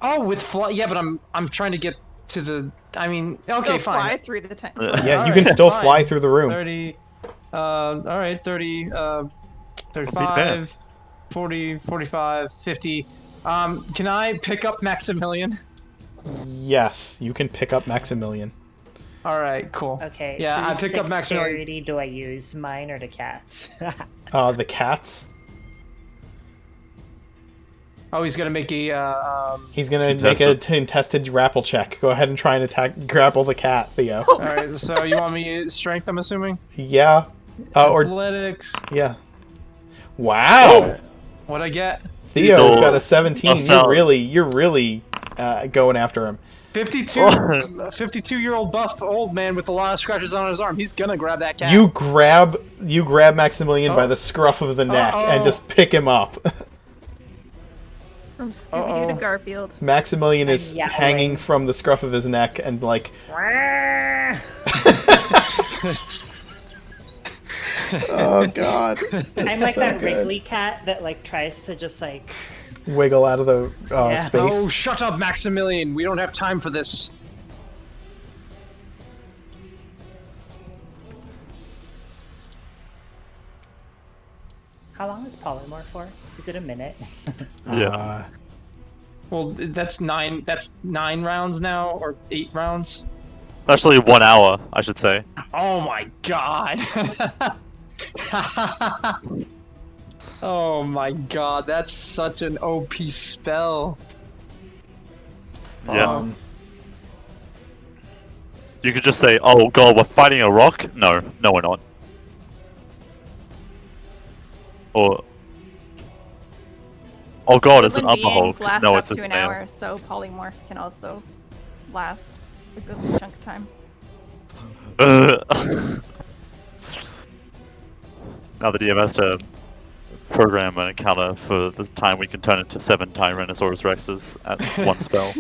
Oh, with fly. Yeah, but I'm trying to get to the. I mean, okay, Still fine. fly through the tent. Yeah, All you can right, still fine. fly through the room. 30. All right, 30. 35. 40. 45. 50. Can I pick up Maximilian? Yes, you can pick up Maximilian. All right, cool. Okay. Yeah, I whose picked up Maximilian. dexterity do I use? Mine or the cat's? The cats. Oh, he's gonna make a. He's gonna make a contested grapple check. Go ahead and try and grapple the cat, Theo. All right. So you want me strength? I'm assuming. Yeah. Or Athletics. yeah. Wow. What'd I get? Theo got a 17. You're really going after him. 52-year-old buff old man with a lot of scratches on his arm. He's gonna grab that cat. You grab Maximilian by the scruff of the neck and just pick him up. From Scooby-Doo to Garfield. Maximilian is hanging from the scruff of his neck and like. Oh god! I'm like that Wrigley cat that like tries to just like wiggle out of the space. Oh, shut up, Maximilian! We don't have time for this. How long is polymorph for? Is it a minute? Yeah. Well, that's 9 rounds now, or 8 rounds. Actually, 1 hour, I should say. Oh my god! Oh my god, that's such an OP spell. Yeah. You could just say, "Oh god, we're fighting a rock." No, we're not. Or, "Oh god, it's an upper Hulk." Last No, up it's a to an snail. hour, so polymorph can also last a good chunk of time. Now the DM has to program an encounter for the time we can turn into 7 Tyrannosaurus Rexes at one spell.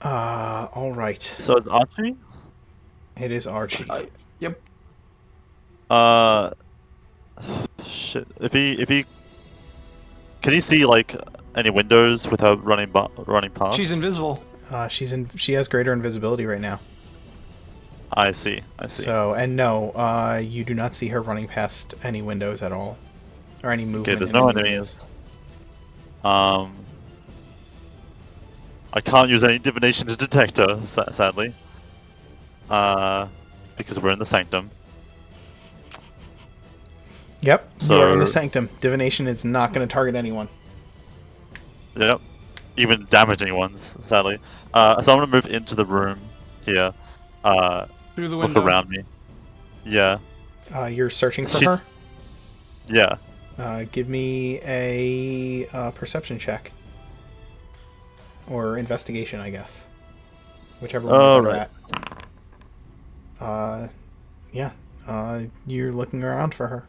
All right. So it's Archie? It is Archie. Yep. Shit. If he can he see like any windows without running past? She's invisible. She has greater invisibility right now. I see. So, and no, you do not see her running past any windows at all, or any movement. Okay, there's no enemies. I can't use any divination to detect her, sadly. Because we're in the sanctum. Yep. So you're in the sanctum. Divination is not going to target anyone. Yep. Even damage anyone, sadly. So I'm gonna move into the room here. Through the look window. around me. Yeah. You're searching for She's- her? Yeah. Give me a perception check. Or investigation, I guess. Whichever one you're at. Yeah. You're looking around for her.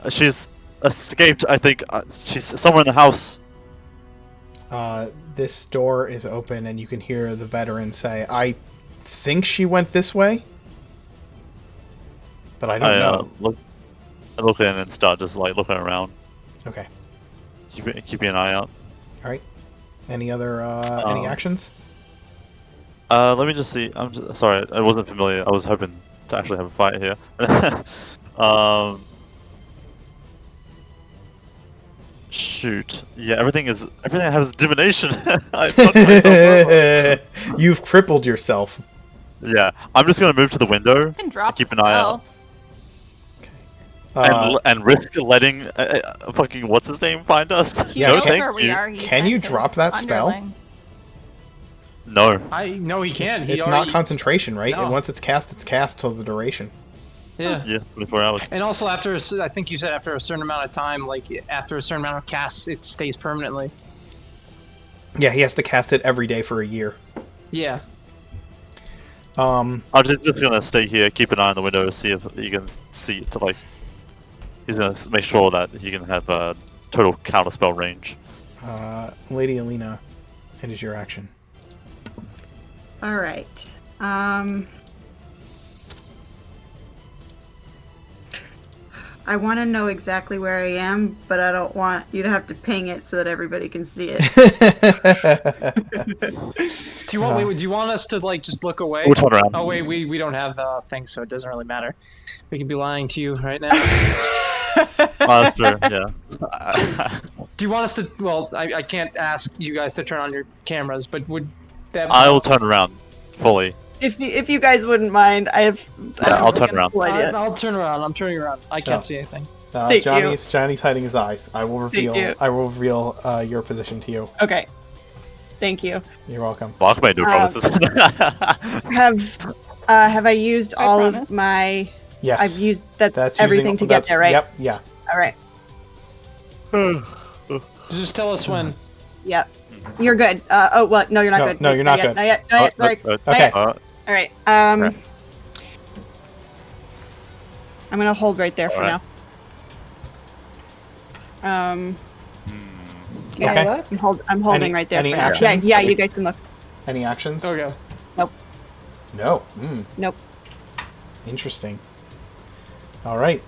She's escaped, I think. She's somewhere in the house. This door is open and you can hear the veteran say, I think she went this way? But I don't know. I look in and start just like looking around. Okay. Keeping an eye out. Alright. Any other, any actions? Let me just see. Sorry, I wasn't familiar. I was hoping to actually have a fight here. Shoot. Yeah, everything has divination. I fucked myself up. You've crippled yourself. Yeah, I'm just gonna move to the window. You can drop Keep the an eye out. spell. And risk letting fucking what's his name find us. He Yeah, knows okay. where we are. He Can you sent his drop that spell? underling. No. No, he can. It's not already- concentration, right? No. And once it's cast till the duration. Yeah. Yeah, 24 hours. And also I think you said after a certain amount of time, like after a certain amount of casts, it stays permanently. Yeah, he has to cast it every day for a year. Yeah. I'm just gonna stay here, keep an eye on the window, see if he can see to like. He's gonna make sure that he can have a total counterspell range. Lady Illena, it is your action. All right. I want to know exactly where I am, but I don't want you to have to ping it so that everybody can see it. Do you want us to like just look away? We'll turn around. Oh wait, we don't have things, so it doesn't really matter. We can be lying to you right now. That's true, yeah. Do you want us to? Well, I can't ask you guys to turn on your cameras, but would that? I'll turn around. fully. If you guys wouldn't mind, I have. I'll turn around. No idea. I'll turn around. I'm turning around. I can't see anything. Thank you. Johnny's hiding his eyes. I will reveal. you. I will reveal your position to you. Okay. Thank you. You're welcome. Mark made no promises. Have I used I all promise. of my? Yes. I've used that's using- everything to get there, right? Yep. Yeah. All right. Just tell us when. Yep. You're good. Oh, well, no, you're not No, good. no, you're not good. Not yet. Not yet. Sorry. Okay. All right. Okay. I'm gonna hold right there for Alright. now. Can Okay. I look? I'm holding Any- right there any for now. actions? Yeah, you guys can look. Any actions? Okay. No. Nope. Interesting. All right.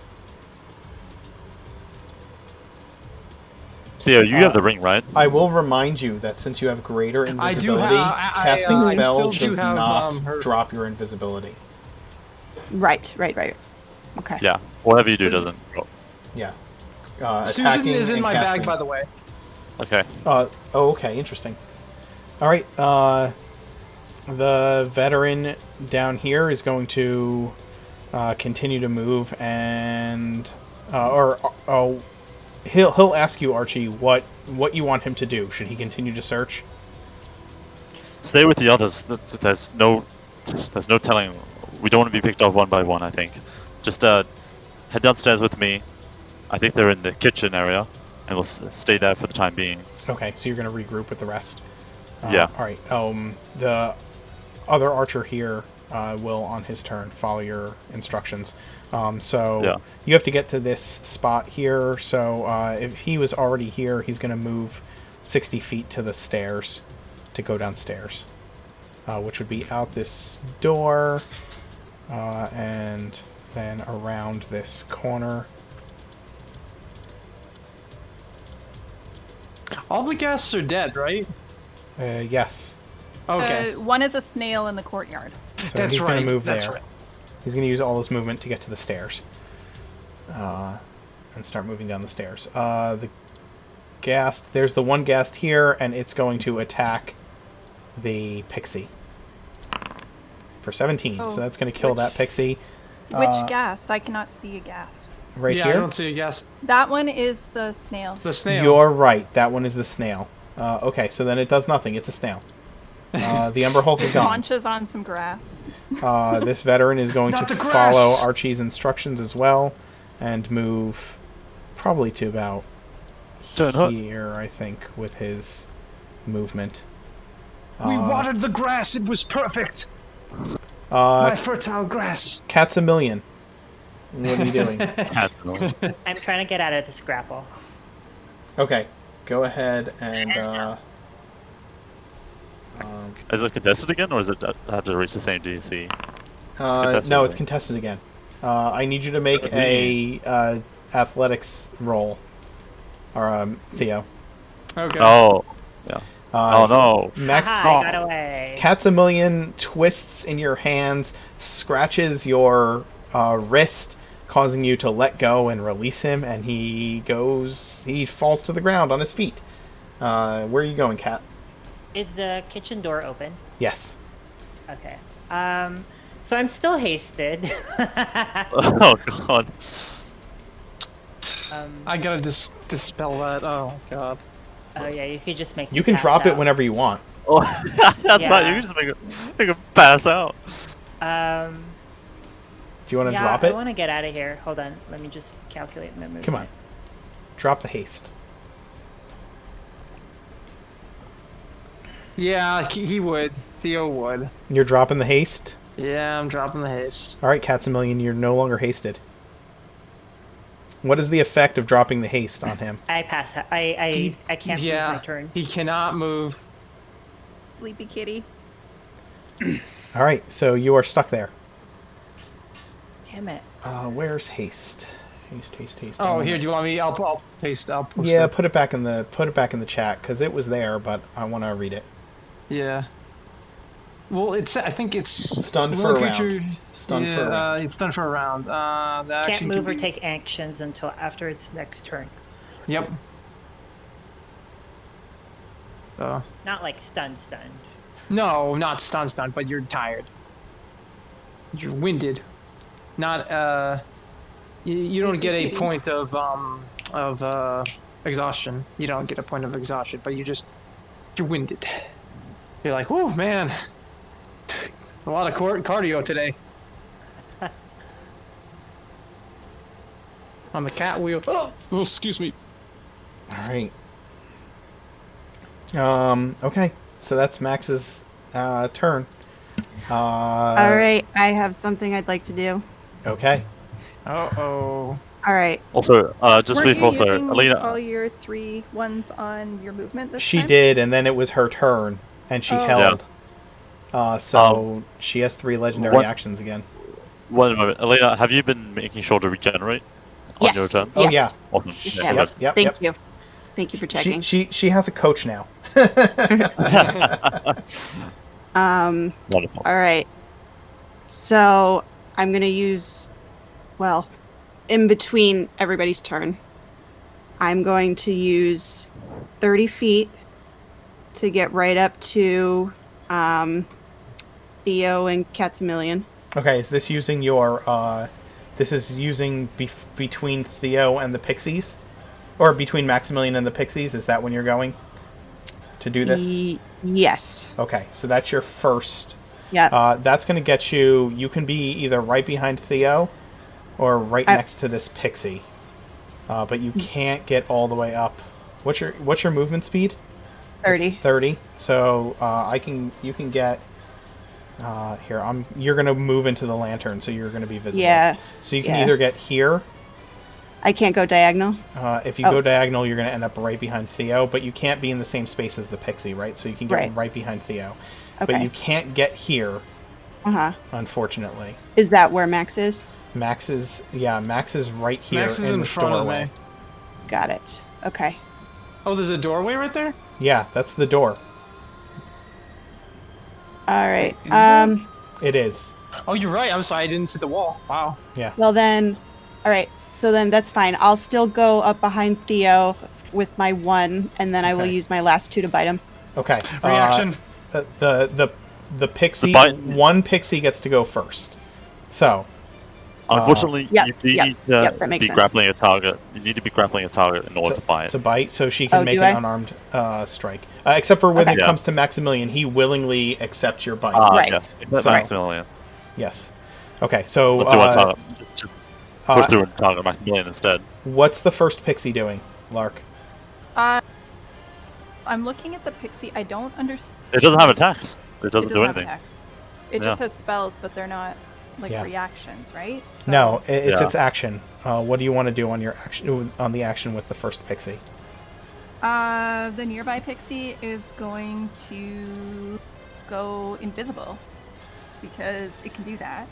Theo, you have the ring, right? I will remind you that since you have greater I do invisibility, have- casting I spells still do does have, not her- drop your invisibility. Right. Okay. Yeah. Whatever you do doesn't. Yeah. Susan Attacking is in and my casting. bag, by the way. Okay. Okay, interesting. All right. The veteran down here is going to continue to move, and he'll ask you, Archie, what you want him to do. Should he continue to search? Stay with the others. There's no telling. We don't want to be picked off one by one. I think. Just head downstairs with me. I think they're in the kitchen area, and we'll stay there for the time being. Okay, so you're going to regroup with the rest. Yeah. All right. The other archer here will, on his turn, follow your instructions. Yeah. You have to get to this spot here. So if he was already here, he's going to move 60 feet to the stairs to go downstairs, which would be out this door and then around this corner. All the guests are dead, right? Yes. Okay. One is a snail in the courtyard. So That's he's right. going to move That's there. right. He's going to use all his movement to get to the stairs. And start moving down the stairs. The ghast, there's the one ghast here, and it's going to attack the pixie. For 17, Oh, so that's going to kill that pixie. Which ghast? I cannot see a ghast. Right Yeah, here? I don't see a guest. That one is the snail. The snail. You're right, that one is the snail. Okay, so then it does nothing, it's a snail. The Ember Hulk is gone. Launches on some grass. This veteran is going Not to the grass! follow Archie's instructions as well, and move probably to about Turn hut. here, I think, with his movement. We watered the grass. It was perfect. My fertile grass. Cat's a million. What are you doing? I'm trying to get out of this grapple. Okay, go ahead and. Is it contested again, or does it have to reach the same DC? contested, No, right? it's contested again. I need you to make a athletics roll, Theo. Okay. Oh. Yeah. Oh no. Max. Aha, I got away. Cat's a million twists in your hands, scratches your wrist, causing you to let go and release him, and he falls to the ground on his feet. Where are you going, Cat? Is the kitchen door open? Yes. Okay. So I'm still hasted. Oh god. I gotta dispel that. Oh god. Oh yeah, you could just make. You me can pass drop it out. whenever you want. Oh, that's Yeah. right. You can just make a pass out. Do you want to drop I it? want to get out of here. Hold on. Let me just calculate my movement. Come on. Drop the haste. Yeah, he would. Theo would. You're dropping the haste? Yeah, I'm dropping the haste. All right, Cat's a million, you're no longer hasted. What is the effect of dropping the haste on him? I pass. I can't move my turn. He cannot move. Sleepy kitty. All right, so you are stuck there. Damn it. Where's haste? Haste. Oh, here. Do you want me? I'll paste. I'll post Yeah, it. put it back in the chat because it was there, but I want to read it. Yeah. Well, I think it's Stunned for a round. Stunned for a round. It's stunned for a round. That Can't action move can or be- take actions until after its next turn. Yep. So Not like stun. No, not stunned, but you're tired. You're winded. Not you don't get a point of exhaustion. You don't get a point of exhaustion, but you're winded. You're like, oh man, a lot of cardio today. On the cat wheel. Oh, excuse me. All right. Okay. So that's Max's turn. All right, I have something I'd like to do. Okay. Uh-oh. All right. Also, just Weren't you before, so using Illena, all your 3 ones on your movement this She time? did, and then it was her turn, and she Oh. held. So she has 3 legendary what- actions again. one moment, Illena, have you been making sure to regenerate on Yes. your turns? Oh Yes. yeah. Awesome. Yeah. good. Yep. Thank you. Thank you for checking. She has a coach now. Wonderful. All right. So I'm gonna use, well, in between everybody's turn, I'm going to use 30 feet to get right up to Theo and Katsimilian. Okay, is this using your this is using between Theo and the Pixies? Or between Maximilian and the Pixies? Is that when you're going to do this? Yes. Okay, so that's your first. Yeah. That's going to get you... You can be either right behind Theo or right next to this Pixie. But you can't get all the way up. What's your movement speed? 30. It's 30. So you can get... You're going to move into the lantern, so you're going to be visible. Yeah. So you can either get here... I can't go diagonal. If you go diagonal, you're going to end up right behind Theo, but you can't be in the same space as the Pixie, right? So you can get right behind Theo. Okay. But you can't get here, unfortunately. Is that where Max is? Max is right here Max is in in the front of doorway. me. Got it. Okay. Oh, there's a doorway right there? Yeah, that's the door. All right. It is. Oh, you're right. I'm sorry. I didn't see the wall. Wow. Yeah. Well then, all right. So then that's fine. I'll still go up behind Theo with my 1, and then I will Okay. use my last 2 to bite him. Okay. Reaction. The Pixie, The bite- one Pixie gets to go first. So, Unfortunately, yeah, you yeah, need yeah, to that makes be sense. grappling a target. You need to be grappling a target in order to buy it. to bite, so she can Oh, make do an I? unarmed strike. Except for when Okay. it comes to Maximilian, he willingly accepts your bite. Right. Yes. So- Maximilian. Yes. Okay, so Let's do one target. Just push uh, through and target Maximilian instead. what's the first Pixie doing, Lark? I'm looking at the Pixie. I don't understand. It doesn't have attacks. It doesn't do have anything. attacks. It Yeah. just has spells, but they're not like Yeah. reactions, right? So, No, it's Yeah. its action. What do you want to do on your action on the action with the first Pixie? The nearby Pixie is going to go invisible because it can do that,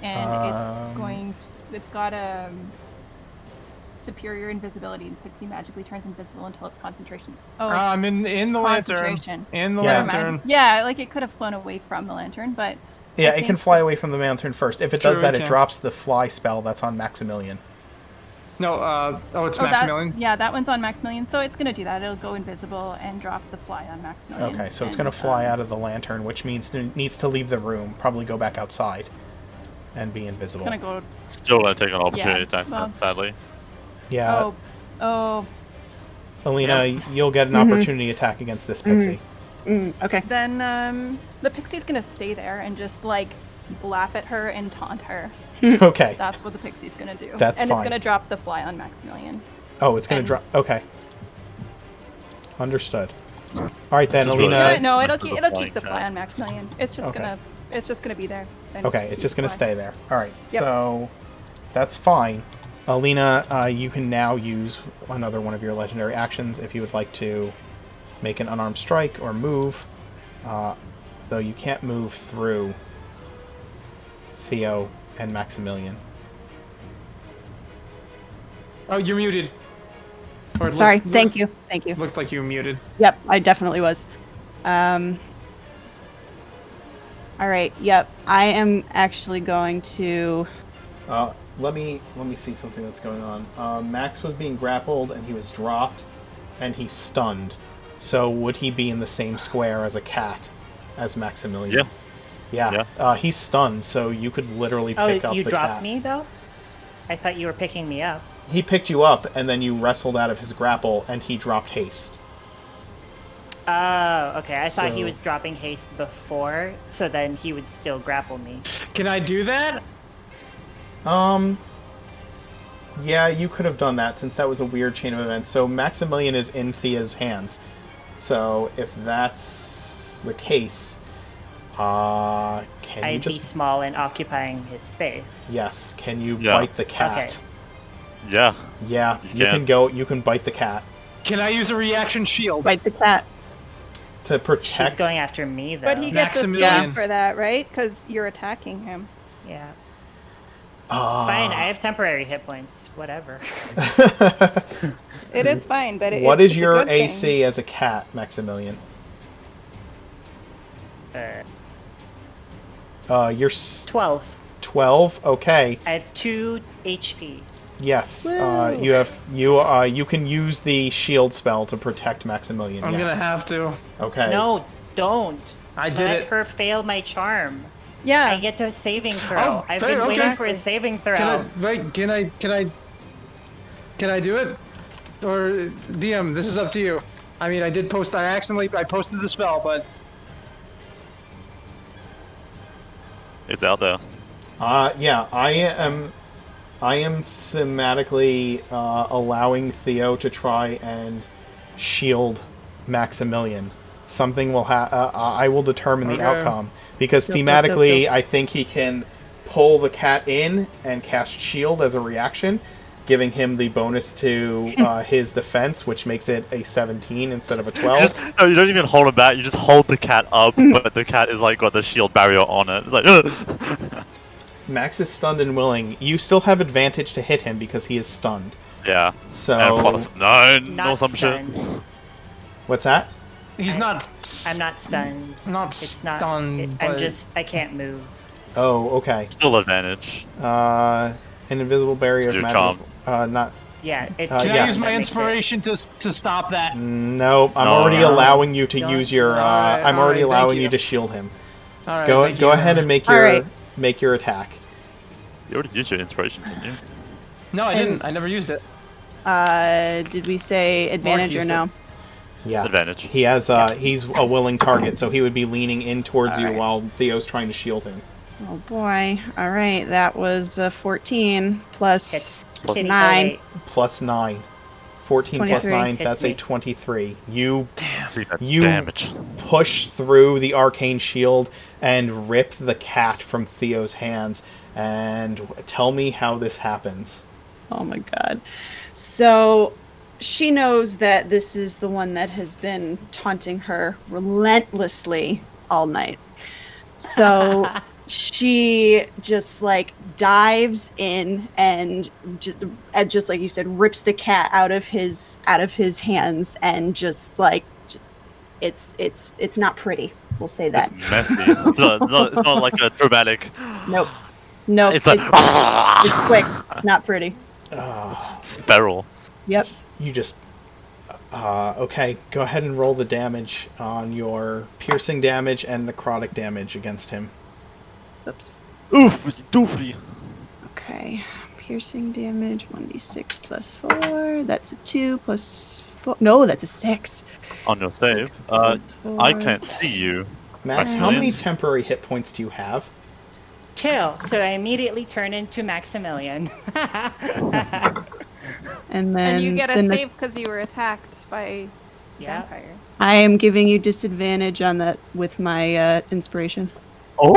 and it's got a superior invisibility. And Pixie magically turns invisible until its concentration. I'm in the lantern. concentration. In the Yeah. Never mind. lantern. Yeah, like it could have flown away from the lantern, but Yeah, I it can think fly away from the lantern first. If it does True, that, it it can. drops the fly spell that's on Maximilian. No, it's that, Maximilian. yeah, that one's on Maximilian, so it's gonna do that. It'll go invisible and drop the fly on Maximilian. Okay, so it's and, going to fly out of the lantern, which means it needs to leave the room, probably go back outside, and be invisible. It's gonna go. Still going to take an opportunity Yeah, attack, well- sadly. Yeah, Oh, Alina, you'll get an opportunity attack against this Pixie. Okay. then the Pixie's gonna stay there and just like laugh at her and taunt her. Okay. That's what the Pixie's gonna do. That's and fine. it's gonna drop the fly on Maximilian. Oh, it's going to and- drop. Okay. Understood. All right then, This is really Alina. good. No, Back it'll to the keep flying the fly cat. on Maximilian. It's just Okay. gonna be there. and Okay, it's keep just going to fly. stay there. All right, Yep. so that's fine. Alina, you can now use another one of your legendary actions if you would like to make an unarmed strike or move. Though you can't move through Theo and Maximilian. Oh, you're muted. Or it Sorry. looked- Thank you. Thank you. Looked like you were muted. Yep, I definitely was. All right. Yep, I am actually going to. Let me see something that's going on. Max was being grappled and he was dropped, and he's stunned. So would he be in the same square as a cat as Maximilian. Yeah. He's stunned, so you could literally pick up the cat. Oh, you dropped me, though? I thought you were picking me up. He picked you up, and then you wrestled out of his grapple, and he dropped haste. Oh, okay. I thought he was dropping haste before, so then he would still grapple me. Can I do that? Yeah, you could have done that, since that was a weird chain of events. So Maximilian is in Thea's hands. So if that's the case, can I'd be small and occupying his space. Yes. Can you bite the cat? Okay. Yeah. Yeah, you can go. You can bite the cat. Can I use a reaction shield? Bite the cat. To protect. She's going after me, though. But he gets a Maximilian. save for that, right? Because you're attacking him. Yeah. It's fine. I have temporary hit points. Whatever. It is fine, but What it's is a your good thing. AC as a cat, Maximilian? You're 12. 12. Okay. I have 2 HP. Yes. Woo. You can use the shield spell to protect Maximilian. I'm gonna have to. Okay. No, don't. I did Let it. her fail my charm. Yeah. I get to a saving throw. Oh, I've fair, been waiting okay. for a saving throw. Can I do it? Or DM, this is up to you. I mean, I posted the spell, but It's out there. Yeah. I am thematically allowing Theo to try and shield Maximilian. Something will I will determine the outcome, because thematically I think he can pull the cat in and cast shield as a reaction, giving him the bonus to his defense, which makes it a 17 instead of a 12. You don't even hold him back. You just hold the cat up, but the cat is like got the shield barrier on it. It's like, ugh. Max is stunned and willing. You still have advantage to hit him because he is stunned. Yeah. So And plus 9 Not or some stunned. shit. what's that? he's not. I'm not stunned. Not It's not. stunned. I can't move. Oh, okay. Still advantage. An invisible barrier It's of your magic. Not. Yeah, it's. Can I yes. use my that makes it- inspiration to stop that? Nope. I'm No, already no. allowing you to Don't- use your. Alright, I'm already alright, thank allowing you. you to shield him. All right, Go thank go you. ahead and make All your right. attack. You already used your inspiration, didn't you? No, I didn't. I never used it. Did we say advantage or used no? it. Yeah. Advantage. He has. He's a willing target, so he would be leaning in towards you Alright. while Theo's trying to shield him. Oh boy. All right, that was 14 plus It's Plus kitty. 9. Oh, wait. Plus 9. 14 plus 23. 9. Hits That's me. a 23. You See that You- damage. push through the arcane shield and rip the cat from Theo's hands. And tell me how this happens. Oh my god. So she knows that this is the one that has been taunting her relentlessly all night. So she just like dives in and just like you said, rips the cat out of his hands, and just like it's not pretty. We'll say that. It's messy. It's not like a dramatic. Nope. It's like It's quick, not pretty. feral. Yep. You just... okay, go ahead and roll the damage on your piercing damage and necrotic damage against him. Oops. Oof, doofy. Okay. Piercing damage, 1d6 plus 4. That's a 2 plus 4. No, that's a 6. On your save. 6 plus 4. I can't see you. Max, how Maximilian? many temporary hit points do you have? 2. So I immediately turn into Maximilian. And then And you get a the save because you were attacked by Yeah. vampire. I am giving you disadvantage on that with my inspiration. Oh!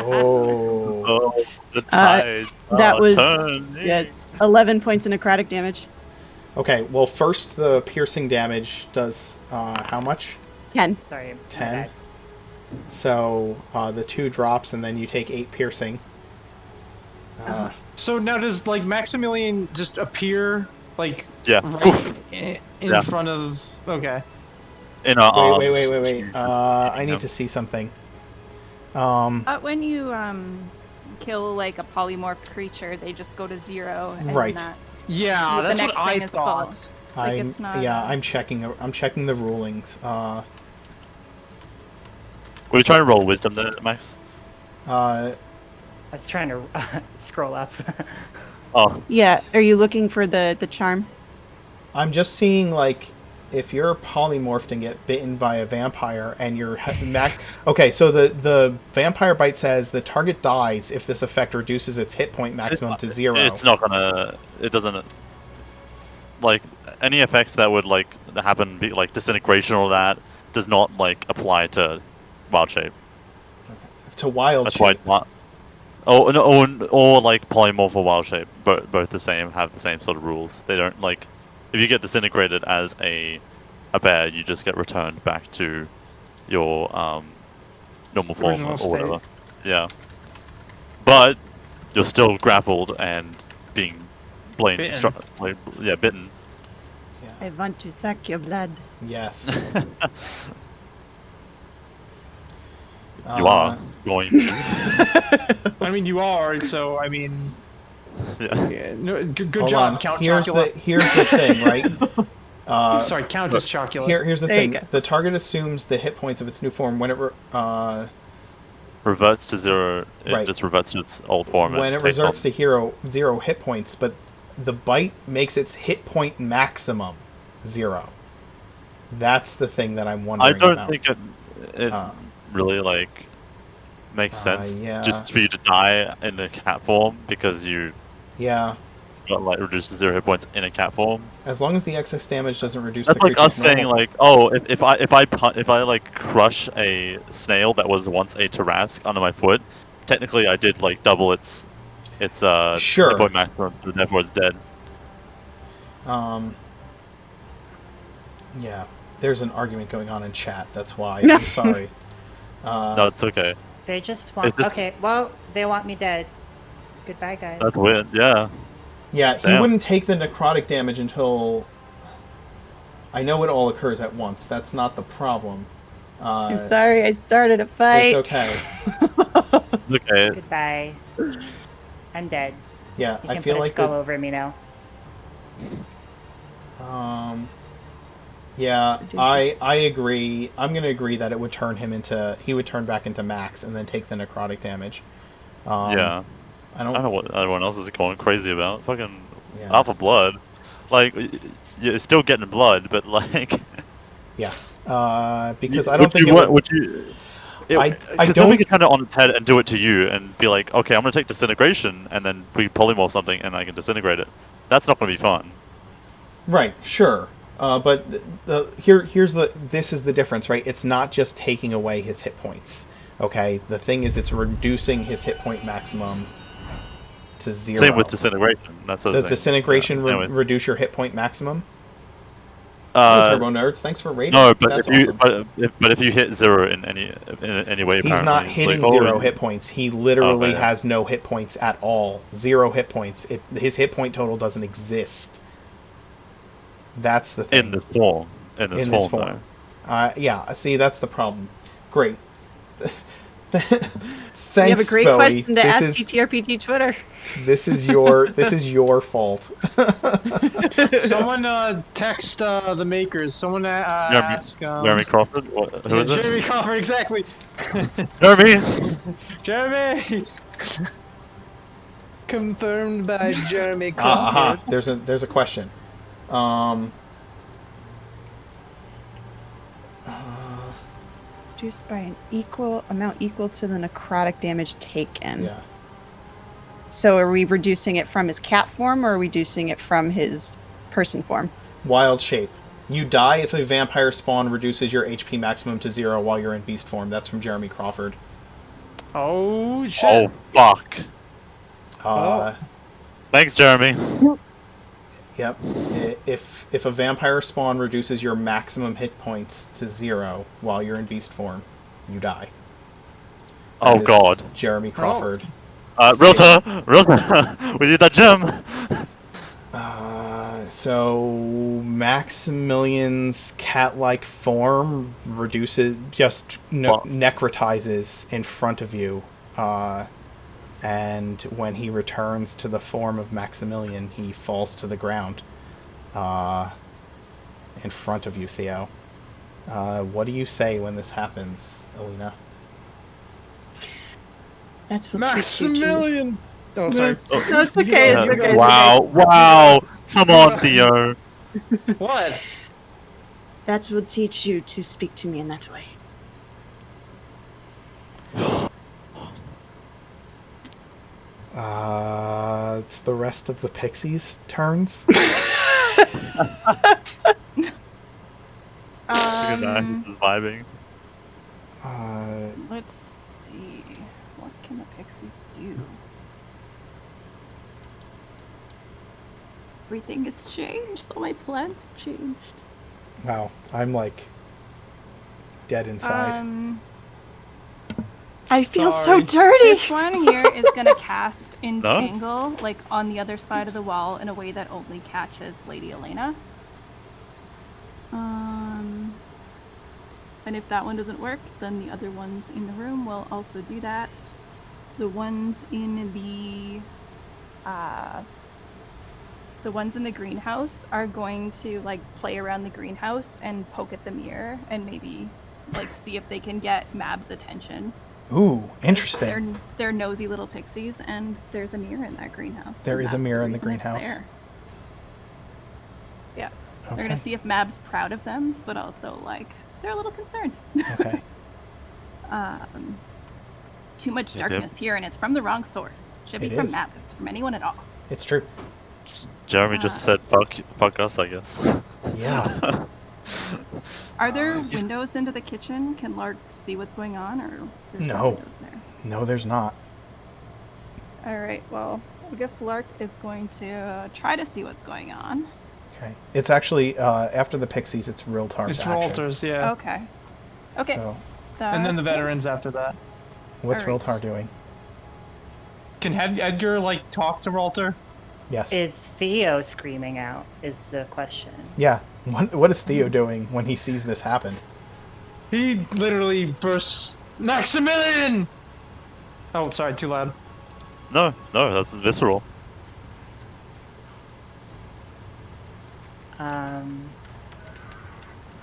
Oh. Oh, the tide. That was Turn. yeah, it's 11 points of necrotic damage. Okay, well, first the piercing damage does how much? 10. Sorry. my 10. bad. So the 2 drops, and then you take 8 piercing. So now does like Maximilian just appear like Yeah. right Oof. in Yeah. front of? Okay. In our arms. Wait. I need to see something. When you kill like a polymorph creature, they just go to 0, and Right. that's Yeah, the that's next what I thing is thought. full. Like, it's not, I'm checking the rulings. Were you trying to roll wisdom there, Max? Uh, I was trying to scroll up. Oh, Yeah. Are you looking for the charm? I'm just seeing, like, if you're polymorphed and get bitten by a vampire and you're okay, so the vampire bite says the target dies if this effect reduces its hit point maximum to 0. it's not gonna. It doesn't. Like any effects that would like happen, be like disintegration or that, does not like apply to wild shape. To wild That's shape. why. Oh no, or like polymorph or wild shape, both the same, have the same sort of rules. They don't like. If you get disintegrated as a bear, you just get returned back to your normal form Original or state. whatever. Yeah. But you're still grappled and being Bitten. bitten. I want to suck your blood. Yes. You are going to. I mean, you are. So I mean, Yeah. yeah, no, good Hold job, on. Count Here's Chocula. here's the thing, right? Sorry, Countess Chocula. Here's the There you thing. go. The target assumes the hit points of its new form when it Reverts to 0. It Right. just reverts to its old form. when and it takes resorts on- to 0 hit points, but the bite makes its hit point maximum 0. That's the thing that I'm wondering I don't about. think it Uh, really like makes sense yeah. just for you to die in a cat form because you Yeah. got like reduced to 0 hit points in a cat form. As long as the excess damage doesn't reduce That's the like us creature's saying normal- like, oh, if I like crush a snail that was once a Tarrasque under my foot, technically I did like double its Sure. hit point maximum, and therefore it's dead. Yeah. There's an argument going on in chat. That's why. I'm sorry. No, it's okay. They just want. It's just- Okay, well, they want me dead. Goodbye, guys. That's weird. Yeah. Yeah, he Damn. wouldn't take the necrotic damage until... I know it all occurs at once. That's not the problem. I'm sorry, I started a fight. It's okay. It's okay. Goodbye. I'm dead. Yeah, You I can feel put a like skull over me now. yeah, I agree. I'm gonna agree that it would turn him into... He would turn back into Max and then take the necrotic damage. Yeah. I I don't know don't... what everyone else is going crazy about. Fucking Yeah. alpha blood. Like, you're still getting blood, but like... Yeah. Because I don't think it would you... I Because don't- then we could turn it on its head and do it to you and be like, okay, I'm going to take disintegration and then we polymorph something and I can disintegrate it. That's not going to be fun. Right, sure. But this is the difference, right? It's not just taking away his hit points. Okay? The thing is, it's reducing his hit point maximum to 0. Same with disintegration. That's the Does thing. disintegration Yeah, anyway. reduce your hit point maximum? Hey, Turbo Nerds, thanks for rating. No, but That's if you awesome. but if you hit 0 in any way, He's apparently, not it's hitting like, 0 hit points. He literally Okay. has no hit points at all. 0 hit points. His hit point total doesn't exist. That's the thing. in this form. In this form. Yeah, see, that's the problem. Great. Thanks, You have a great Bowie. question to this ask is, TTRPG Twitter. This is your fault. Someone text the makers. Someone ask. Jeremy Crawford. Who is it? Jeremy Crawford, exactly. Jeremy. Jeremy. Confirmed by Jeremy Crawford. There's a question. Reduced by an amount equal to the necrotic damage taken. Yeah. So are we reducing it from his cat form or are we reducing it from his person form? Wild shape. You die if a vampire spawn reduces your HP maximum to 0 while you're in beast form. That's from Jeremy Crawford. Oh shit. Oh fuck. Thanks, Jeremy. Yep. If a vampire spawn reduces your maximum hit points to 0 while you're in beast form, you die. Oh, That is God. Jeremy Crawford. Realtor, we need that gem. So Maximilian's cat-like form reduces, just necrotizes in front of you, and when he returns to the form of Maximilian, he falls to the ground, in front of you, Theo. What do you say when this happens, Illena? That's what teach you to. Maximilian! Oh, sorry. No, it's okay. It's okay. Wow! Come on, Theo. What? That's what teach you to speak to me in that way. It's the rest of the pixies' turns. Look at that, he's just vibing. Let's see. What can the pixies do? Everything has changed. All my plans have changed. Wow, I'm like dead inside. I feel Sorry. so dirty. This one here is gonna cast Entangle, like on the other side of the wall, in a way that only catches Lady Illena. And if that one doesn't work, then the other ones in the room will also do that. The ones in the greenhouse are going to like play around the greenhouse and poke at the mirror and maybe like see if they can get Mab's attention. Ooh, interesting. They're nosy little pixies, and there's a mirror in that greenhouse. There is a mirror in the greenhouse. Yeah. Okay. They're gonna see if Mab's proud of them, but also like they're a little concerned. Okay. Too much darkness here, and it's from the wrong source. Should be It from is. Mab. If it's from anyone at all. It's true. Jeremy just said fuck us, I guess. Yeah. Are there windows into the kitchen? Can Lark see what's going on, or there's No. windows there? No, there's not. All right. Well, I guess Lark is going to try to see what's going on. Okay. It's actually after the pixies. It's Riltar's It's action. Walters, yeah. Okay. Okay. So, And then the That's- veterans after that. what's Alright. Riltar doing? Can Edgar, like, talk to Walter? Yes. Is Theo screaming out? Is the question. Yeah. What is Theo doing when he sees this happen? He literally bursts. Maximilian! Oh, sorry, too loud. No, that's visceral.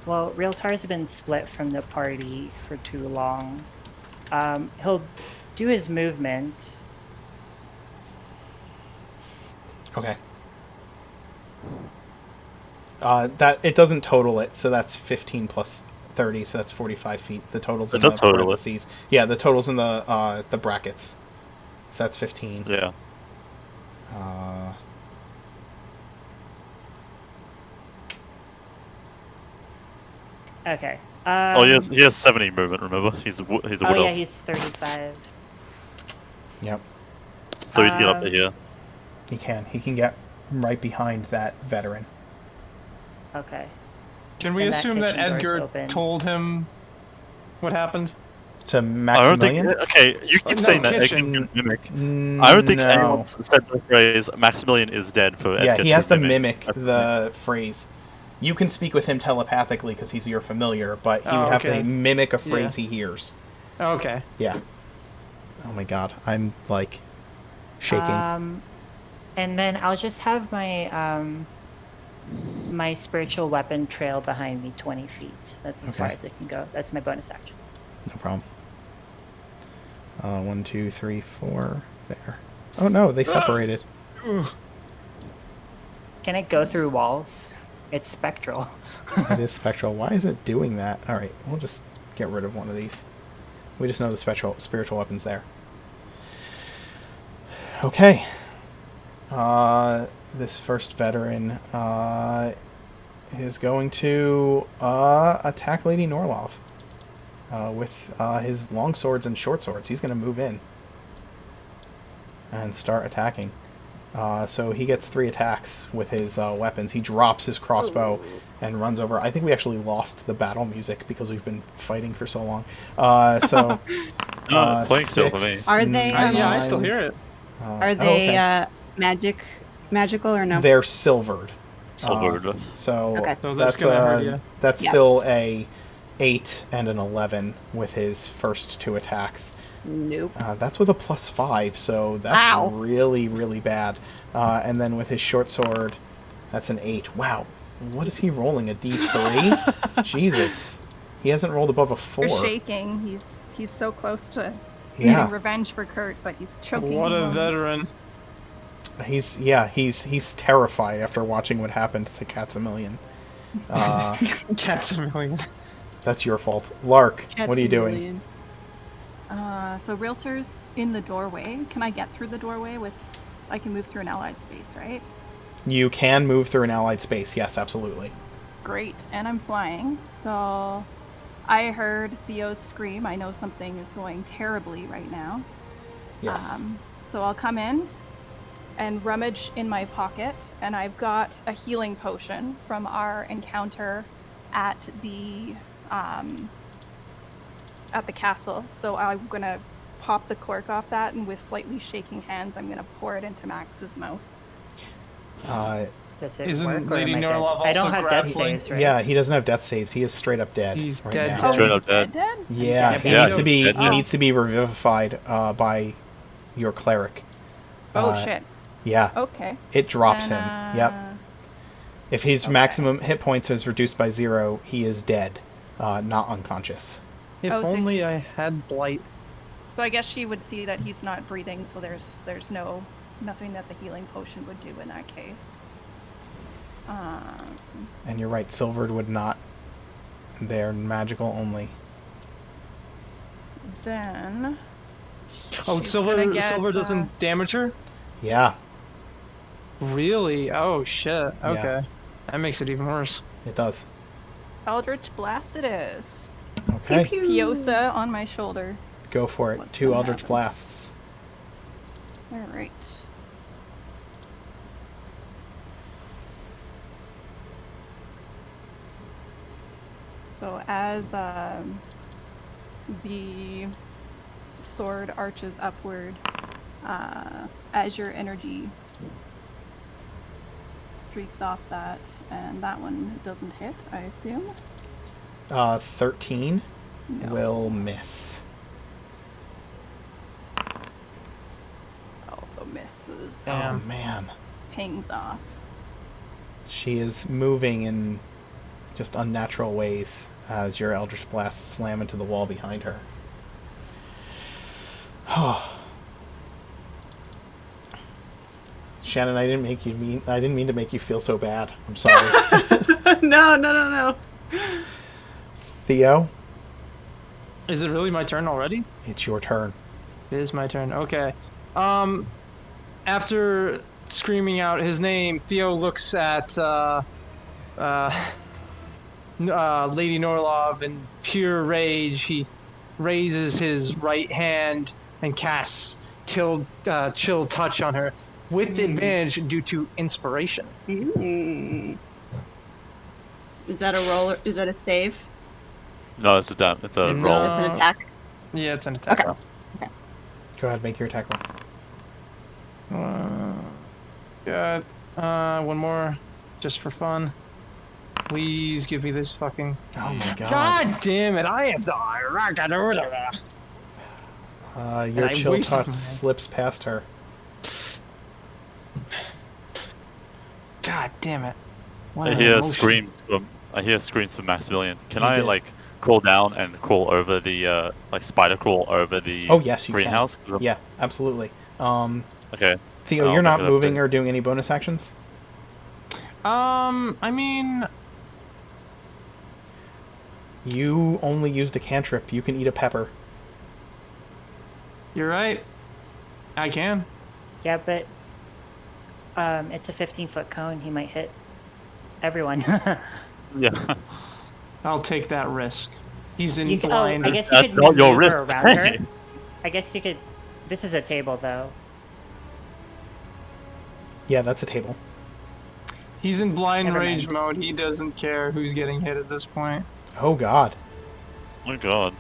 Well, Realtar's been split from the party for too long. He'll do his movement. Okay. That it doesn't total it, so that's 15 plus 30, so that's 45 feet. The total's in It the does total it. parentheses. Yeah, the total's in the brackets. So that's 15. Yeah. Okay. Oh, he has 70 movement. Remember, he's a wood Oh yeah, elf, he's 35. Yep. so he can get up to here. He can. He can get right behind that veteran. Okay. Can we And that assume that kitchen door's Edgar open. told him what happened? To I don't Maximilian? think. Okay, you keep no, saying that kitchen- Edgar can mimic. I don't think No. anyone's said the phrase "Maximilian is dead" for Yeah, Edgar he has to mimic. mimic That's the phrase. You can speak with him telepathically because he's your familiar, but he Oh, would have okay. to mimic a phrase he hears. Okay. Yeah. Oh my god, I'm like shaking. And then I'll just have my my spiritual weapon trail behind me 20 feet. That's as far Okay. as it can go. That's my bonus action. No problem. 1, 2, 3, 4. There. Oh no, they separated. Can it go through walls? It's spectral. It is spectral. Why is it doing that? All right, we'll just get rid of one of these. We just know the spiritual weapon's there. Okay. This first veteran is going to attack Lady Norlov with his long swords and short swords. He's going to move in and start attacking. So he gets 3 attacks with his weapons. He drops his crossbow and runs over. I think we actually lost the battle music because we've been fighting for so long. So No, playing still for me. Are they? Yeah, I still hear it. Are they magical or no? They're silvered. Silvered. So Okay. So that's that's gonna hurt ya. that's Yeah. still a 8 and an 11 with his first 2 attacks. Nope. That's with a +5, so that's Wow. really, really bad. And then with his short sword, that's an 8. Wow. What is he rolling? A D3? Jesus. He hasn't rolled above a 4. You're shaking. He's so close to getting Yeah. revenge for Kurt, but he's choking What him a on- veteran. He's terrified after watching what happened to Katsamillion. Cats a million. That's your fault. Lark, what are you doing? Maximilian. So Realtor's in the doorway. Can I get through the doorway with... I can move through an allied space, right? You can move through an allied space. Yes, absolutely. Great. And I'm flying. So I heard Theo's scream. I know something is going terribly right now. Yes. So I'll come in and rummage in my pocket, and I've got a healing potion from our encounter at the castle. So I'm gonna pop the cork off that, and with slightly shaking hands, I'm gonna pour it into Max's mouth. Does it Isn't work, or Lady am I dead? Norlov I don't also have death grappling? saves, right? Yeah, he doesn't have death saves. He is straight up dead. He's right dead. now. Oh, Straight up dead. Dead? Yeah, dead. he Yeah, needs to be. dead. He needs to be revivified by your cleric. Oh shit. Yeah, Okay. it drops him. Then, Yep. If his okay. maximum hit points is reduced by 0, he is dead, not unconscious. If Oh, so only he's- I had blight. So I guess she would see that he's not breathing, so there's nothing that the healing potion would do in that case. And you're right, silvered would not. They're magical only. Then Oh, she's gonna silver. get, Silver doesn't damage her. Yeah, Really? Oh shit. Okay, that makes it even worse. it does. Eldritch Blast it is. Okay, Piosa on my shoulder. go for it. What's 2 gonna Eldritch happen? Blasts. All right. So as the sword arches upward, as your energy streaks off that, and that one doesn't hit, I assume. 13 No. will miss. Also misses. Damn. Oh man, Pings off. she is moving in just unnatural ways as your Eldritch Blasts slam into the wall behind her. Oh. Shannon, I didn't mean to make you feel so bad. I'm sorry. No. Theo, Is it really my turn already? it's your turn. It is my turn. Okay. After screaming out his name, Theo looks at Lady Norlov in pure rage. He raises his right hand and casts Chill Touch on her with advantage due to inspiration. Mm. Is that a roll? Is that a save? No, it's a It's roll. It's an attack. Yeah, it's an attack. Okay. roll. Go ahead, make your attack roll. Got one more, just for fun. Please give me this fucking. Oh my god. God damn it! I am the. Your I chill wasted touch my- slips past her. God damn it! What I an hear emotion. screams from Maximilian. Can You I did. like crawl down and crawl over the spider crawl over the Oh yes, you greenhouse? 'Cause can. I'm- Yeah, absolutely. Okay. Theo, I'll you're not make it up moving to- or doing any bonus actions. I mean, You only used a cantrip. You can eat a pepper. you're right. I can. Yeah, but it's a 15-foot cone. He might hit everyone. Yeah. I'll take that risk. He's in You could, blind. I guess you That's could not your maneuver risk. around her. I guess you could. This is a table, though. Yeah, that's a table. He's in blind Never rage mind. mode. He doesn't care who's getting hit at this point. Oh god. Oh my god.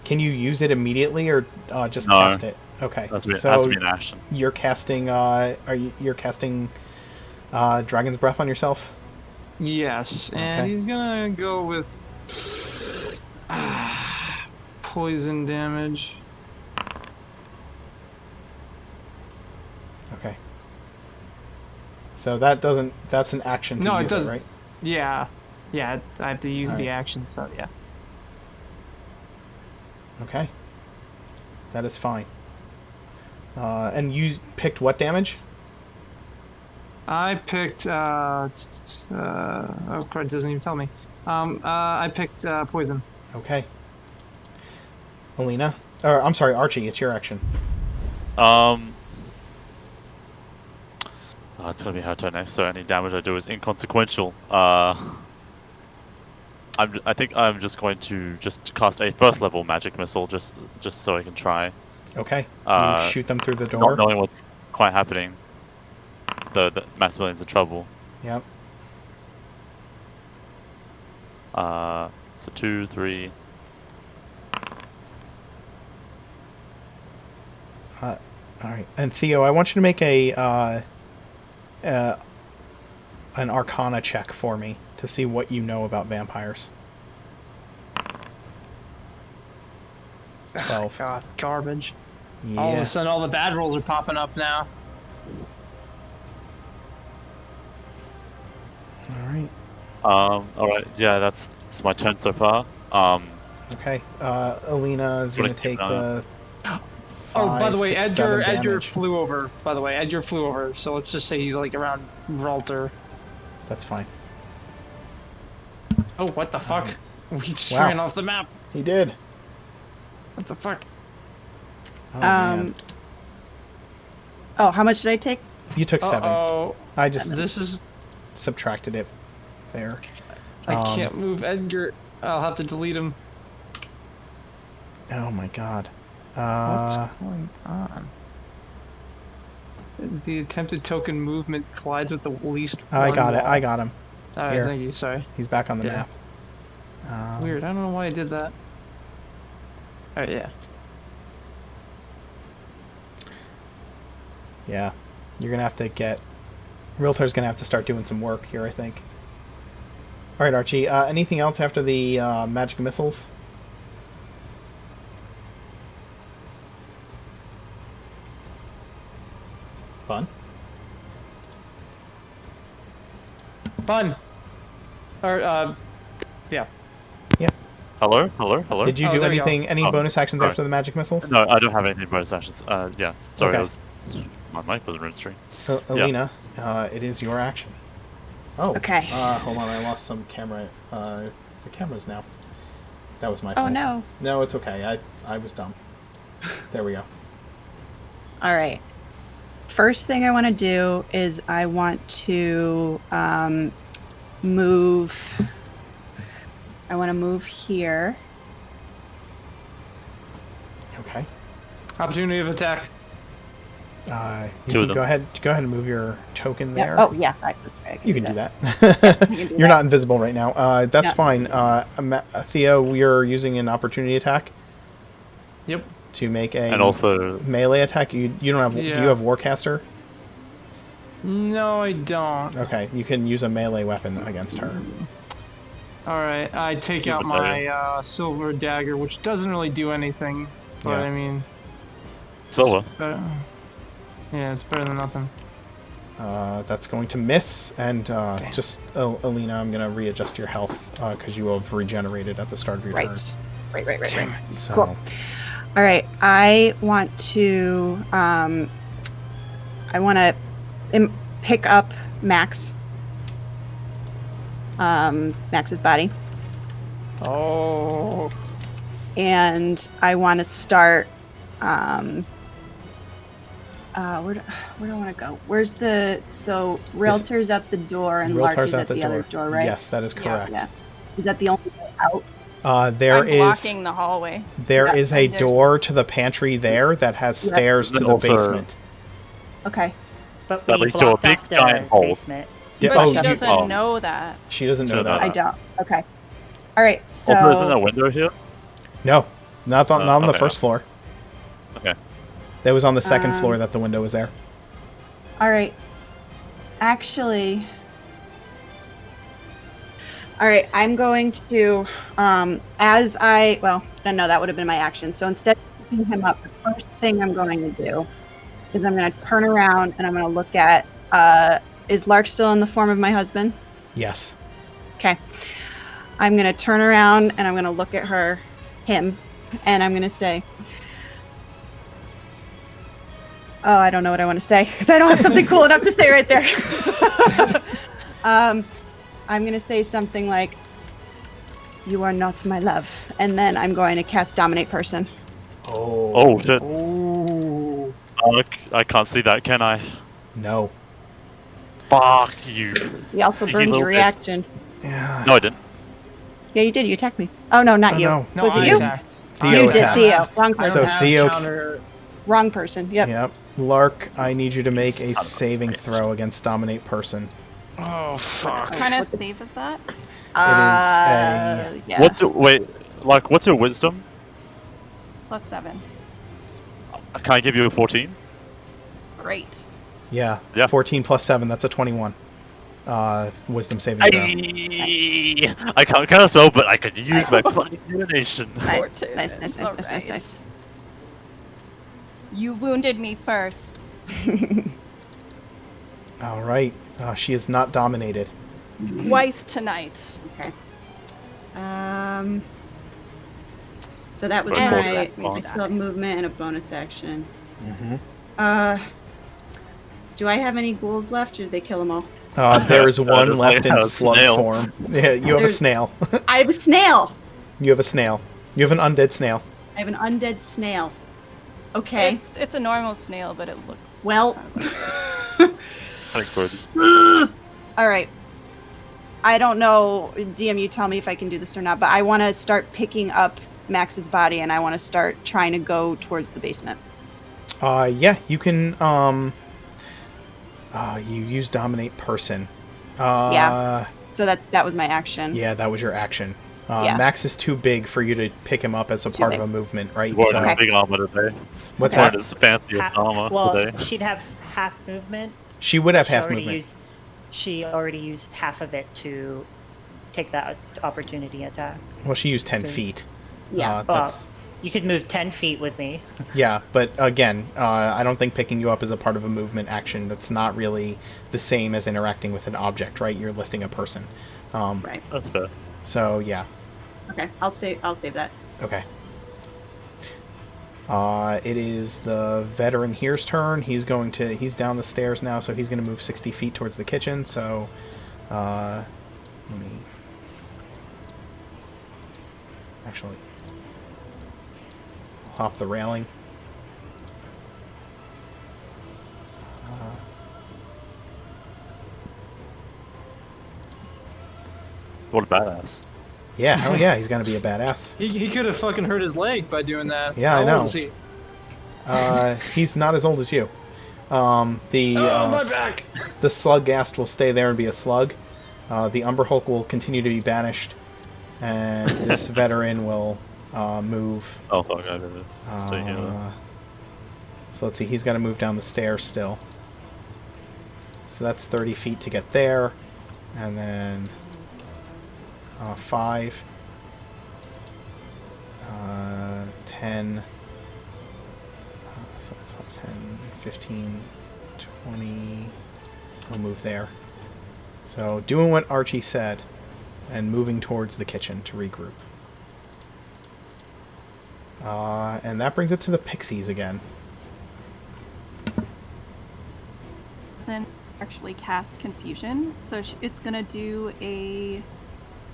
Can you use it immediately or just No. cast it? Okay. Has to So be an action. you're casting. You're casting Dragon's Breath on yourself? Yes, and Okay. he's gonna go with poison damage. Okay. So that doesn't. That's an action to No, it use doesn't. right? Yeah, I have to use the Alright. action. So yeah. Okay. That is fine. And you picked what damage? I picked. Oh crap! It doesn't even tell me. I picked poison. Okay. Illena? Or, I'm sorry, Archie, it's your action. It's gonna be her turn next, so any damage I do is inconsequential. I think I'm just going to cast a first level magic missile just so I can try. Okay. You shoot them through the door. Not knowing what's quite happening. The Maximilian's in trouble. Yep. So 2, 3. All right. And Theo, I want you to make an Arcana check for me to see what you know about vampires. 12. God, garbage. Yeah. All of a sudden, all the bad rolls are popping up now. All right. All right. Yeah, that's my turn so far. Okay. Illena is going to take the. By the way, 5, 6, 7 Edgar damage. flew over. By the way, Edgar flew over. So let's just say he's like around Ralter. That's fine. Oh, what the fuck? We just Wow. ran off the map. He did. What the fuck? Oh, man. Oh, how much did I take? You took 7. Oh, I just this is. subtracted it there. I can't move Edgar. I'll have to delete him. Oh my god. What's going on? The attempted token movement collides with the least. I one got it. wall. I got him. Alright, Here. thank you. Sorry. He's back on the Yeah. map. Weird. I don't know why I did that. Alright, yeah. Yeah. You're going to have to get... Realtor's going to have to start doing some work here, I think. Alright, Archie. Anything else after the magic missiles? Fun. Bun. Or yeah. Hello. Did you Oh, do there we go. anything? Any Oh, bonus actions sorry. after the magic missiles? No, I don't have anything bonus actions. Yeah. Sorry, Okay. my mic wasn't registering. Illena, it is your action. Oh. Okay. Hold on, I lost some camera. The cameras now. That was my fault. Oh no. No, it's okay. I was dumb. There we go. All right. First thing I want to do is I want to move. I want to move here. Okay. Opportunity of attack. You Two of can them. go ahead and move your token Yeah. there. Oh yeah. That's right. You can do that. can do You're that. not invisible right now. That's Yeah. fine. Theo, we're using an opportunity attack Yep. to make a And also, melee attack. You don't have. Do Yeah. you have Warcaster? No, I don't. Okay, you can use a melee weapon against her. Alright, I take Keep out it my silver dagger, which doesn't really do anything. But Yeah. I mean, Silver. yeah, it's better than nothing. That's going to miss, and just Illena, I'm going to readjust your health because you have regenerated at the start of your turn. Right. So, Cool. All right. I want to pick up Max. Max's body, Oh, and I want to start. Where do I want to go? Where's the Realtor's at the door and Lark Realtor's is at the other door, right? Yes, that is correct. Yeah. Is that the only way out? There I'm is blocking the hallway. there is a There's- door to the pantry there that has Yeah. stairs to And the also- basement. Okay. But That we leads to a blocked big off the giant hole. basement. Yeah, But oh, she you- doesn't oh. know that. She doesn't know Should that. I don't. Okay. All right. So Also, isn't there a window here? No, not on the okay. first floor. Okay. That was on the second floor that the window was there. all right. Actually, all right. I'm going to no, that would have been my action. So instead of picking him up, the first thing I'm going to do is I'm going to turn around and I'm going to look at. Is Lark still in the form of my husband? Yes. Okay. I'm going to turn around and I'm going to look at him, and I'm going to say, I don't know what I want to say. I don't have something cool enough to say right there. I'm going to say something like, "You are not my love." And then I'm going to cast Dominate Person. Oh shit. Oh. I can't see that, can I? No. Fuck you. You also You burned little your bitch. reaction. Yeah. No, I didn't. Yeah, you did. You attacked me. Oh, no, not Oh, you. no. No, Was it I you? attacked. Theo You did, attacked. Theo. Wrong I don't person. So have Theo- counter. Wrong person. Yep. Yep. Lark, I need you to make a Son of a saving bitch. throw against Dominate Person. Oh fuck. What kind of save is that? Yeah. What's it? Wait, like, what's your wisdom? +7. Can I give you a 14? Great. Yeah. Yeah. 14 plus 7, that's a 21. Wisdom saving throw. I can't cast a spell, but I can use my Sonic Illumination. Nice, nice. Alright. You wounded me first. All right. She is not dominated. Twice tonight. Okay. So that was But my both of still have movement and a bonus action. Mm-hmm. Do I have any ghouls left, or did they kill them all? There is one just left like in a slug snail. form. Yeah, you have a There's- snail. I have a snail. You have a snail. You have an undead snail. I have an undead snail. Okay. It's a normal snail, but it looks. Well. Thanks, Brody. All right. I don't know, DM, you tell me if I can do this or not, but I want to start picking up Max's body, and I want to start trying to go towards the basement. Yeah, you can, you use Dominate Person. Yeah. So that was my action. Yeah, that was your action. Yeah. Max is too big for you to pick him up as a Too part big. of a movement, right? Wearing So, Okay. big armor today. what's Okay. that? Wearing his fanciest armor Well, today. she'd have half movement. She would have She half already movement. she already used half of it to take that opportunity attack. Well, she used 10 So- feet. Yeah. That's, You could move 10 feet with me. yeah, but again, I don't think picking you up is a part of a movement action. That's not really the same as interacting with an object, right? You're lifting a person. Right. That's fair. So, yeah. Okay. I'll save that. Okay. It is the veteran here's turn. He's down the stairs now, so he's going to move 60 feet towards the kitchen. So, let me actually hop the railing. What a badass. Yeah, hell yeah, he's going to be a badass. He could have fucking hurt his leg by doing that. Yeah, I How know. old is he? He's not as old as you. Oh, my back! The Slugghast will stay there and be a slug. The Umber Hulk will continue to be banished. And this veteran will move. Oh, fuck, I did it. Stay here. So let's see, he's got to move down the stairs still. So that's 30 feet to get there. And then 5. 10. So that's 10, 15, 20. We'll move there. So doing what Archie said and moving towards the kitchen to regroup. And that brings it to the pixies again. Doesn't actually cast confusion, so it's gonna do a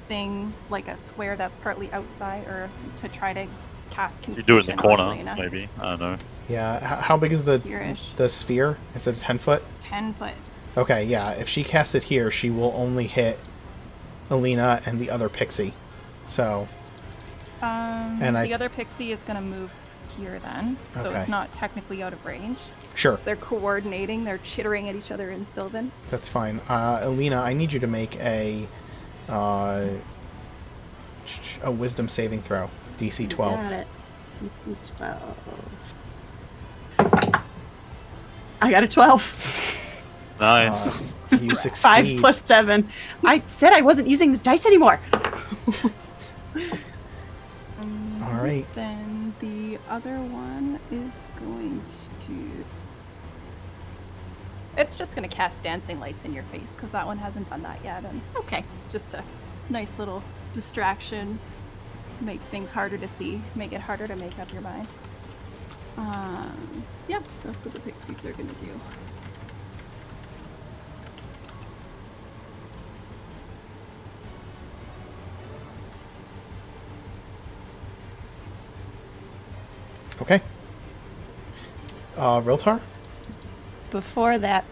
thing like a square that's partly outside, or to try to cast You confusion. do it in the corner, on Illena. maybe. I don't know. Yeah, how big is the Here-ish. sphere? Is it 10 foot? 10 foot. Okay, yeah. If she casts it here, she will only hit Illena and the other pixie. So, And The other pixie is gonna move here then, so Okay. it's not technically out of range. sure, They're coordinating, they're chittering at each other in Sylvan. that's fine. Illena, I need you to make a wisdom saving throw. DC 12. Got it. DC 12. I got a 12. Nice. You succeed. 5 plus 7. I said I wasn't using this dice anymore. All right. Then the other one is going to. It's just going to cast dancing lights in your face because that one hasn't done that yet, and Okay. just a nice little distraction. Make things harder to see. Make it harder to make up your mind. Yeah, that's what the pixies are gonna do. Okay. Riltar? Before that,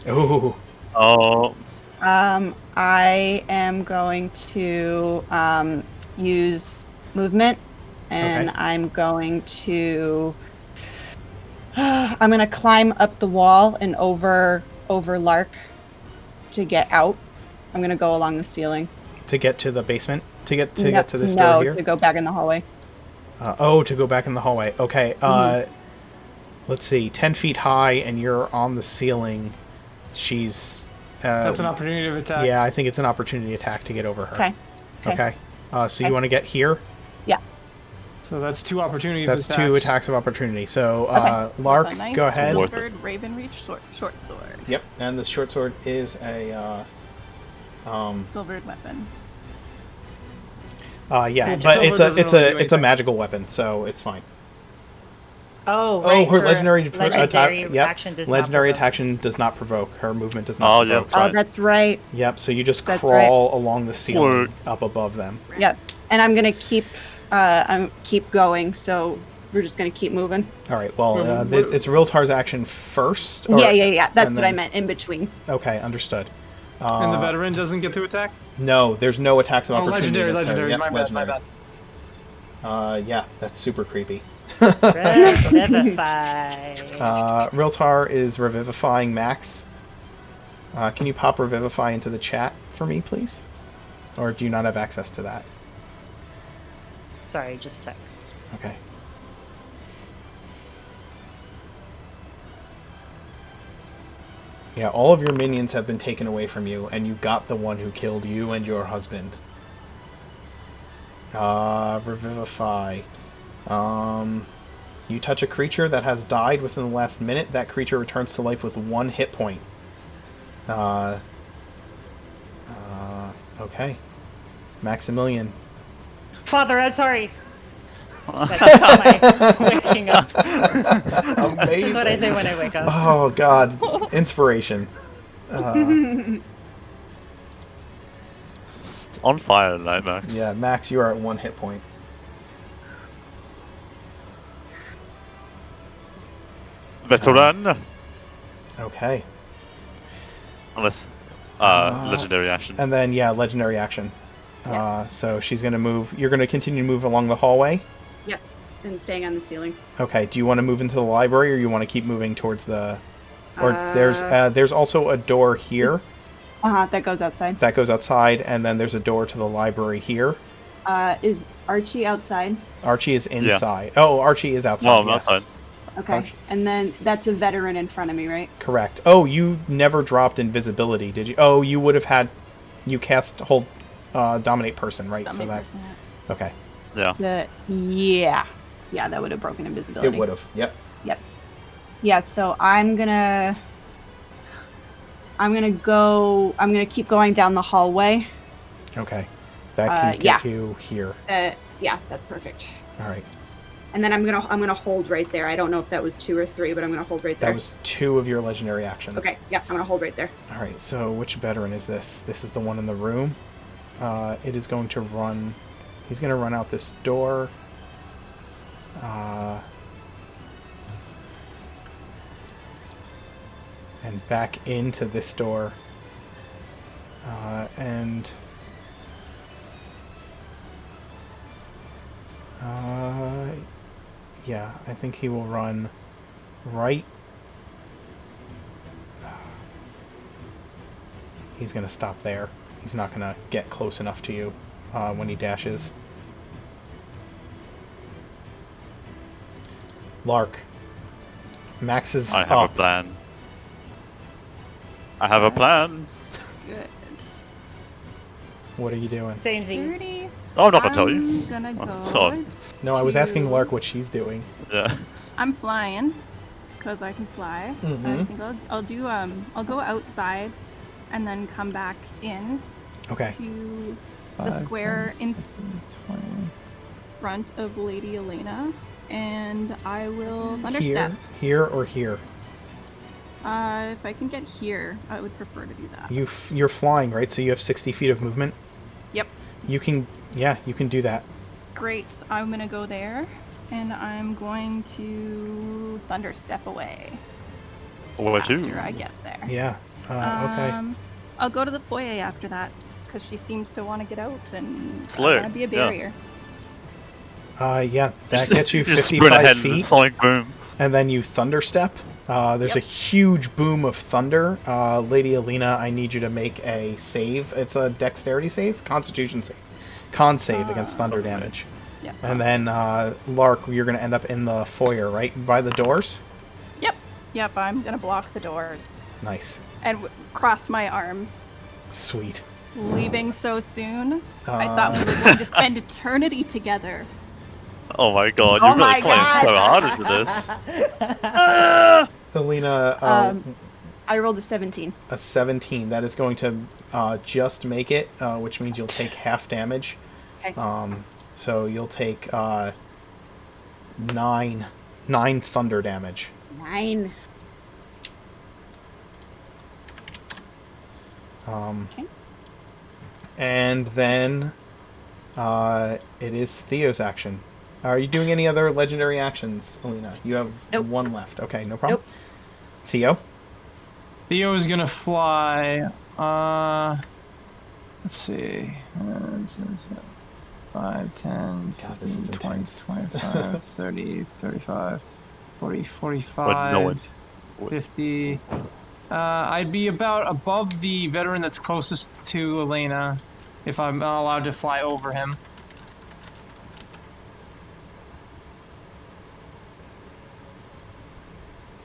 Ooh. Oh, I am going to use movement, and Okay. I'm going to I'm going to climb up the wall and over Lark to get out. I'm going to go along the ceiling. To get to the basement? To get to this no, door here? to go back in the hallway. To go back in the hallway. Okay. Let's see. 10 feet high, and you're on the ceiling. She's. That's an opportunity of attack. Yeah, I think it's an opportunity attack to get over her. Okay. Okay. So you Okay. want to get here? Yeah. So that's 2 opportunities. That's 2 attacks of opportunity. So, Okay. Lark, With a nice go ahead. silvered raven reach short sword. Yep. And the short sword is a. Silvered weapon. Yeah, Cool. but Silver it's doesn't really do a anything. magical weapon, so it's fine. Oh, right. her legendary attack. Yep. action does Legendary not provoke. action does not provoke. Her movement does not Oh, yeah, provoke. that's right. Oh, that's right. Yep. So you just That's crawl along the ceiling Flirt. up above them. Yep. And I'm going to keep going, so we're just going to keep moving. All right. Well, What- it's Riltar's action first. Yeah. That's and what I then- meant, in between. Okay, understood. And the veteran doesn't get to attack? No, there's no attacks of Oh, opportunity. legendary, against her. legendary. Yep, My bad, my legendary. bad. Yeah, that's super creepy. Revivify. Riltar is revivifying Max. Can you pop revivify into the chat for me, please? Or do you not have access to that? Sorry, just a sec. Okay. Yeah, all of your minions have been taken away from you, and you got the one who killed you and your husband. Revivify. You touch a creature that has died within the last minute, that creature returns to life with 1 hit point. Okay. Maximilian. Father, I'm sorry. That's my waking up. Amazing. That's what I say when I wake up. Oh, God. Inspiration. It's on fire tonight, Max. Yeah, Max, you are at 1 hit point. Veteran. Okay. Unless legendary action. And then, yeah, legendary action. So she's going to move. You're going to continue to move along the hallway? Yep. And staying on the ceiling. Okay. Do you want to move into the library, or you want to keep moving towards the... Or there's also a door here That goes outside. that goes outside, and then there's a door to the library here. Is Archie outside? Archie is inside. Oh, Archie is outside, Well, yes. outside. Okay. Archie. And then that's a veteran in front of me, right? Correct. Oh, you never dropped invisibility, did you? Oh, you would have had... You cast hold... dominate person, right? So that... Okay. Yeah. Yeah, that would have broken invisibility. It would have. Yep. Yeah, so I'm gonna keep going down the hallway. Okay. That can get yeah. you here. Yeah, that's perfect. All right. And then I'm gonna hold right there. I don't know if that was 2 or 3, but I'm gonna hold right there. That was 2 of your legendary actions. Okay, yeah, I'm gonna hold right there. All right. So which veteran is this? This is the one in the room. It is going to run. He's going to run out this door. And back into this door. Yeah, I think he will run right. He's going to stop there. He's not going to get close enough to you when he dashes. Lark. Max is I have up. a plan. I have a plan. Good. What are you doing? Samesies. Thirty. Oh, I'm not gonna tell you. I'm gonna go. Sorry. No, I was asking to- Lark what she's doing. Yeah. I'm flying because I can fly. Mhm. I think I'll go outside and then come back in Okay. to the 5, square 10, in 20. front of Lady Illena. and I will Here, thunderstep. here, or here? If I can get here, I would prefer to do that. You're flying, right? So you have 60 feet of movement. Yep. You can do that. Great. I'm gonna go there, and I'm going to thunderstep away Where to? after I get there. Yeah. Okay. I'll go to the foyer after that because she seems to want to get out, and Slay, I want to be a yeah. barrier. Yeah. That gets you just sprint 55 ahead and feet, sonic boom. and then you thunderstep. There's a Yep. huge boom of thunder. Lady Illena, I need you to make a save. It's a dexterity save, Constitution save, con save against thunder okay. damage. Yep. And then Lark, you're gonna end up in the foyer, right by the doors. Yep. I'm gonna block the doors Nice, and cross my arms. sweet. Leaving so soon. I thought we were going to spend eternity together. Oh my god, Oh you're really my playing God. so hard into this. Illena, I rolled a 17. a 17. That is going to just make it, which means you'll take half damage. Okay. So you'll take 9 thunder damage. 9. Okay. And then it is Theo's action. Are you doing any other legendary actions, Illena? You have Nope. 1 left. Okay, no problem. Nope. Theo? Theo is gonna fly. Let's see. 5, 10, God, this is 15, 20, intense. 25, 30, 35, 40, But 45, no one. 50. I'd be about above the veteran that's closest to Illena, if I'm not allowed to fly over him.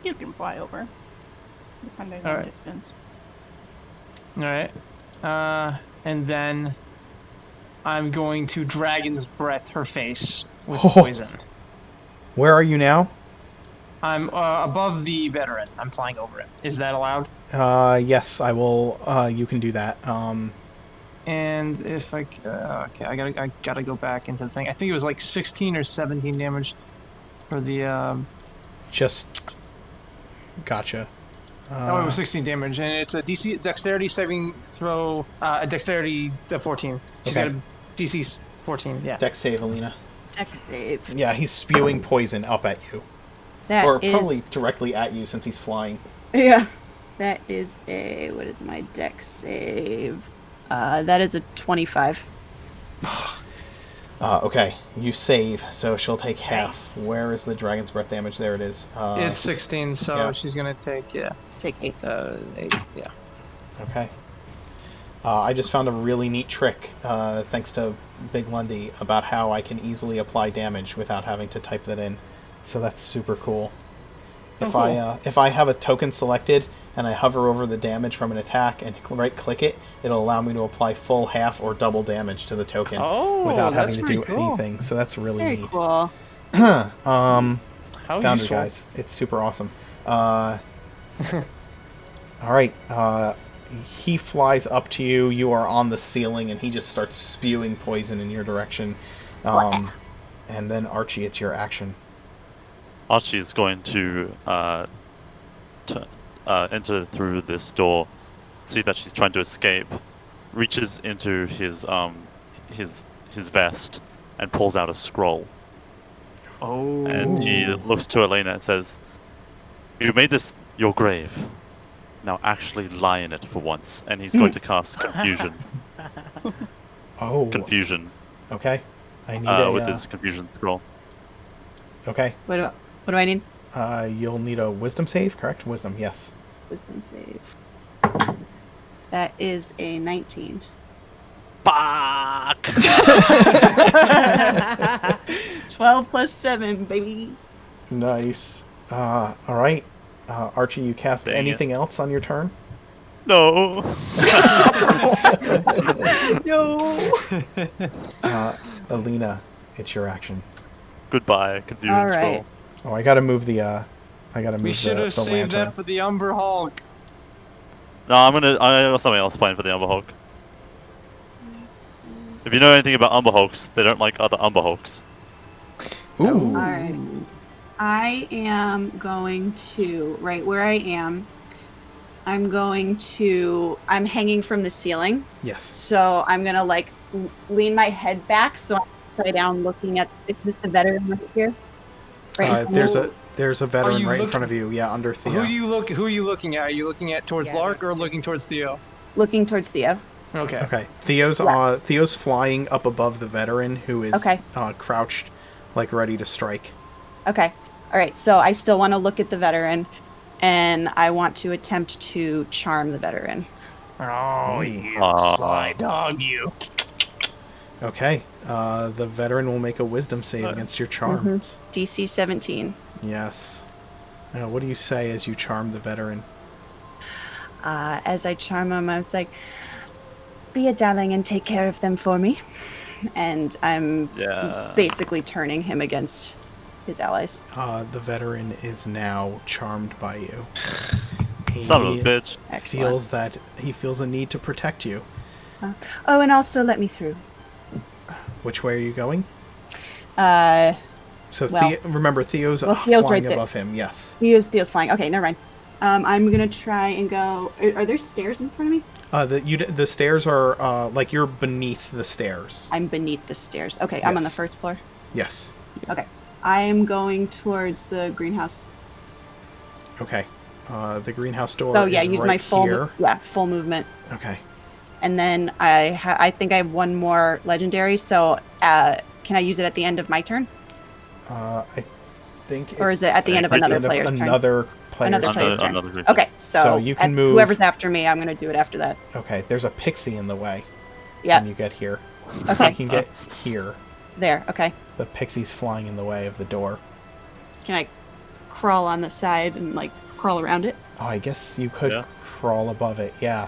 You can fly over, depending on Alright. distance. Alright. And then I'm going to Dragon's Breath her face with Oh. poison. Where are you now? I'm above the veteran. I'm flying over it. Is that allowed? Yes, I will. You can do that. And if I okay, I gotta go back into the thing. I think it was like 16 or 17 damage for the Just. Gotcha. oh, it was 16 damage, and it's a DC dexterity saving throw, a dexterity 14. She's Okay. got a DC 14. Yeah. Dex save, Illena. Dex save. Yeah, he's spewing poison up at you. That Or is- probably directly at you since he's flying. Yeah. That is a. What is my dex save? That is a 25. Okay, you save, so she'll take half. Nice. Where is the Dragon's Breath damage? There it is. It's 16, so yeah. she's gonna take Take 8. 8. Yeah. Okay. I just found a really neat trick, thanks to Big Lundy, about how I can easily apply damage without having to type that in. So that's super cool. If I have a token selected and I hover over the damage from an attack and right-click it, it'll allow me to apply full, half, or double damage to the token without having that's to pretty do cool. anything. So that's really Very neat. cool. Found it, useful. guys. It's super awesome. All right. He flies up to you. You are on the ceiling, and he just starts spewing poison in your direction. And then Archie, it's your action. Archie is going to enter through this door, see that she's trying to escape, reaches into his vest and pulls out a scroll. Oh. And he looks to Illena and says, "You made this your grave. Now actually lie in it for once." And he's going to cast confusion. Oh. Confusion. Okay. I need with his confusion scroll. Okay. What do I need? You'll need a wisdom save, correct? Wisdom, yes. Wisdom save. That is a 19. Fuck! 12 plus 7, baby. Nice. All right. Archie, you cast Dang it. anything else on your turn? No. No. Illena, it's your action. Goodbye, confusion All right. scroll. Oh, I gotta move the. We should have the saved lantern. that for the Umber Hulk. No, I got something else planned for the Umber Hulk. If you know anything about Umber Hulks, they don't like other Umber Hulks. Ooh. All right. I am going to, right where I am, I'm hanging from the ceiling. Yes. So I'm going to like lean my head back so I'm upside down looking at, is this the veteran right here? Right. There's a veteran you right in looking- front of you. Yeah, under Theo. Who are you looking at? Are you looking at towards Yeah, Lark or there's two. looking towards Theo? Looking towards Theo. Okay. Okay. Theo's flying up above the veteran who is Okay. Crouched, like ready to strike. Okay. All right. So I still want to look at the veteran, and I want to attempt to charm the veteran. Oh, you Aw. sly dog, you. Okay. The veteran will make a wisdom save against your charms. DC 17. Yes. What do you say as you charm the veteran? As I charm him, I was like, "Be a darling and take care of them for me." And I'm basically turning him against his allies. The veteran is now charmed by you. Son of a bitch. Excellent. He feels a need to protect you. Oh, and also let me through. Which way are you going? So well- remember, Theo's Theo's flying right there. above him. Yes. Theo's flying. Okay, never mind. I'm gonna try and go. Are there stairs in front of me? The stairs are like you're beneath the stairs. I'm beneath the stairs. Okay, I'm on the Yes. first floor. Yes. Okay, I am going towards the greenhouse. Okay. The greenhouse door. So yeah, is use right my full here. full movement, Okay. and then I think I have one more legendary. So can I use it at the end of my turn, I think. or is it at the end of another player's turn? Another player's Another turn. player's turn. Another group. Okay, so you can move- Whoever's after me, I'm gonna do it after that. Okay. There's a pixie in the way. Yeah. When you get here. Okay. You can get here. There. Okay. The pixie's flying in the way of the door. Can I crawl on the side and like crawl around it? Oh, I guess you could Yeah. crawl above it. Yeah.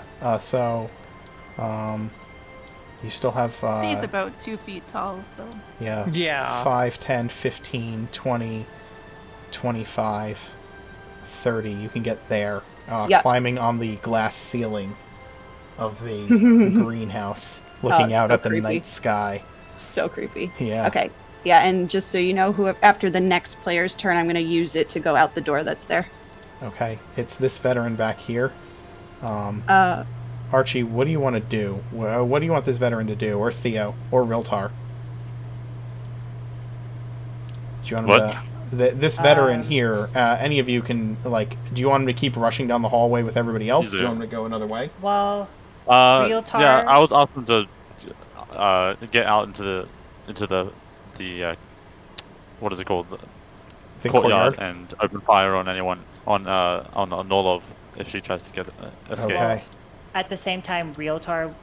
You still have. He's about 2 feet tall, so Yeah. Yeah. 5, 10, 15, 20, 25, 30. You can get there. Yeah. Climbing on the glass ceiling of the greenhouse, Oh, looking it's out so at the creepy. night sky. So creepy. Yeah. Okay. Yeah, and just so you know, after the next player's turn, I'm gonna use it to go out the door that's there. Okay. It's this veteran back here. Uh, Archie, what do you want to do? What do you want this veteran to do? Or Theo? Or Riltar? Do you want him What? this veteran here, any of you can, like, do you want him to keep rushing down the hallway with everybody else? Do you want him to go another way? Well, Yeah, Tar- I would ask them to get out into the what is it called? The Courtyard and open fire on anyone on Norlov if she tries to get escape. Okay. at the same time, Realtar,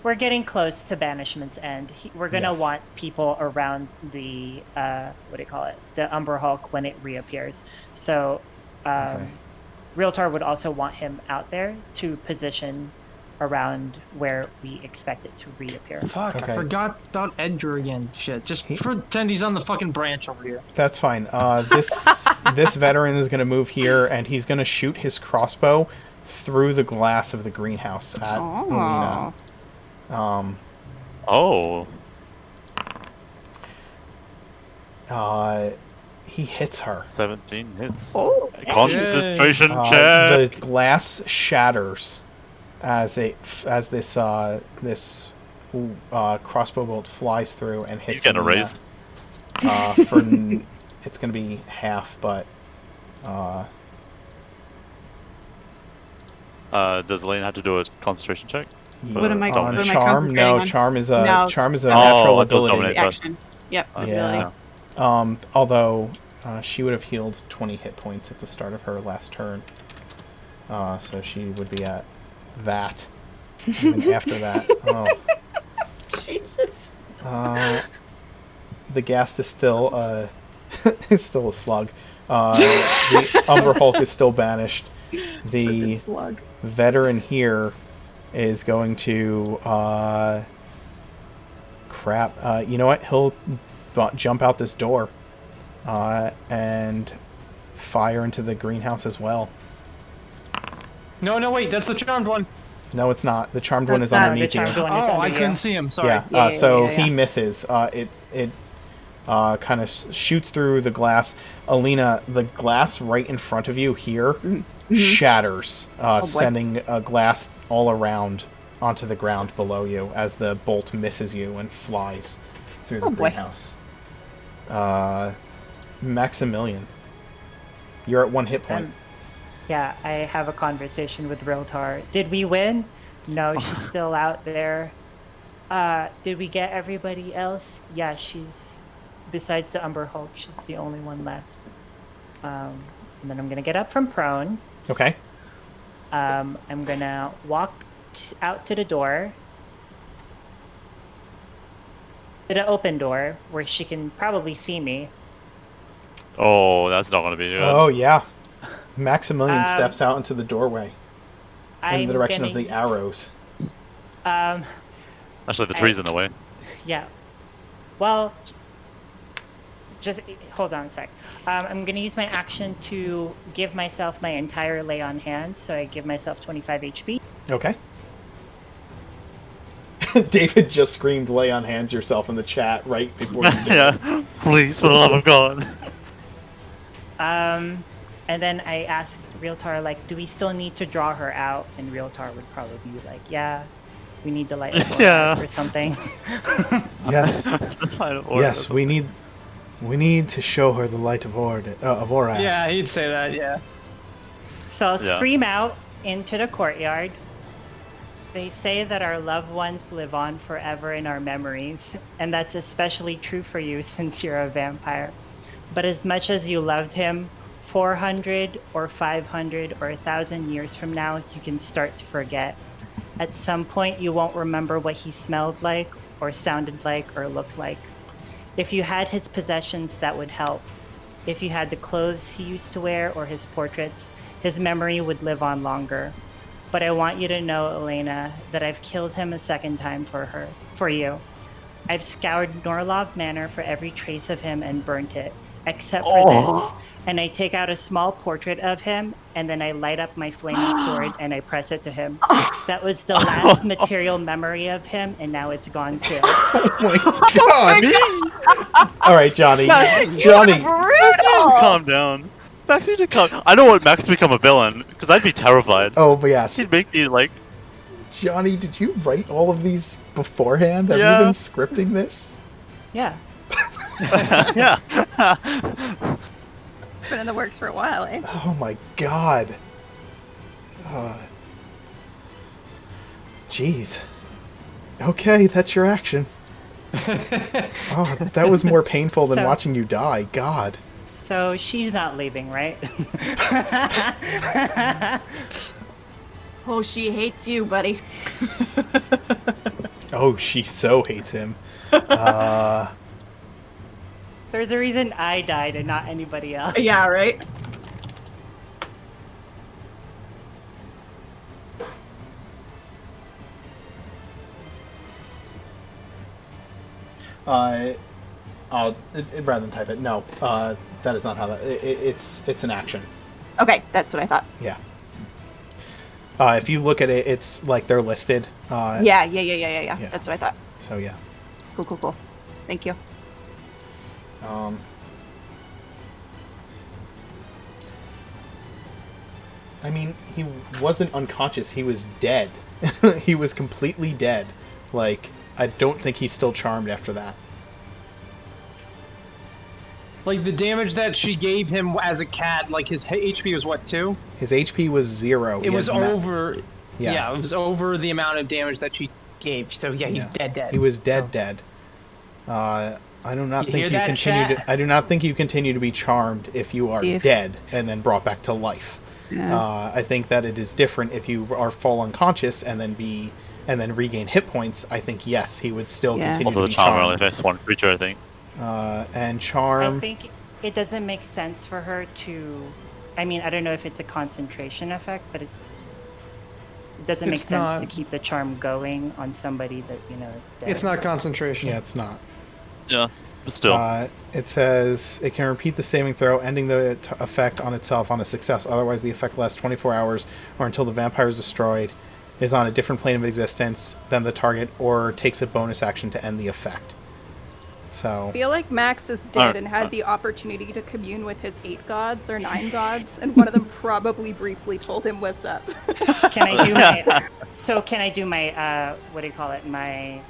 we're getting close to Banishment's End. We're gonna Yes. want people around the what do you call it? The Umber Hulk when it reappears. So, Okay. Realtar would also want him out there to position around where we expect it to reappear. Fuck, Okay. I forgot about Edgar again. Shit, just pretend he's on the fucking branch over here. That's fine. This veteran is going to move here, and he's going to shoot his crossbow through the glass of the greenhouse at Illena. Oh, He hits her. 17 hits. Oh. Concentration The check. glass shatters as this crossbow bolt flies through and hits. He's getting Illena. erased. It's going to be half, but Does Elaine have to do a concentration check? What am I- Dominate. what am I charm? concentrating No, on? charm is a No. natural I thought ability. dominate. Action. Yep. Ability. Yeah. Although she would have healed 20 hit points at the start of her last turn, so she would be at that. Even after that, Jesus. the ghast is still is still a slug. The Umber Hulk is still banished. The Slug. veteran here is going to crap. You know what? He'll jump out this door and fire into the greenhouse as well. No, wait, that's the charmed one. No, it's not. The charmed That's one is not. underneath The charmed you. one is Oh, I under couldn't you. see him. Sorry. Yeah. Yeah, So yeah. he misses. It kind of shoots through the glass. Illena, the glass right in front of you here shatters, sending glass all around onto the ground below you as the bolt misses you and flies through the greenhouse. Maximilian, you're at 1 hit point. Yeah, I have a conversation with Realtar. Did we win? No, she's still out there. Did we get everybody else? Yeah, she's, besides the Umber Hulk, she's the only one left. And then I'm gonna get up from prone. Okay. I'm gonna walk out to the door. To the open door, where she can probably see me. Oh, that's not going to be good. Oh, yeah. Maximilian steps out into the doorway in the direction of the arrows. Actually, the tree's in the way. Yeah. Well, just hold on a sec. I'm going to use my action to give myself my entire lay on hands, so I give myself 25 HP. Okay. David just screamed lay on hands yourself in the chat right before you did. Yeah, please, for the love of God. And then I asked Realtar, like, do we still need to draw her out? And Realtar would probably be like, yeah, we need the light of Yeah. or something. Yes. Yes, we need to show her the light of Orad. Yeah, he'd say that, yeah. So I'll scream out into the courtyard. They say that our loved ones live on forever in our memories, and that's especially true for you since you're a vampire. But as much as you loved him, 400 or 500 or 1,000 years from now, you can start to forget. At some point, you won't remember what he smelled like, or sounded like, or looked like. If you had his possessions, that would help. If you had the clothes he used to wear or his portraits, his memory would live on longer. But I want you to know, Illena, that I've killed him a second time for you. I've scoured Norlov Manor for every trace of him and burnt it, except for this. And I take out a small portrait of him, and then I light up my flaming sword and I press it to him. That was the last material memory of him, and now it's gone too. Oh my God! All right, Johnny. Johnny, Calm down. Max, you need to calm. I don't want Max to become a villain, because I'd be terrified. Oh, but yes. He'd make me like. Johnny, did you write all of these beforehand? Have you been scripting this? Yeah. Yeah. It's been in the works for a while, eh? Oh my God. Jeez. Okay, that's your action. Oh, that was more painful than watching you die. God. So she's not leaving, right? Oh, she hates you, buddy. Oh, she so hates him. There's a reason I died and not anybody else. Yeah, right? Rather than type it, no. That is not how that. It's an action. Okay, that's what I thought. Yeah. If you look at it, it's like they're listed. Yeah. That's what I thought. So yeah. Cool. Thank you. I mean, he wasn't unconscious. He was dead. He was completely dead. Like, I don't think he's still charmed after that. Like, the damage that she gave him as a cat, like, his HP was what, 2? His HP was 0. It was over... Yeah, it was over the amount of damage that she gave. So, yeah, he's dead. He was dead. I do not think you continue to. I do not think you continue to be charmed if you are dead and then brought back to life. Yeah. I think that it is different if you fall unconscious and then regain hit points. I think yes, he would still continue Also, to the be charm charmed. only affects one creature, I think. And charm. I think it doesn't make sense for her to. I mean, I don't know if it's a concentration effect, but it doesn't make sense to keep the charm going on somebody that is dead. It's not concentration. Yeah, it's not. Yeah, but still. It says it can repeat the saving throw, ending the effect on itself on a success. Otherwise, the effect lasts 24 hours or until the vampire is destroyed, is on a different plane of existence than the target, or takes a bonus action to end the effect. So I feel like Max is dead and had the opportunity to commune with his 8 gods or 9 gods, and one of them probably briefly told him what's up. Can I do my? So can I do my what do you call it? My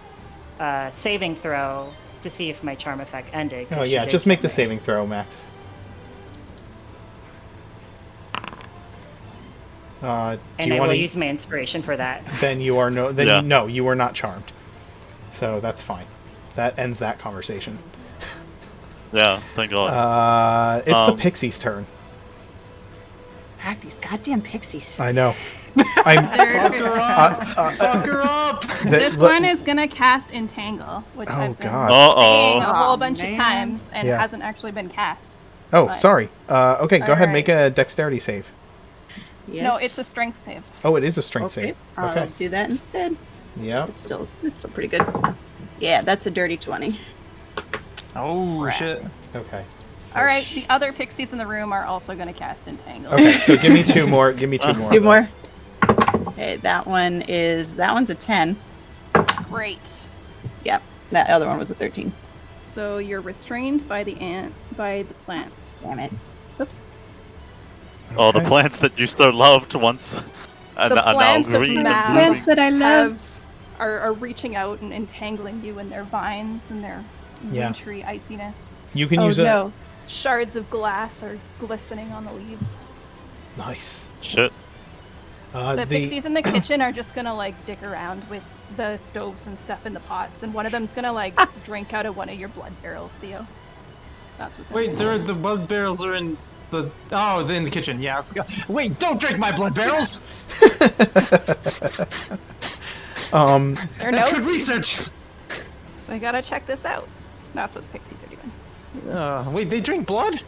saving throw to see if my charm effect ended. 'cause oh she yeah, did just make kill the me. saving throw, Max. Do And you I want will to? use my inspiration for that. Then you are no. Then Yeah. no, you are not charmed. So that's fine. That ends that conversation. Yeah, thank God. It's the pixie's turn. God, these goddamn pixies. I know. I'm. Fuck her up! Fuck her up! This one is gonna cast Entangle, which Oh, I've been God. saying a Uh-oh. whole Oh, bunch of man. times and Yeah. hasn't actually been cast. Oh, But- sorry. Okay, go ahead. Make Alright. a dexterity save. Yes. No, it's a strength save. Oh, it is a strength Okay, save. I'll Okay. do that instead. Yeah. It's still pretty good. Yeah, that's a dirty 20. Oh Crap. shit! Okay. So All right, the other pixies in the room are also gonna cast Entangle. Okay, so give me 2 more. Give me 2 more. Two of more. those. Okay, that one's a 10. Great. Yep, that other one was a 13. So you're restrained by the plants. Damn it. Oops. Oh, the Okay. plants that you so loved once, and The are now plants of green and Mac blooming. Plants that I love. are reaching out and entangling you in their vines and their Yeah. wintry iciness. You can Oh use a. no. Shards of glass are glistening on the leaves. Nice. Shit. The pixies in the kitchen are just gonna like dick around with the stoves and stuff in the pots, and one of them's gonna like drink out of one of your blood barrels, Theo. That's what. Wait, the blood barrels are in the. Oh, they're in the kitchen. Yeah. Wait, don't drink my blood barrels. They're That's good nosy. research. We gotta check this out. That's what the pixies are doing. Wait, they drink blood?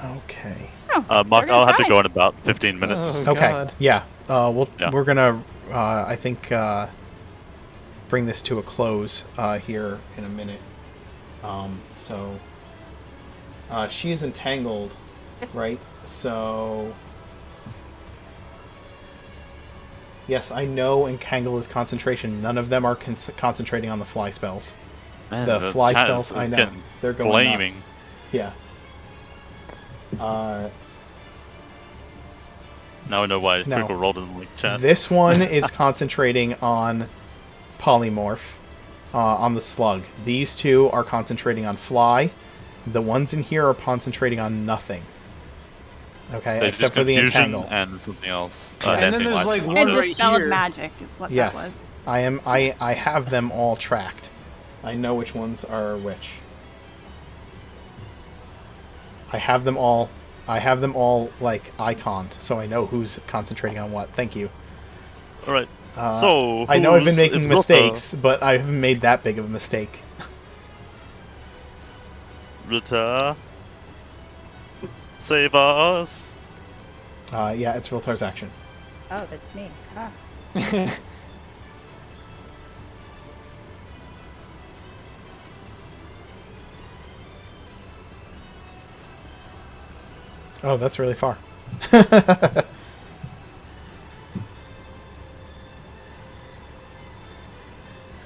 Okay. Oh, Mark, they're gonna I'll have to try. go in about 15 minutes. Oh, Okay. God. Yeah. Yeah. We're gonna. I think. Bring this to a close here in a minute. So. She is entangled, right? So. Yes, I know Entangle is concentration. None of them are concentrating on the fly spells. Man, The fly chat spells, is I know. getting They're going flaming. nuts. Yeah. Now I know why No. Critical Role doesn't like chat. This one is concentrating on polymorph, on the slug. These two are concentrating on fly. The ones in here are concentrating on nothing. Okay, There's except just for the confusion entangle. and something else. Yes. And then Dancing there's, light. like, one And right Dispel of here. Magic is what that Yes, was. I have them all tracked. I know which ones are which. I have them all like iconed, so I know who's concentrating on what. Thank you. All right. So I know I've been who's- making it's Rota. mistakes, but I haven't made that big of a mistake. Rota, save us. Yeah, it's Viltar's action. Oh, that's me. Ah. Oh, that's really far.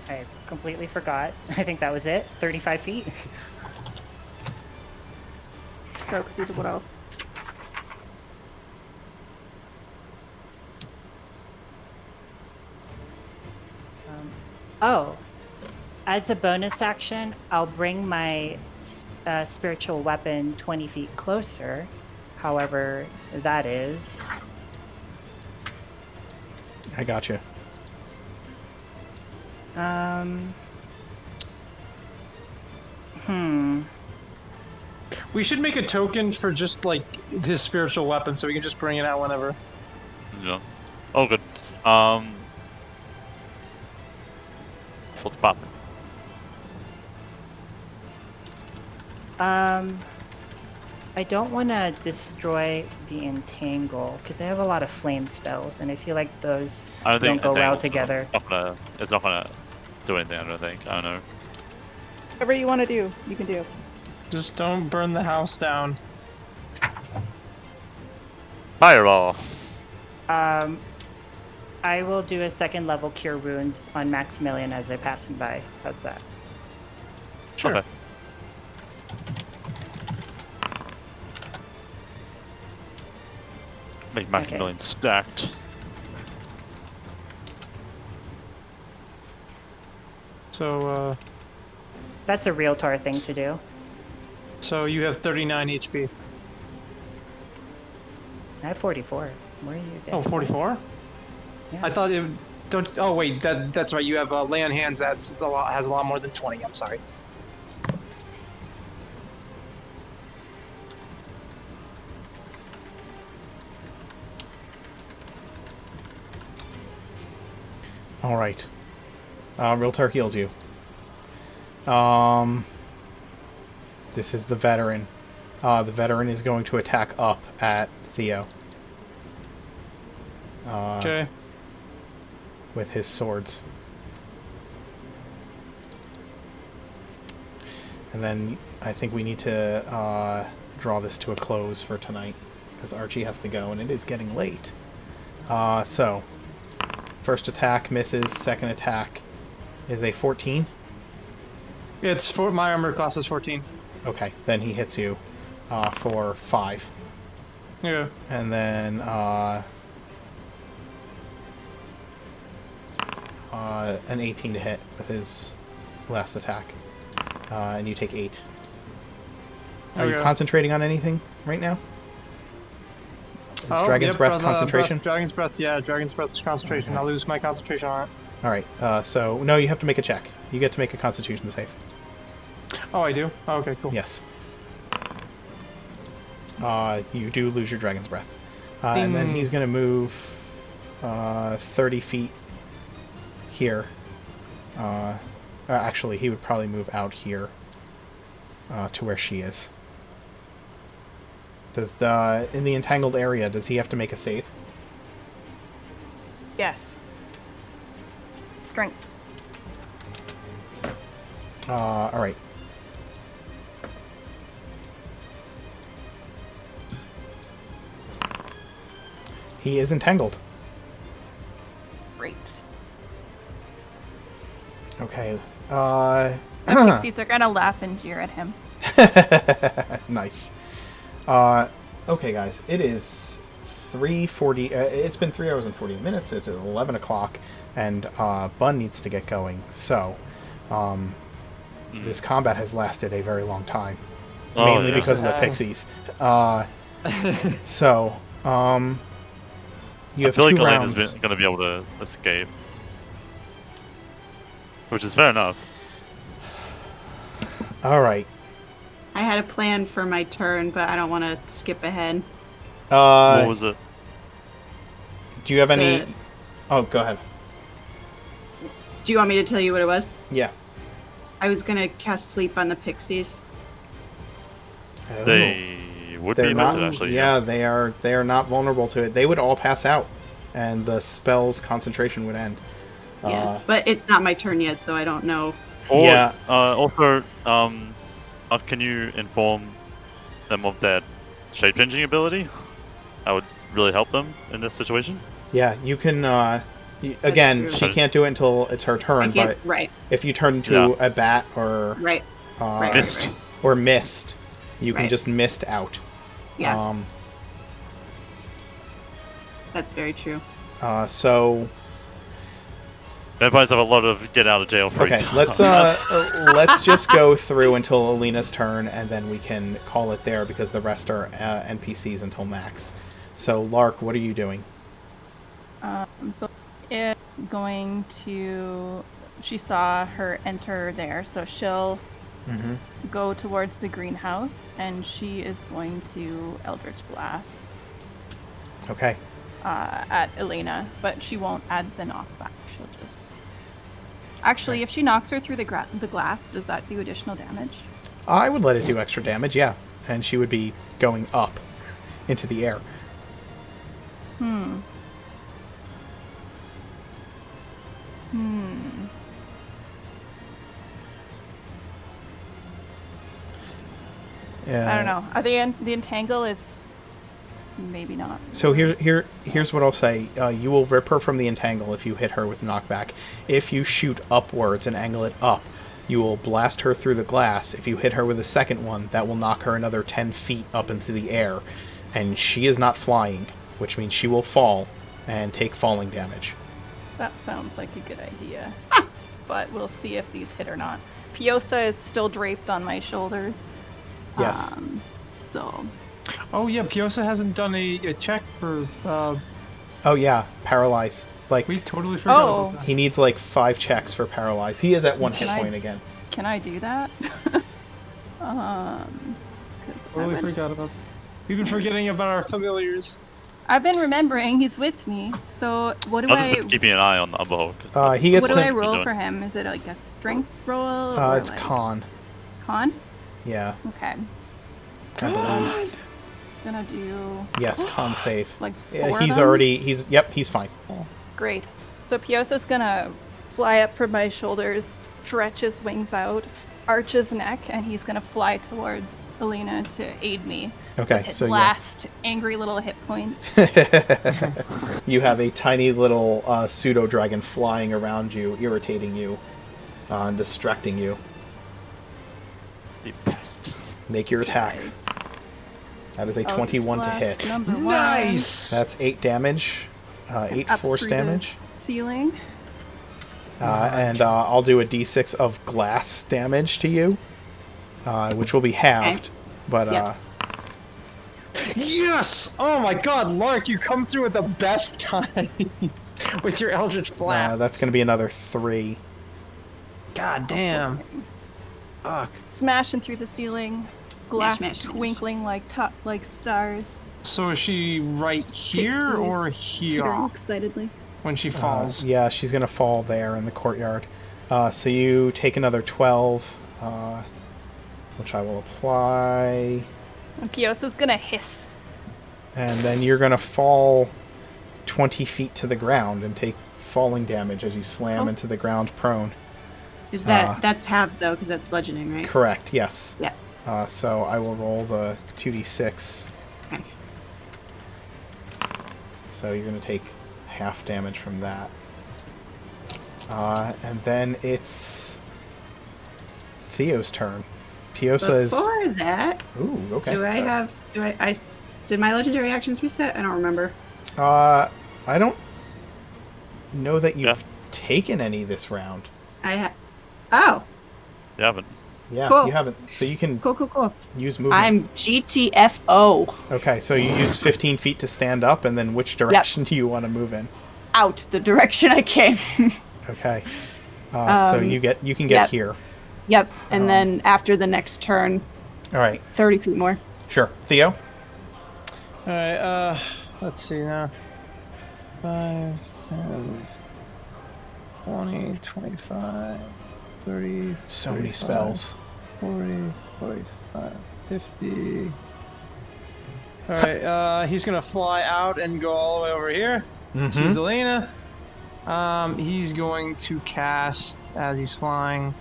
I completely forgot. I think that was it. 35 feet. So, because he's a wood elf. Oh, as a bonus action, I'll bring my spiritual weapon 20 feet closer. However, that is. I got you. We should make a token for just like his spiritual weapon, so we can just bring it out whenever. Yeah. Oh, good. What's poppin'? I don't want to destroy the entangle because I have a lot of flame spells, and I feel like those I don't think go well Entangle's together. It's not gonna do anything. I don't think. I don't know. Whatever you want to do, you can do. Just don't burn the house down. Fireball. I will do a second level cure wounds on Maximilian as I pass him by. How's that? Sure. Okay. Make Maximilian Okay. stacked. So, That's a real Tar thing to do. so you have 39 HP. I have 44. Where are you getting? Oh, 44? Yeah. I thought it don't. Oh wait, that's right. You have lay on hands. Has a lot more than 20. I'm sorry. All right. Realtor heals you. This is the veteran. The veteran is going to attack up at Theo. Okay. With his swords. And then I think we need to draw this to a close for tonight, because Archie has to go, and it is getting late. So, first attack misses, second attack is a 14. It's for my armor class is 14. Okay, then he hits you for 5. Yeah. And then an 18 to hit with his last attack. And you take 8. Are you Okay. concentrating on anything right now? Is Oh, Dragon's yep, Breath concentration? Dragon's Breath, yeah, Dragon's Breath is concentration. Okay. I'll lose my concentration on it. Alright, so no, you have to make a check. You get to make a constitution save. Oh, I do? Oh, okay, cool. Yes. You do lose your Dragon's Breath. And then Ding. he's going to move 30 feet here. Actually, he would probably move out here to where she is. In the entangled area, does he have to make a save? Yes. Strength. Alright. He is entangled. Great. Okay. The pixies are gonna laugh and jeer at him. Nice. Okay, guys. It is 3:40. It's been 3 hours and 40 minutes. It's 11 o'clock, and Bun needs to get going. So, this combat has lasted a very long time, mainly yeah. because of the pixies. So, you I have feel like 2 rounds. Elena's going to be able to escape. Which is fair enough. All right. I had a plan for my turn, but I don't want to skip ahead. What was it? Do you have any? The- Oh, go ahead. Do you want me to tell you what it was? Yeah. I was gonna cast sleep on the pixies. Oh. They would They're be not. affected, actually. Yeah, they are. They are not vulnerable to it. They would all pass out, and the spell's concentration would end. Yeah, but it's not my turn yet, so I don't know. Or, Yeah. Also, can you inform them of their shape-changing ability? That would really help them in this situation. Yeah, you can. Again, true. she can't do it until it's her I turn. can't. But Right, if you turn into Yeah. a bat or right. Right. Mist. or mist, you can Right. just mist out. Yeah, that's very true. So Vampires have a lot of get-out-of-jail-free okay, cards. let's just go through until Alina's turn, and then we can call it there because the rest are NPCs until max. So Lark, what are you doing? So it's going to. She saw her enter there, so she'll Mm-hmm. go towards the greenhouse, and she is going to Eldritch Blast Okay. at Illena, but she won't add the knockback. She'll just. Actually, if she knocks her through the glass, does that do additional damage? I would let it do extra damage, yeah. And she would be going up into the air. I don't know. The entangle is maybe not. So here's what I'll say. You will rip her from the entangle if you hit her with knockback. If you shoot upwards and angle it up, You will blast her through the glass. If you hit her with a second one, that will knock her another 10 feet up into the air. And she is not flying, which means she will fall and take falling damage. That sounds like a good idea. But we'll see if these hit or not. Piosa is still draped on my shoulders. Yes. So. Oh yeah, Piosa hasn't done a check for. Oh yeah, paralyze. Like We totally forgot about that. he needs like 5 checks for paralyze. He is at 1 hit point again. Can I do that? Because Totally forgot about. We've been forgetting about our familiars. I've been remembering he's with me. So what do I'm just I? keeping an eye on the Umberhawk. He gets What do I to, roll for him? Is it like a strength roll? or it's like con. Con? Yeah, Okay. I believe. It's gonna do Yes, con save. like Yeah, 4 he's of them? already he's fine. Great. So Piosa's gonna fly up from my shoulders, stretch his wings out, arch his neck, and he's gonna fly towards Illena to aid me. Okay, His so last angry little hit points. you have a tiny little pseudo dragon flying around you, irritating you, and distracting you. The best. Make your attack. That is a Eldritch 21 to Blast hit. Number 1. Nice. That's 8 damage. 8 Up force through the damage. Ceiling. And I'll do a d6 of glass damage to you, which will be halved. But Yep. Yes! Oh my god, Lark, you come through at the best time with your Eldritch Blast. that's going to be another 3. God damn. Fuck. Smashing through the ceiling. Glass Smash, smash. twinkling like stars. So is she right here Pixels or Teetering here excitedly. when she falls? Yeah, she's going to fall there in the courtyard. So you take another 12, which I will apply. And Piosa's gonna hiss. And then you're going to fall 20 feet to the ground and take falling damage as you slam into the ground prone. Is that's half though, because that's bludgeoning, right? Correct, yes. Yeah. So I will roll the 2d6. Okay. So you're going to take half damage from that. And then it's Theo's turn. Piosa is... Before that, Ooh, okay. did my legendary actions reset? I don't remember. I don't know that you've Yeah. taken any this round. Oh, You haven't. Yeah, Cool. you haven't. So you can cool. use movement. I'm GTFO. Okay, so you use 15 feet to stand up, and then which direction do you want to move in? Out the direction I came. Okay. So you can get yep. here. Yep, and then after the next turn, All right. 30 feet more. Sure. Theo? Alright, let's see now. 5, 10, 20, 25, 30, So many 35, spells. 40, 45, 50. Alright, he's gonna fly out and go all the way over here. This is Mm-hmm. Illena. He's going to cast as he's flying.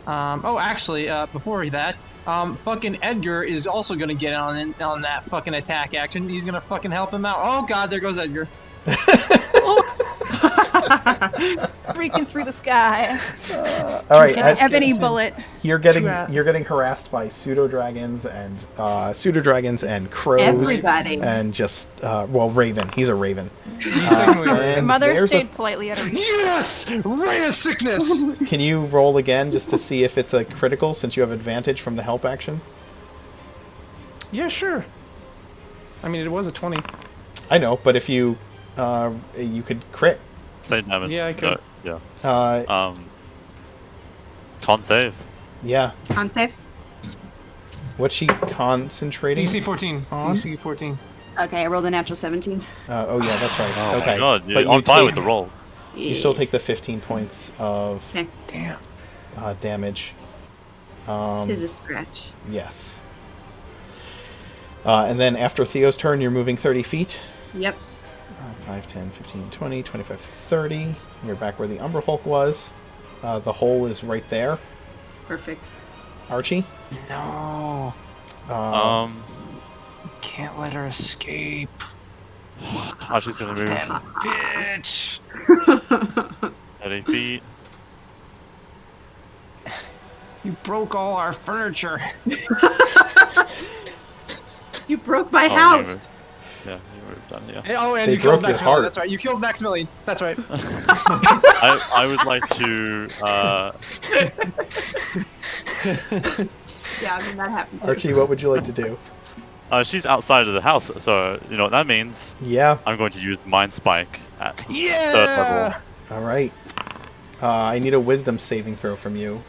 Before that, fucking Edgar is also gonna get on that fucking attack action. He's gonna fucking help him out. Oh god, there goes Edgar. Freaking through the sky. All right. Ebony bullet. You're getting harassed by pseudo dragons and crows. Everybody. And just Raven. He's a raven. He's technically And Your mother there's stayed politely at her. Yes! Ray of sickness! Can you roll again just to see if it's a critical since you have advantage from the help action? Yeah, sure. I mean, it was a 20. I know, but if you could crit. Same damage. Yeah, I could. Yeah. Con save. Yeah. Con save? What's she concentrating? DC 14. On? DC 14. Okay, I rolled a natural 17. Oh yeah, that's right. Oh okay. my god, But you're on fire take- with the roll. You still take the 15 points of Okay. Damn. damage. Tis a scratch. Yes. And then after Theo's turn, you're moving 30 feet. Yep. 5, 10, 15, 20, 25, 30. You're back where the Umber Hulk was. The hole is right there. Perfect. Archie? No. Can't let her escape. Archie's gonna move That bitch. 30 feet. You broke all our furniture. You broke my Oh, house. Yeah, you moved down here. Oh, and They you killed broke your Maximilian. heart. That's right. You killed Maximilian. That's right. I would like to. Yeah, I mean that happened. Too. Archie, what would you like to do? She's outside of the house, so you know what that means. Yeah. I'm going to use Mind Spike at third Yeah. level. All right. I need a wisdom saving throw from you.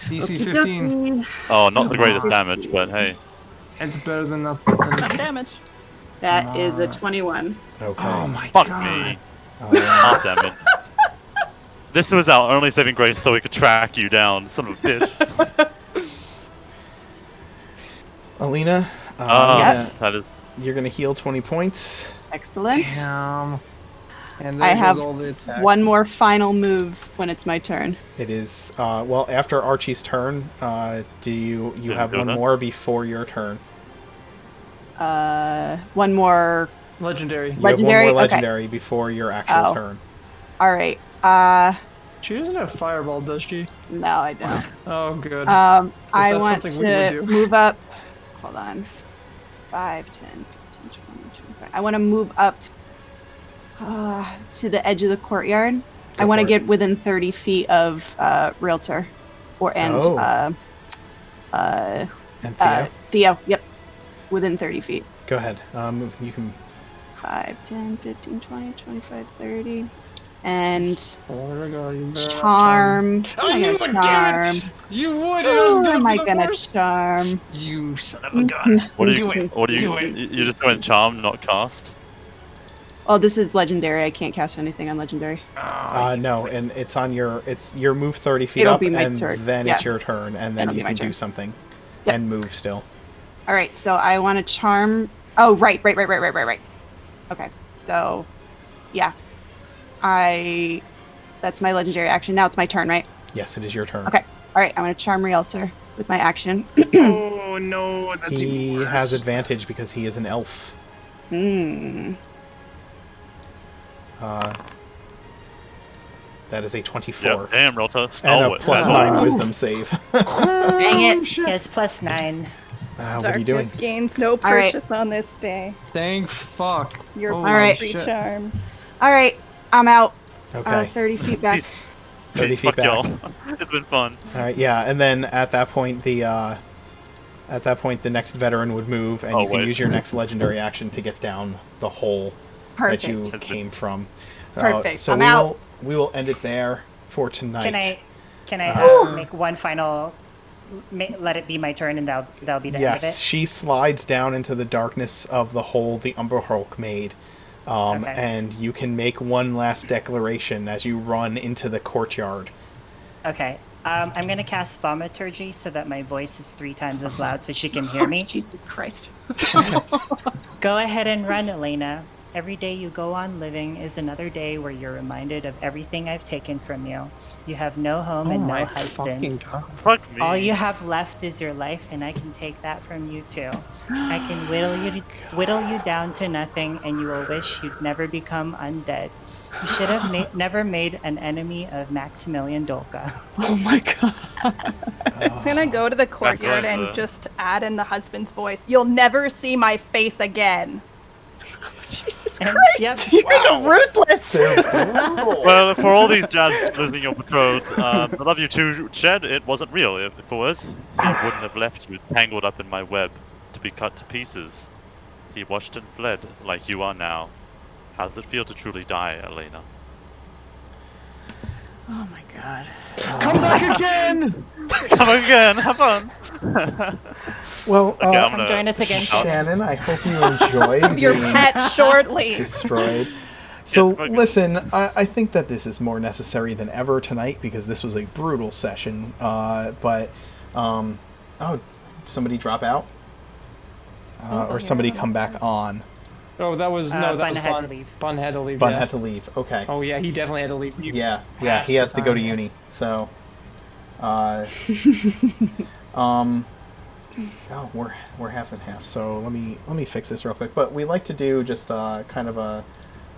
DC 15. Oh, not the greatest damage, but hey. It's better than nothing. Enough damage. That is a 21. Okay. Oh my Fuck god. me. Uh, Half damage. This was our only saving grace so we could track you down, son of a bitch. Alina, That is. you're gonna heal 20 points. Excellent. Damn. And I there have goes all the attack. One more final move when it's my turn. It is well after Archie's turn. Do you Didn't have do one that. more before your turn? One more. Legendary. You have one Legendary? more Okay. legendary before your actual Oh. turn. All right. She doesn't have fireball, does she? No, I don't. Oh, good. I that's want something we would to do. move up. Hold on. 5, 10, 15, 20, 25. I want to move up to the edge of the courtyard. I want to for it. get within 30 feet of Realtor, And Theo, Theo. Yep, within 30 feet. go ahead. You can. 5, 10, 15, 20, 25, 30. And Oh, there we go. You better not charm. I I'm knew gonna it, damn it! charm. You would. Who am I gonna charm? You son of a gun. What do Do you? it. What do Do you? it. You just went charm, not cast. Oh, this is legendary. I can't cast anything on legendary. No, and it's on your. It's your move 30 feet It'll up, be my and turn. then Yeah. it's your turn, and then It'll be you my can do turn. something, Yep. and move still. All right, so I want to charm. Oh, right. Okay, so yeah, that's my legendary action. Now it's my turn, right? Yes, it is your turn. Okay. All right, I'm gonna charm Realtor with my action. Oh no, that's He even worse. has advantage because he is an elf. That is a 24. Yeah, damn, Rota, And a stalwart. plus That's- 9 wisdom save. Dang it! Yes, +9. What are you doing? Darkness gains no right. purchase on this day. Thank fuck. Your Holy Alright. three shit. charms. All right, I'm out. Okay. 30 feet back. Peace. 30 Peace, feet fuck back. y'all. It's been fun. All right, yeah, and then at that point the next veteran would move, and Oh, you can wait. use your next legendary action to get down the hole that you Perfect. came from. Perfect. So I'm out. we will end it there for tonight. Can I make one final? Let it be my turn, and that'll be the end of Yes, it. she slides down into the darkness of the hole the Umber Hulk made. Okay. And you can make one last declaration as you run into the courtyard. Okay. I'm gonna cast thaumaturgy so that my voice is 3 times as loud so she can hear me. Jesus Christ. Go ahead and run, Illena. Every day you go on living is another day where you're reminded of everything I've taken from you. You have no home Oh and my no fucking husband. god. Fuck me. All you have left is your life, and I can take that from you too. I can whittle you down to nothing, and you will wish you'd never become undead. You should have never made an enemy of Maximilian Dolka. Oh my god. I'm gonna go to the courtyard going and to- just add in the husband's voice. You'll never see my face again. Jesus And- Christ. yep. You guys are ruthless. Well, for all these jabs losing your betrothed, I love you too, Shed. It wasn't real. If it was, he wouldn't have left you tangled up in my web to be cut to pieces. He watched and fled like you are now. How does it feel to truly die, Illena? Oh my god. Come back again! Come again, have fun. Well, Okay, I'm Come gonna join us again, shout- Shannon, I hope you enjoyed Your being pet shortly. destroyed. So, Yeah, okay. listen, I think that this is more necessary than ever tonight because this was a brutal session. Oh, somebody drop out? Or somebody come back on? Oh, that was Bun that was had to Bun. leave. Bun had to leave. Bun yeah. had to leave. Okay. Oh yeah, he definitely had to leave. Yeah, he has to go to time, yeah. uni. So, we're halves and halves. So let me fix this real quick. But we like to do just kind of a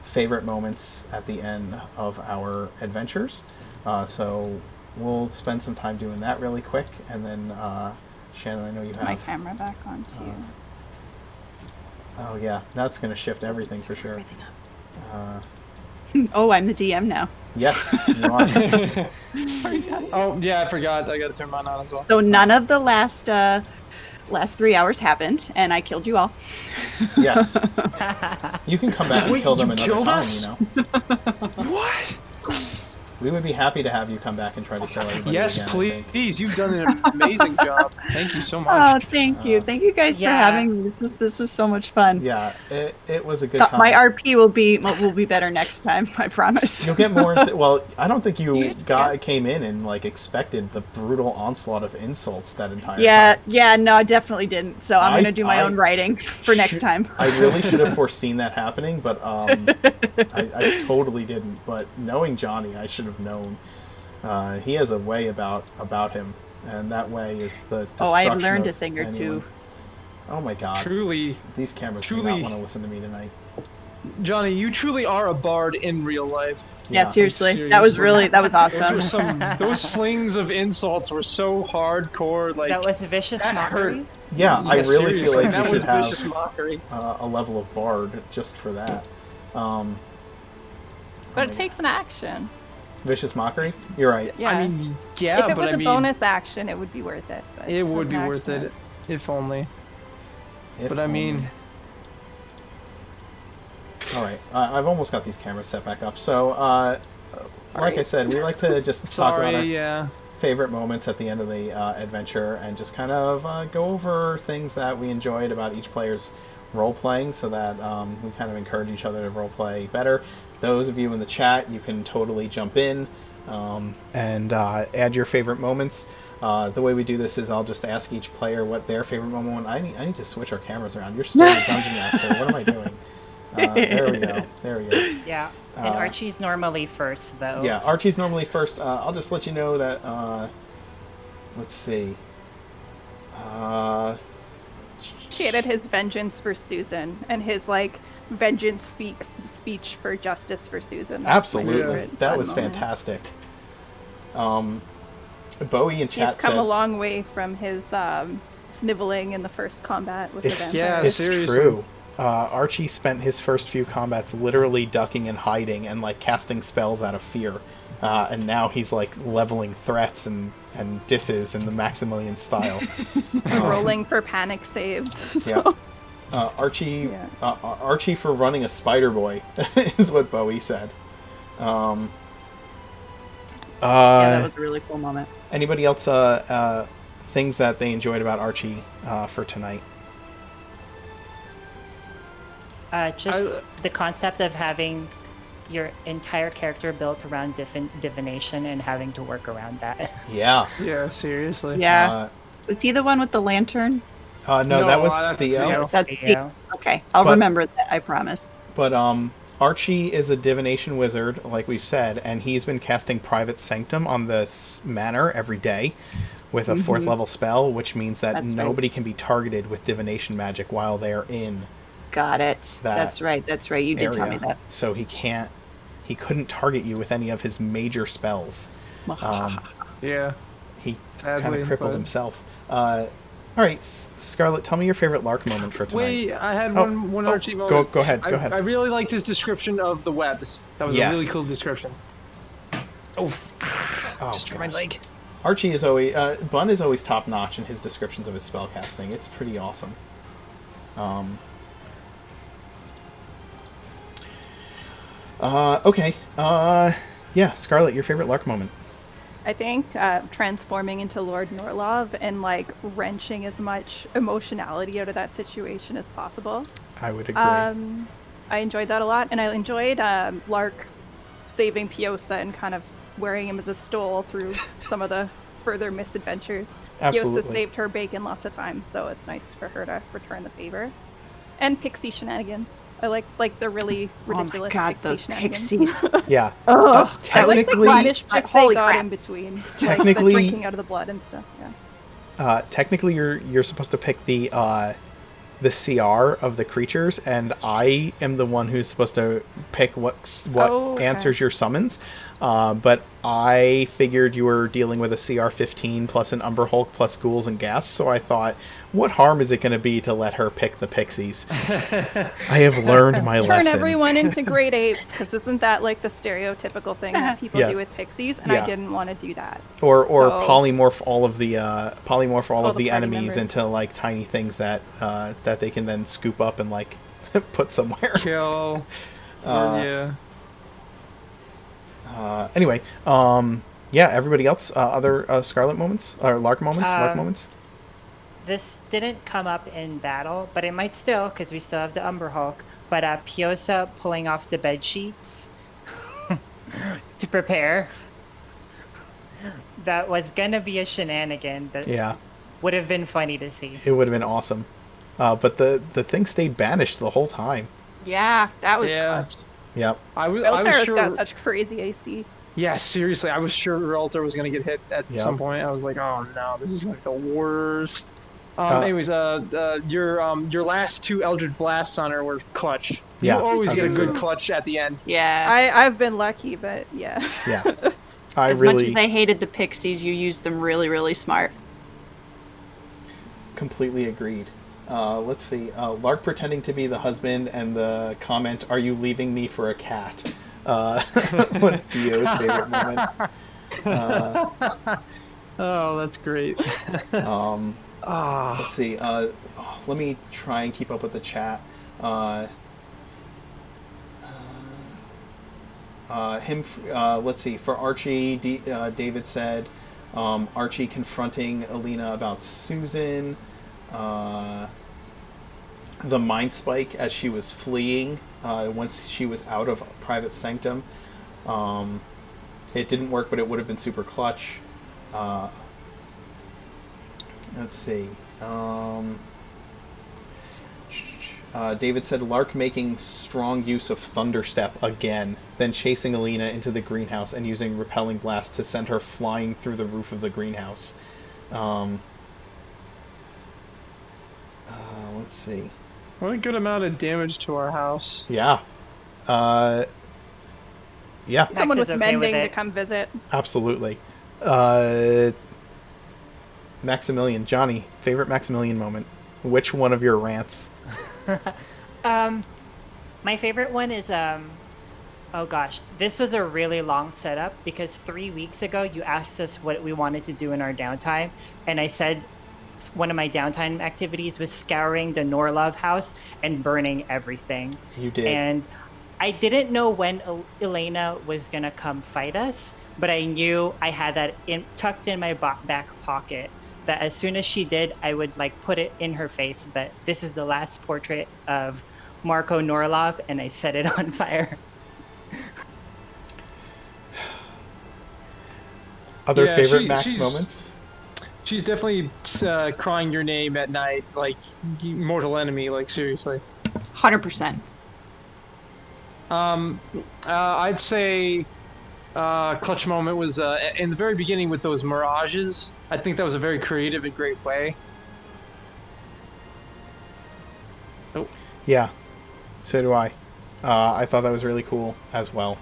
favorite moments at the end of our adventures. So we'll spend some time doing that really quick, and then Shannon, I know you Put my have. camera back on too. Oh yeah, that's gonna shift everything for sure. Everything up. Oh, I'm the DM now. Yes, you are. Oh yeah, I forgot. I gotta turn mine on as well. So none of the last 3 hours happened, and I killed you all. Yes. You can come back and Wait, kill them you another killed time, us? you know. What? We would be happy to have you come back and try to kill everybody Yes, again, I think. please. You've done an amazing job. Thank you so Oh, much. thank you guys for Yeah. having me. This was so much fun. Yeah, it was a good Thought time. my RP will be better next time. I promise. You'll get more. Well, I don't think you came in and like expected the brutal onslaught of insults that entire time. Yeah, no, I definitely didn't. So I'm gonna do my I own writing for next time. I really should have foreseen that happening, but I totally didn't. But knowing Johnny, I should have known. He has a way about him, and that way is the Oh, I destruction learned a of thing or anyone. two. Oh my god. Truly, These cameras do truly- not want to listen to me tonight. Johnny, you truly are a bard in real life. Yeah, seriously. That was awesome. Those slings of insults were so hardcore. Like That was a vicious that mockery. hurt. Yeah, I Yes, really feel seriously, like that you was should have vicious mockery. a level of bard just for that. But it takes an action. Vicious mockery? You're right. Yeah. I mean, yeah, if it but was I a mean, bonus action, it would be worth it. But it would as be an worth action, it if only. If But I mean, all right, I've almost got these cameras set back up. So, like I said, we like to just talk about our sorry, yeah. favorite moments at the end of the adventure and just kind of go over things that we enjoyed about each player's role playing, so that we kind of encourage each other to role play better. Those of you in the chat, you can totally jump in and add your favorite moments. The way we do this is I'll just ask each player what their favorite moment. I need to switch our cameras around. You're still a dungeon master. What am I doing? There we go. Yeah. And Archie's normally first, though. Yeah, Archie's normally first. I'll just let you know that. Let's see. Appreciated his vengeance for Susan and his vengeance speech for justice for Susan. That's my Absolutely, favorite that fun was moment. fantastic. Bowie in chat He's come said, a long way from his sniveling in the first combat with the vampire. Yeah, it's seriously. true. Archie spent his first few combats literally ducking and hiding and casting spells out of fear, and now he's leveling threats and disses in the Maximilian style. Rolling for panic saves. So. Yeah. Archie, Yeah. Archie for running a spider boy is what Bowie said. Yeah, that was a really cool moment. Anybody else things that they enjoyed about Archie for tonight? Just the concept of having your entire character built around divination and having to work around that. Yeah. Yeah, seriously. Yeah. Was he the one with the lantern? No, No, that was that's Theo. Theo. That's Theo. Okay, I'll But- remember that. I promise. But Archie is a divination wizard, like we've said, and he's been casting Private Sanctum on this manor every day with a 4th level spell, which means that That's right. nobody can be targeted with divination magic while they are in Got it. That's right. You did tell me area. that. So he couldn't target you with any of his major spells. Yeah. He kind Sadly, of crippled but- himself. All right, Scarlett, tell me your favorite Lark moment for tonight. Wait, I had Oh, one oh, Archie moment. go ahead, I really liked his description of the webs. That was Yes. a really cool description. Oh, Oh, just turned my gosh. leg. Archie is always Bun is always top notch in his descriptions of his spellcasting. It's pretty awesome. Okay. Yeah, Scarlett, your favorite Lark moment. I think transforming into Lord Norlov and wrenching as much emotionality out of that situation as possible. I would agree. I enjoyed that a lot, and I enjoyed Lark saving Piosa and kind of wearing him as a stole through some of the further misadventures. Absolutely. Piosa saved her bacon lots of times, so it's nice for her to return the favor. And pixie shenanigans. I like the really ridiculous oh my God, pixie those shenanigans. pixies. Yeah. Oh, technically, I like the mischief holy they got crap. in between. Technically- like the drinking out of the blood and stuff. Yeah. technically, you're supposed to pick the CR of the creatures, and I am the one who's supposed to pick what Oh, okay. answers your summons. But I figured you were dealing with a CR-15 plus an Umber Hulk plus ghouls and gas, so I thought, what harm is it going to be to let her pick the pixies? I have learned my Turn lesson. everyone into great apes, because isn't that like the stereotypical thing that people Yeah. do with pixies? And Yeah. I didn't want to do that. Or So- polymorph all of the the party enemies members. into like tiny things that they can then scoop up and like put somewhere. Kill. Uh, Yeah. Anyway, yeah. Everybody else, other Scarlet moments or Lark moments, Lark moments. This didn't come up in battle, but it might still, because we still have the Umber Hulk. But Piosa pulling off the bed sheets to prepare. That was gonna be a shenanigan that Yeah, would have been funny to see. it would have been awesome. But the thing stayed banished the whole time. Yeah, that was Yeah. clutch. Yep. I was Belterra's sure. got such crazy AC. Yeah, seriously, I was sure Realtor was gonna get hit at Yep. some point. I was like, oh no, this is like the worst. Uh, Anyways, your last two Eldritch Blasts on her were clutch. Yeah, You always I get a was good gonna say. clutch at the end. Yeah. I've been lucky, but yeah. Yeah. I As much really as I hated the pixies, you used them really, really smart. completely agreed. Let's see. Lark pretending to be the husband and the comment, "Are you leaving me for a cat?" Was Dio's favorite moment. Oh, that's great. Let's see. Let me try and keep up with the chat. Let's see. For Archie, David said, Archie confronting Illena about Susan. The mind spike as she was fleeing once she was out of Private Sanctum. It didn't work, but it would have been super clutch. Let's see. David said Lark making strong use of Thunderstep again, then chasing Illena into the greenhouse and using Repelling Blast to send her flying through the roof of the greenhouse. Let's see. What a good amount of damage to our house. Yeah. Yeah, Someone is with okay with mending to it. come visit. absolutely. Maximilian, Johnny, favorite Maximilian moment? Which one of your rants? My favorite one is oh gosh, this was a really long setup because 3 weeks ago you asked us what we wanted to do in our downtime, and I said one of my downtime activities was scouring the Norlov house and burning everything. You did. And I didn't know when Illena was gonna come fight us, but I knew I had that tucked in my back pocket. That as soon as she did, I would like put it in her face that this is the last portrait of Marco Norlov, and I set it on fire. Other Yeah, favorite she- Max she's- moments? She's definitely crying your name at night, like mortal enemy. Like seriously. 100%. I'd say clutch moment was in the very beginning with those mirages. I think that was a very creative and great way. Oh, Yeah, so do I. I thought that was really cool as well.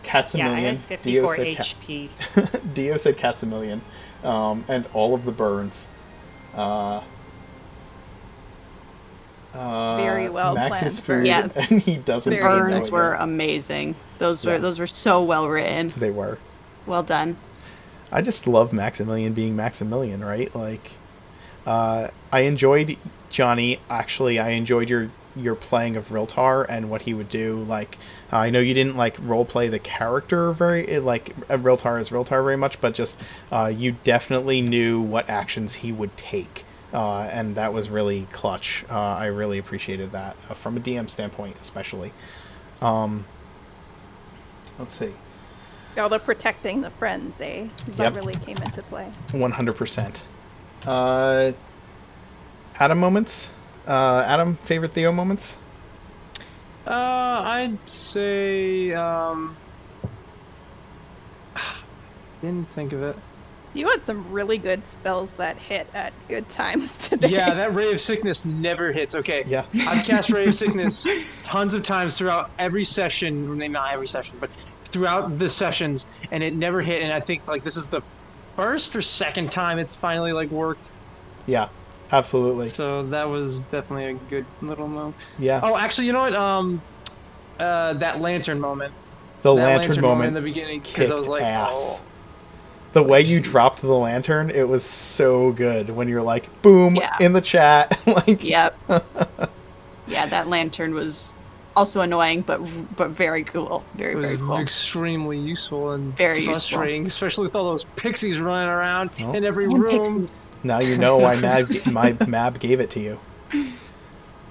Cats a Yeah, I million. had 54 Dio said HP. Dio said cats a million, and all of the burns. Very well Max's planned food, burns. and he doesn't. Very even Burns know were it. amazing. Those Yeah. were so well written. They were. Well done. I just love Maximilian being Maximilian, right? Like, I enjoyed Johnny. Actually, I enjoyed your playing of Riltar and what he would do. Like, I know you didn't like role play the character Riltar as Riltar very much, but just you definitely knew what actions he would take, and that was really clutch. I really appreciated that from a DM standpoint, especially. Let's see. All the protecting the friends, eh? That Yep. really came into play. 100%. Adam moments? Adam, favorite Theo moments? I'd say didn't think of it. You had some really good spells that hit at good times today. Yeah, that Ray of Sickness never hits. Okay. Yeah. I've cast Ray of Sickness tons of times throughout every session. Maybe not every session, but throughout the sessions, and it never hit. And I think like this is the first or second time it's finally like worked. Yeah, absolutely. So that was definitely a good little moment. Yeah. Oh, actually, you know what? That lantern moment. The That lantern moment in the beginning, because I was like, ass. oh. The way you dropped the lantern, it was so good. When you're like, boom, Yeah. in the chat. Like, Yep. Yeah, that lantern was also annoying, but very cool. Very, It was very cool. extremely useful and Very frustrating, especially with all those pixies running around Oh. in every Damn room. pixies. now you know why my Mab gave it to you.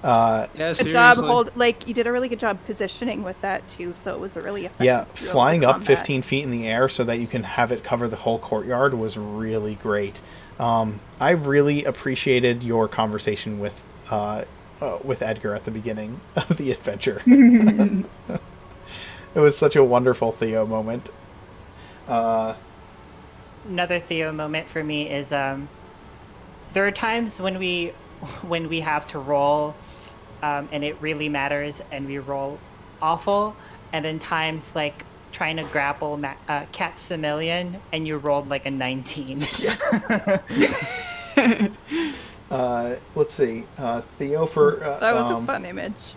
Yeah, Good job, seriously. you did a really good job positioning with that too, so it was a really effective. Yeah, throw flying of up combat. 15 feet in the air so that you can have it cover the whole courtyard was really great. I really appreciated your conversation with Edgar at the beginning of the adventure. It was such a wonderful Theo moment. Another Theo moment for me is there are times when we have to roll and it really matters and we roll awful, and then times like trying to grapple Cat Similian and you rolled like a 19. Let's see. Theo for That was a fun image.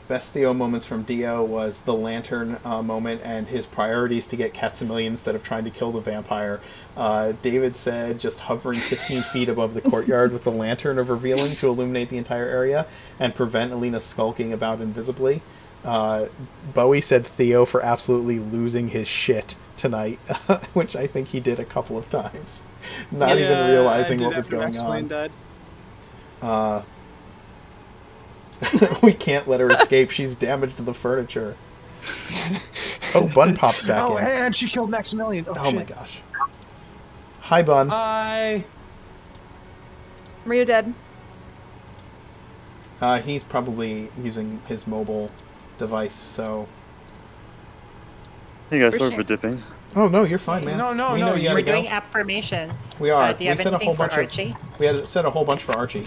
best Theo moments from Dio was the lantern moment and his priorities to get Katsimilian instead of trying to kill the vampire. David said just hovering 15 feet above the courtyard with the lantern of revealing to illuminate the entire area and prevent Illena skulking about invisibly. Bowie said Theo for absolutely losing his shit tonight, which I think he did a couple of times. Not even realizing what was going on. Died. We can't let her escape. She's damaged to the furniture. Oh, Bun popped back in. And she killed Maximilian. Oh my gosh. Hi, Bun. Hi. Mario dead. He's probably using his mobile device, so... Hey guys, For sorry sure. for dipping. Oh, no, you're fine, man. No, We know you We're gotta go. doing affirmations. We are. Do you have We said a anything whole for bunch of- Archie? We had said a whole bunch for Archie.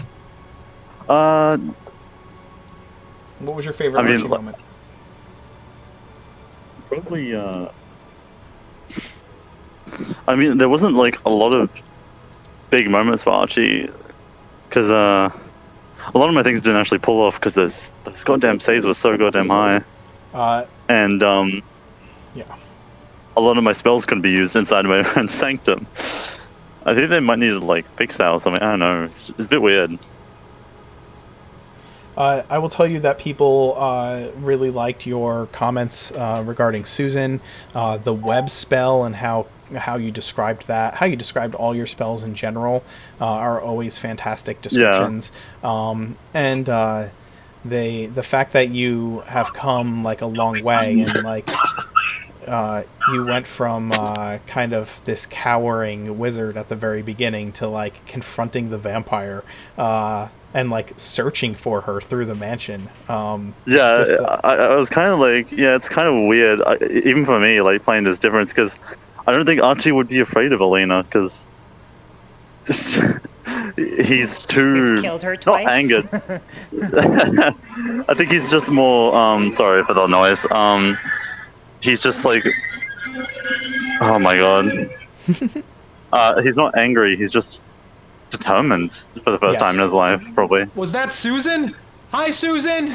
What was your favorite I mean, Archie moment? Probably, I mean, there wasn't like a lot of big moments for Archie, because a lot of my things didn't actually pull off because those goddamn saves were so goddamn high, and Yeah. a lot of my spells couldn't be used inside my own sanctum. I think they might need to like fix that or something. I don't know. It's a bit weird. I will tell you that people really liked your comments regarding Susan, the web spell, and how you described that, how you described all your spells in general, are always fantastic descriptions. And the fact that you have come like a long way, and like you went from kind of this cowering wizard at the very beginning to like confronting the vampire. And like searching for her through the mansion. I was kind of like, it's kind of weird, even for me, like playing this difference, because I don't think Archie would be afraid of Illena, because he's too We've killed her twice. not angered. I think he's just more. Sorry for the noise. He's just like, oh my god. He's not angry. He's just determined for the first time in his life, probably. Was that Susan? Hi, Susan.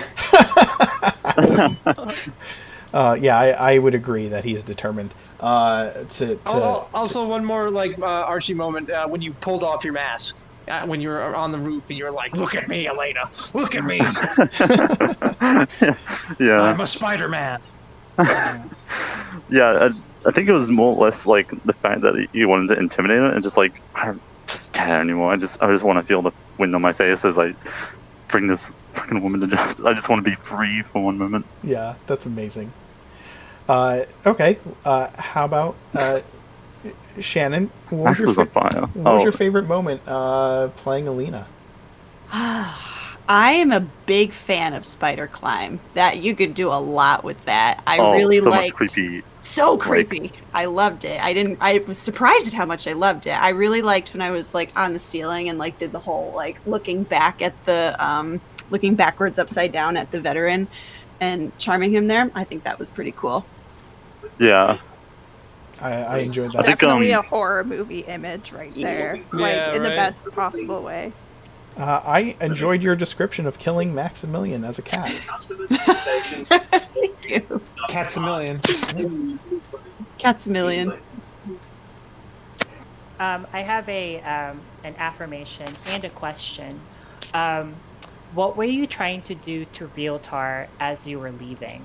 I would agree that he's determined. Also, one more like Archie moment when you pulled off your mask. When you were on the roof and you were like, "Look at me, Illena! Look at me! Yeah. I'm a Spider-Man." Yeah, I think it was more or less like the fact that you wanted to intimidate her and just like, I don't just care anymore. I just want to feel the wind on my face as I bring this fucking woman to justice. I just want to be free for one moment. Yeah, that's amazing. Okay, how about Shannon? What Max was on fire. What was your favorite moment playing Illena? I am a big fan of spider climb. That you could do a lot with that. I really so liked much creepy So creepy. I loved it. I was surprised at how much I loved it. I really liked when I was like on the ceiling and like did the whole like looking backwards upside down at the veteran and charming him there. I think that was pretty cool. Yeah. I enjoyed that. Definitely a horror movie image right there. Yeah, in the right. best possible way. I enjoyed your description of killing Maximilian as a cat. Thank you. Cat's a million. Cat's a million. I have an affirmation and a question. What were you trying to do to Realtar as you were leaving?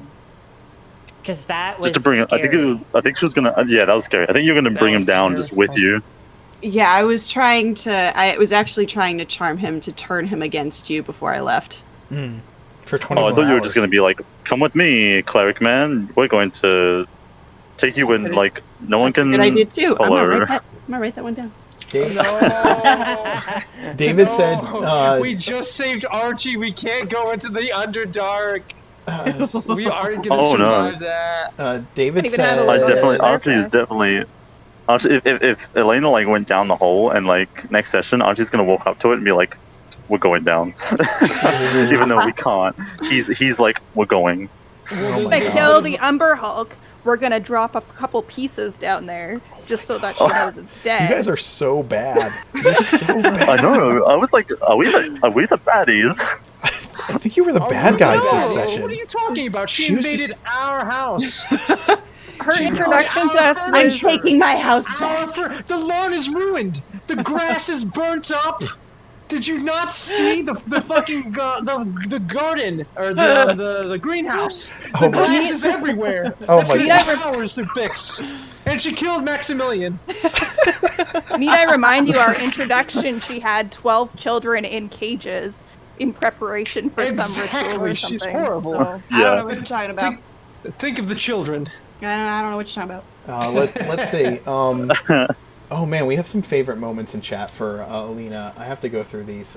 Because that was Just to bring it, scary. I think she was gonna. Yeah, that was scary. I think you were gonna bring him down just with you. Yeah, I was actually trying to charm him to turn him against you before I left. For 24 Oh, I thought you were hours. just gonna be like, "Come with me, cleric man. We're going to take you when like no one can." And I did too. I'm follow gonna her." write that one down. David said, we just saved Archie. We can't go into the Underdark. We aren't gonna Oh, no. survive that. David Even had a said, little bit of Archie is surface. definitely. Archie, if Illena like went down the hole and like next session, Archie's gonna walk up to it and be like, "We're going down," even though we can't. He's like, "We're going." oh If my I God. kill the Umber Hulk, we're gonna drop a couple pieces down there just so that she knows it's dead. You guys are so bad. You're so bad. I know. I was like, "Are we the baddies?" I think you were the bad guys this session. What are you talking about? She She was invaded our house. Her introduction to us I'm was taking my house back. The lawn is ruined. The grass is burnt up. Did you not see the fucking the garden or the greenhouse? Oh The my- grass is everywhere. Oh That's my gonna God. take hours to fix. And she killed Maximilian. Need I remind you, our introduction, she had 12 children in cages in preparation for some ritual Exactly, or she's something. horrible. So, I don't know Yeah. what you're talking about. Think of the children. I don't know what you're talking about. Let's see. Oh man, we have some favorite moments in chat for Alina. I have to go through these.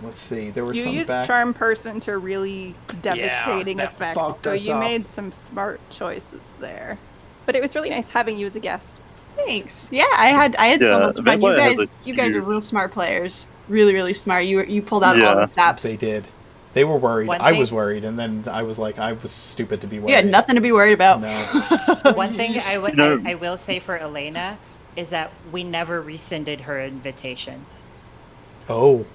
Let's see. There was you some used back. Charm Person to really devastating that effect, fucked so us you up. made some smart choices there. But it was really nice having you as a guest. Thanks. Yeah, I had so Yeah, much fun. You Vampire has guys, a you guys are huge- real smart players. Really, really smart. You pulled out all Yeah. the stops. They did. They were worried. One I thing- was worried, and then I was like, I was stupid to be worried. You had nothing to be worried about. No. One thing No. I will say for Illena is that we never rescinded her invitations. Oh.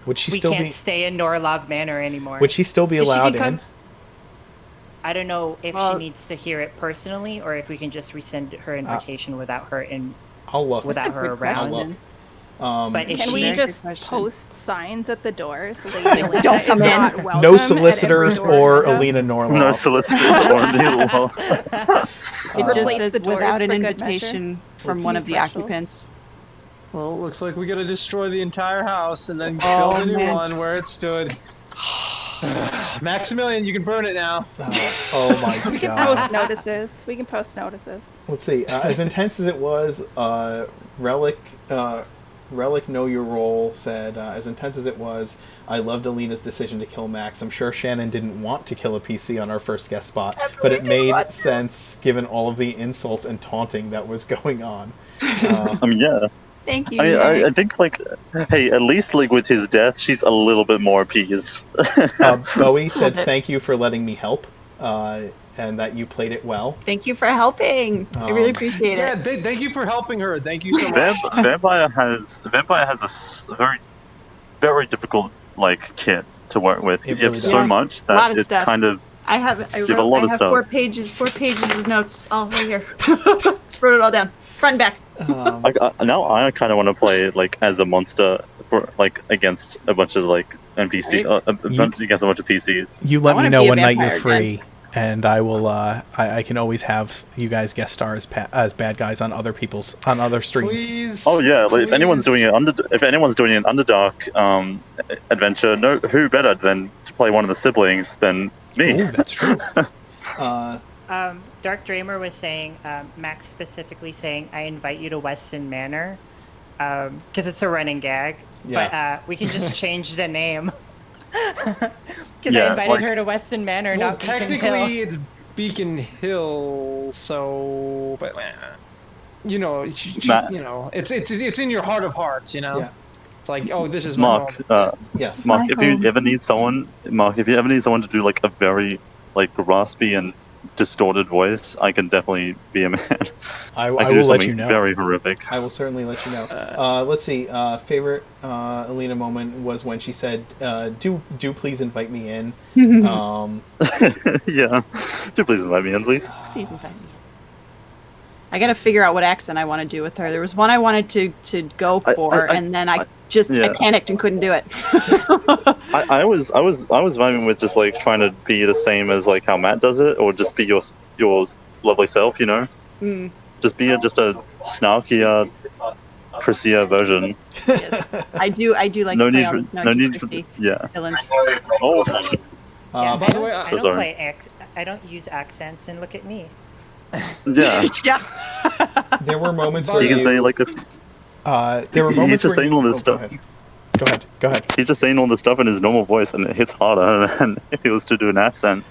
Would she We still can't be? stay in Norlov Manor anymore. Would she still be 'Cause she allowed can come- in? I don't know if Well- she needs to hear it personally or if we can just rescind her invitation without her I'll look. without her Good question. I'll around. look. But if Can she we Good just question. post signs at the door so that Elena Don't is come in. not welcome No at solicitors every door or window? Illena Norlov. No solicitors or Neil. It just Replace says the doors without an for good invitation from Let's one see of the thresholds. occupants. Well, looks like we gotta destroy the entire house and then Oh, build a new man. one where it stood. Maximilian, you can burn it now. Oh my We can god. post notices. We can post notices. Let's see. As intense as it was, Relic Know Your Role said, as intense as it was, I loved Alina's decision to kill Max. I'm sure Shannon didn't want to kill a PC on our first guest spot, but it made sense given all of the insults and taunting that was going on. I mean, yeah. Thank you. I think like, hey, at least like with his death, she's a little bit more appeased. Bowie said, thank you for letting me help, and that you played it well. Thank you for helping. I really appreciate Yeah, it. thank you for helping her. Thank you so much. Vampire has a very, very difficult like kit to work with. It You have really so does. much A lot that of it's stuff. kind of I have have a lot of stuff. 4 pages of notes all right here. Wrote it all down, front and back. now I kind of want to play like as a monster for like against a bunch of like NPC against a bunch of PCs. You let me wanna know be a when night you're vampire free, and I will. I can always have you guys guest star as bad guys on other streams. Please. Oh yeah, like, if please. anyone's doing an Underdark adventure, who better than to play one of the siblings than me? Ooh, that's true. Dark Dreamer was saying, Max specifically saying, I invite you to Weston Manor, because it's a running gag. Yeah. But we can just change the name. Because I invited her to Weston Manor, Well, not Beacon technically Hill. it's Beacon Hill, so but you know, Matt. you know, it's in your heart of hearts, you know. Yeah. It's like, oh, this is my Mark, home. Yes. Mark, My if you home. ever need someone, to do like a very like raspy and distorted voice, I can definitely be a man. I can do will let something you know. very horrific. I will certainly let you know. Let's see. Favorite Illena moment was when she said, "Do please invite me in." Yeah. Do please invite me in, please. Please invite me. I gotta figure out what accent I want to do with her. There was one I wanted to go for, and then I panicked and couldn't do it. I was vibing with just like trying to be the same as like how Matt does it, or just be your lovely self, you know. Mm. Just be just a snarkier, prissier version. Yes. I do like to play all the snarky yeah. villains. Oh. Yeah, by the way, I so don't sorry. I don't use accents, and look at me. Yeah. Yeah. There were moments He where can say like a. there were moments He's just where saying all this stuff. Go ahead. He's just saying all this stuff in his normal voice, and it hits harder than if he was to do an accent.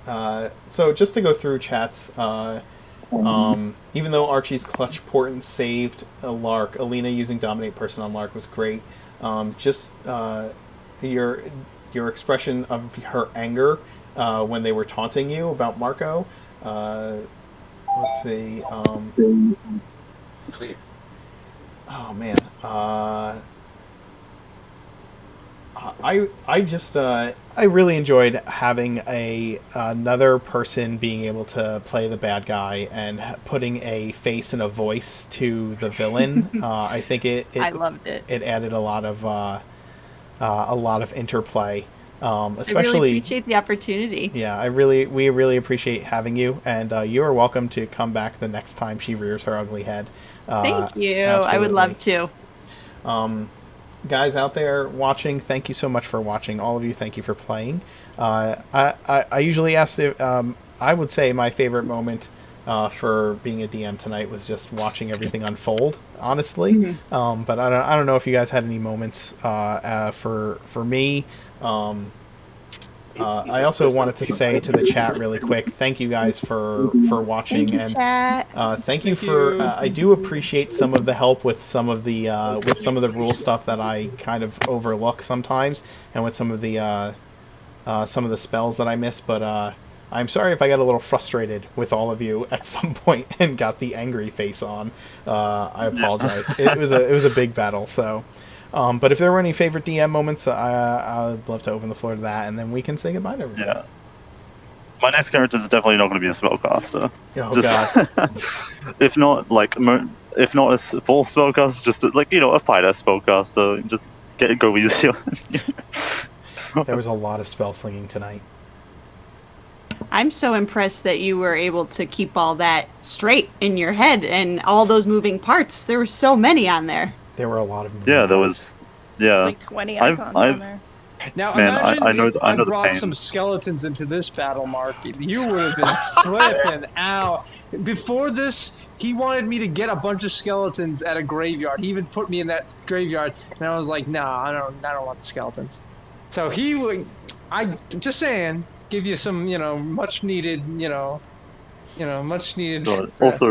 So just to go through chats, even though Archie's clutch portent saved a Lark, Illena using Dominate Person on Lark was great. Just your expression of her anger when they were taunting you about Marco. Let's see. Oh man. I really enjoyed having another person being able to play the bad guy and putting a face and a voice to the villain. I think I loved it. It added a lot of interplay. Especially, I really appreciate the opportunity. Yeah, we really appreciate having you, and you are welcome to come back the next time she rears her ugly head. Thank you. Absolutely. I would love to. Guys out there watching, thank you so much for watching. All of you, thank you for playing. I usually ask if I would say my favorite moment for being a DM tonight was just watching everything unfold. Honestly, Mm-hmm. but I don't know if you guys had any moments for me. I also wanted to say to the chat really quick, thank you guys for watching. Thank you, and chat. Thank you for I do appreciate some of the help with some of the rule stuff that I kind of overlook sometimes, and with some of the spells that I miss, but I'm sorry if I got a little frustrated with all of you at some point and got the angry face on. I apologize. It was a big battle, so but if there were any favorite DM moments, I'd love to open the floor to that, and then we can say goodbye to everybody. Yeah. My next character is definitely not going to be a spellcaster. Oh, God. if not a full spellcaster, just a fighter spellcaster. Just go easy. There was a lot of spell slinging tonight. I'm so impressed that you were able to keep all that straight in your head and all those moving parts. There were so many on there. There were a lot of moving Yeah, there parts. was. Yeah. Like 20 icons on there. Now Man, imagine I know if I know the brought pain. some skeletons into this battle, Mark. You would have been flipping out. Before this, he wanted me to get a bunch of skeletons at a graveyard. He even put me in that graveyard, and I was like, "Nah, I don't want the skeletons." So he would. Just saying, give you some, much needed, much needed. God. rest.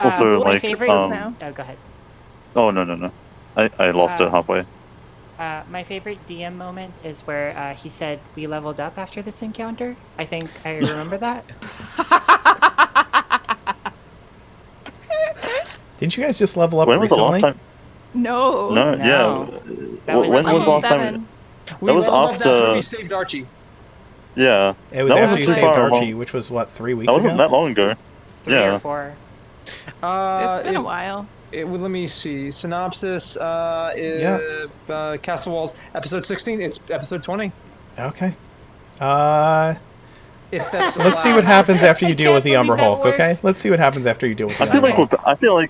Also, my like, favorite now. Oh, go ahead. Oh no. I lost it halfway. My favorite DM moment is where he said we leveled up after this encounter. I think I remember that. Didn't you guys just level up When was the recently? last time? No. No, No. yeah. That was When was the last time? Seven. We was leveled up after- we saved Archie. Yeah. It was That after wasn't you too saved far Archie, along. which was what, 3 weeks That wasn't ago? that long ago. 3 Yeah. or 4. It's been a while. Let me see. Synopsis is Castle Walls, episode 16. It's episode 20. Okay. If that's Let's see allowed. what happens after you deal with the can't Umber believe Hulk. that Okay. works. Let's see what happens after you deal with the I feel Umber like Hulk.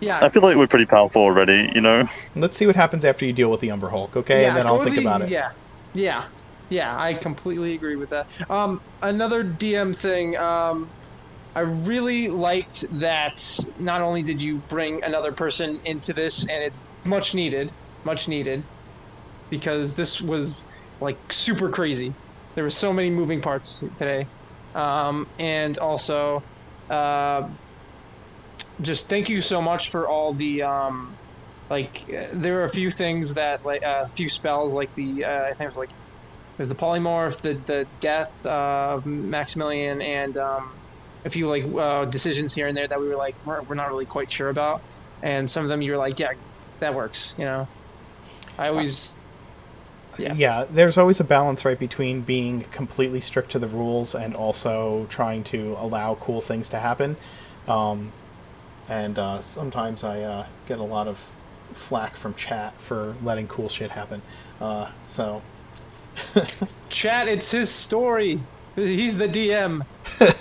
Yeah. I feel like we're pretty powerful already. You know. Let's see what happens after you deal with the Umber Hulk. Okay, and then go I'll with think about it. Yeah. I completely agree with that. Another DM thing. I really liked that not only did you bring another person into this, and it's much needed, because this was like super crazy. There were so many moving parts today, and also just thank you so much for all the there were a few things that a few spells like the I think it was the polymorph, the death of Maximilian, and a few decisions here and there that we were like we're not really quite sure about, and some of them you were like, yeah, that works, I always yeah, there's always a balance, right, between being completely strict to the rules and also trying to allow cool things to happen. And sometimes I get a lot of flack from chat for letting cool shit happen. So chat, it's his story. He's the DM.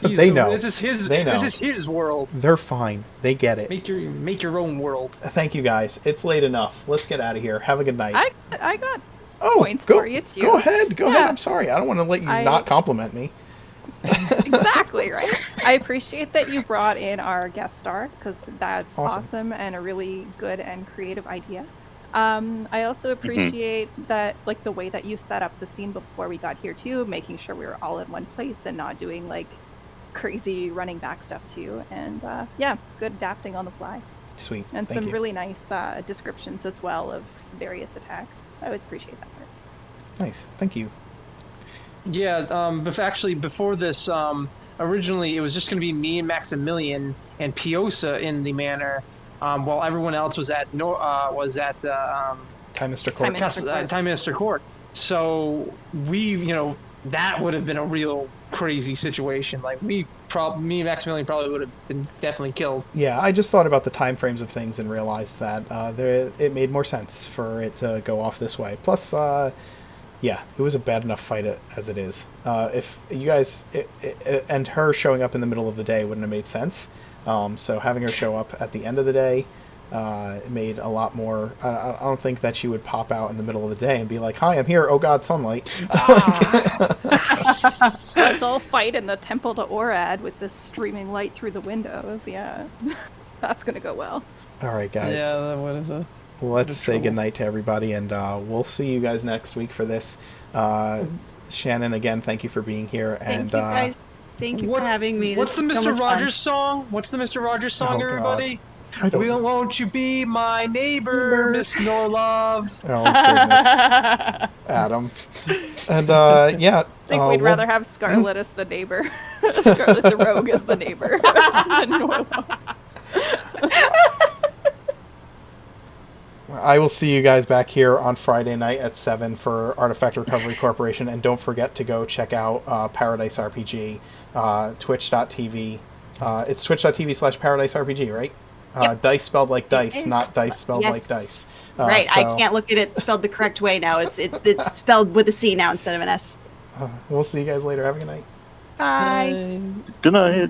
They know. This is his. They know. This is his world. They're fine. They get it. Make your own world. Thank you guys. It's late enough. Let's get out of here. Have a good night. I got points for you too. Go ahead. I'm sorry. I don't want to let you not compliment me. Exactly, right? I appreciate that you brought in our guest star, because that's awesome and a really good and creative idea. I also appreciate that, like, the way that you set up the scene before we got here too, making sure we were all in one place and not doing like crazy running back stuff too. And good adapting on the fly. Sweet. And Thank you. really nice descriptions as well of various attacks. I always appreciate that part. Nice. Thank you. Yeah, actually, before this, originally it was just going to be me and Maximilian and Piosa in the manor, while everyone else was at Time Mr. Court. Time Minister Court. So we, that would have been a real crazy situation. Like me and Maximilian probably would have been definitely killed. Yeah, I just thought about the time frames of things and realized that it made more sense for it to go off this way. Plus, yeah, it was a bad enough fight as it is. If you guys and her showing up in the middle of the day wouldn't have made sense. So having her show up at the end of the day made a lot more. I don't think that she would pop out in the middle of the day and be like, "Hi, I'm here. Oh God, sunlight." Let's all fight in the Temple to Orad with this streaming light through the windows. Yeah, that's gonna go well. All right, guys. Yeah, that would have. Let's say goodnight to everybody, and we'll see you guys next week for this. Shannon, again, thank you for being here. Thank you guys. Thank you for having me. What's the Mr. Rogers song? What's the Mr. Rogers song, everybody? Won't you be my neighbor, Miss Norlov? Oh, goodness. Adam. And, yeah. I think we'd rather have Scarlet as the neighbor. Scarlet the Rogue as the neighbor than Norlov. I will see you guys back here on Friday night at 7 for Artifact Recovery Corporation, and don't forget to go check out Paradise RPG, twitch.tv. It's twitch.tv/Paradise RPG, right? Yep. Dice spelled like dice, not dice spelled like dice. Right, so I can't look at it spelled the correct way now. It's spelled with a C now instead of an S. We'll see you guys later. Have a good night. Bye. Good night.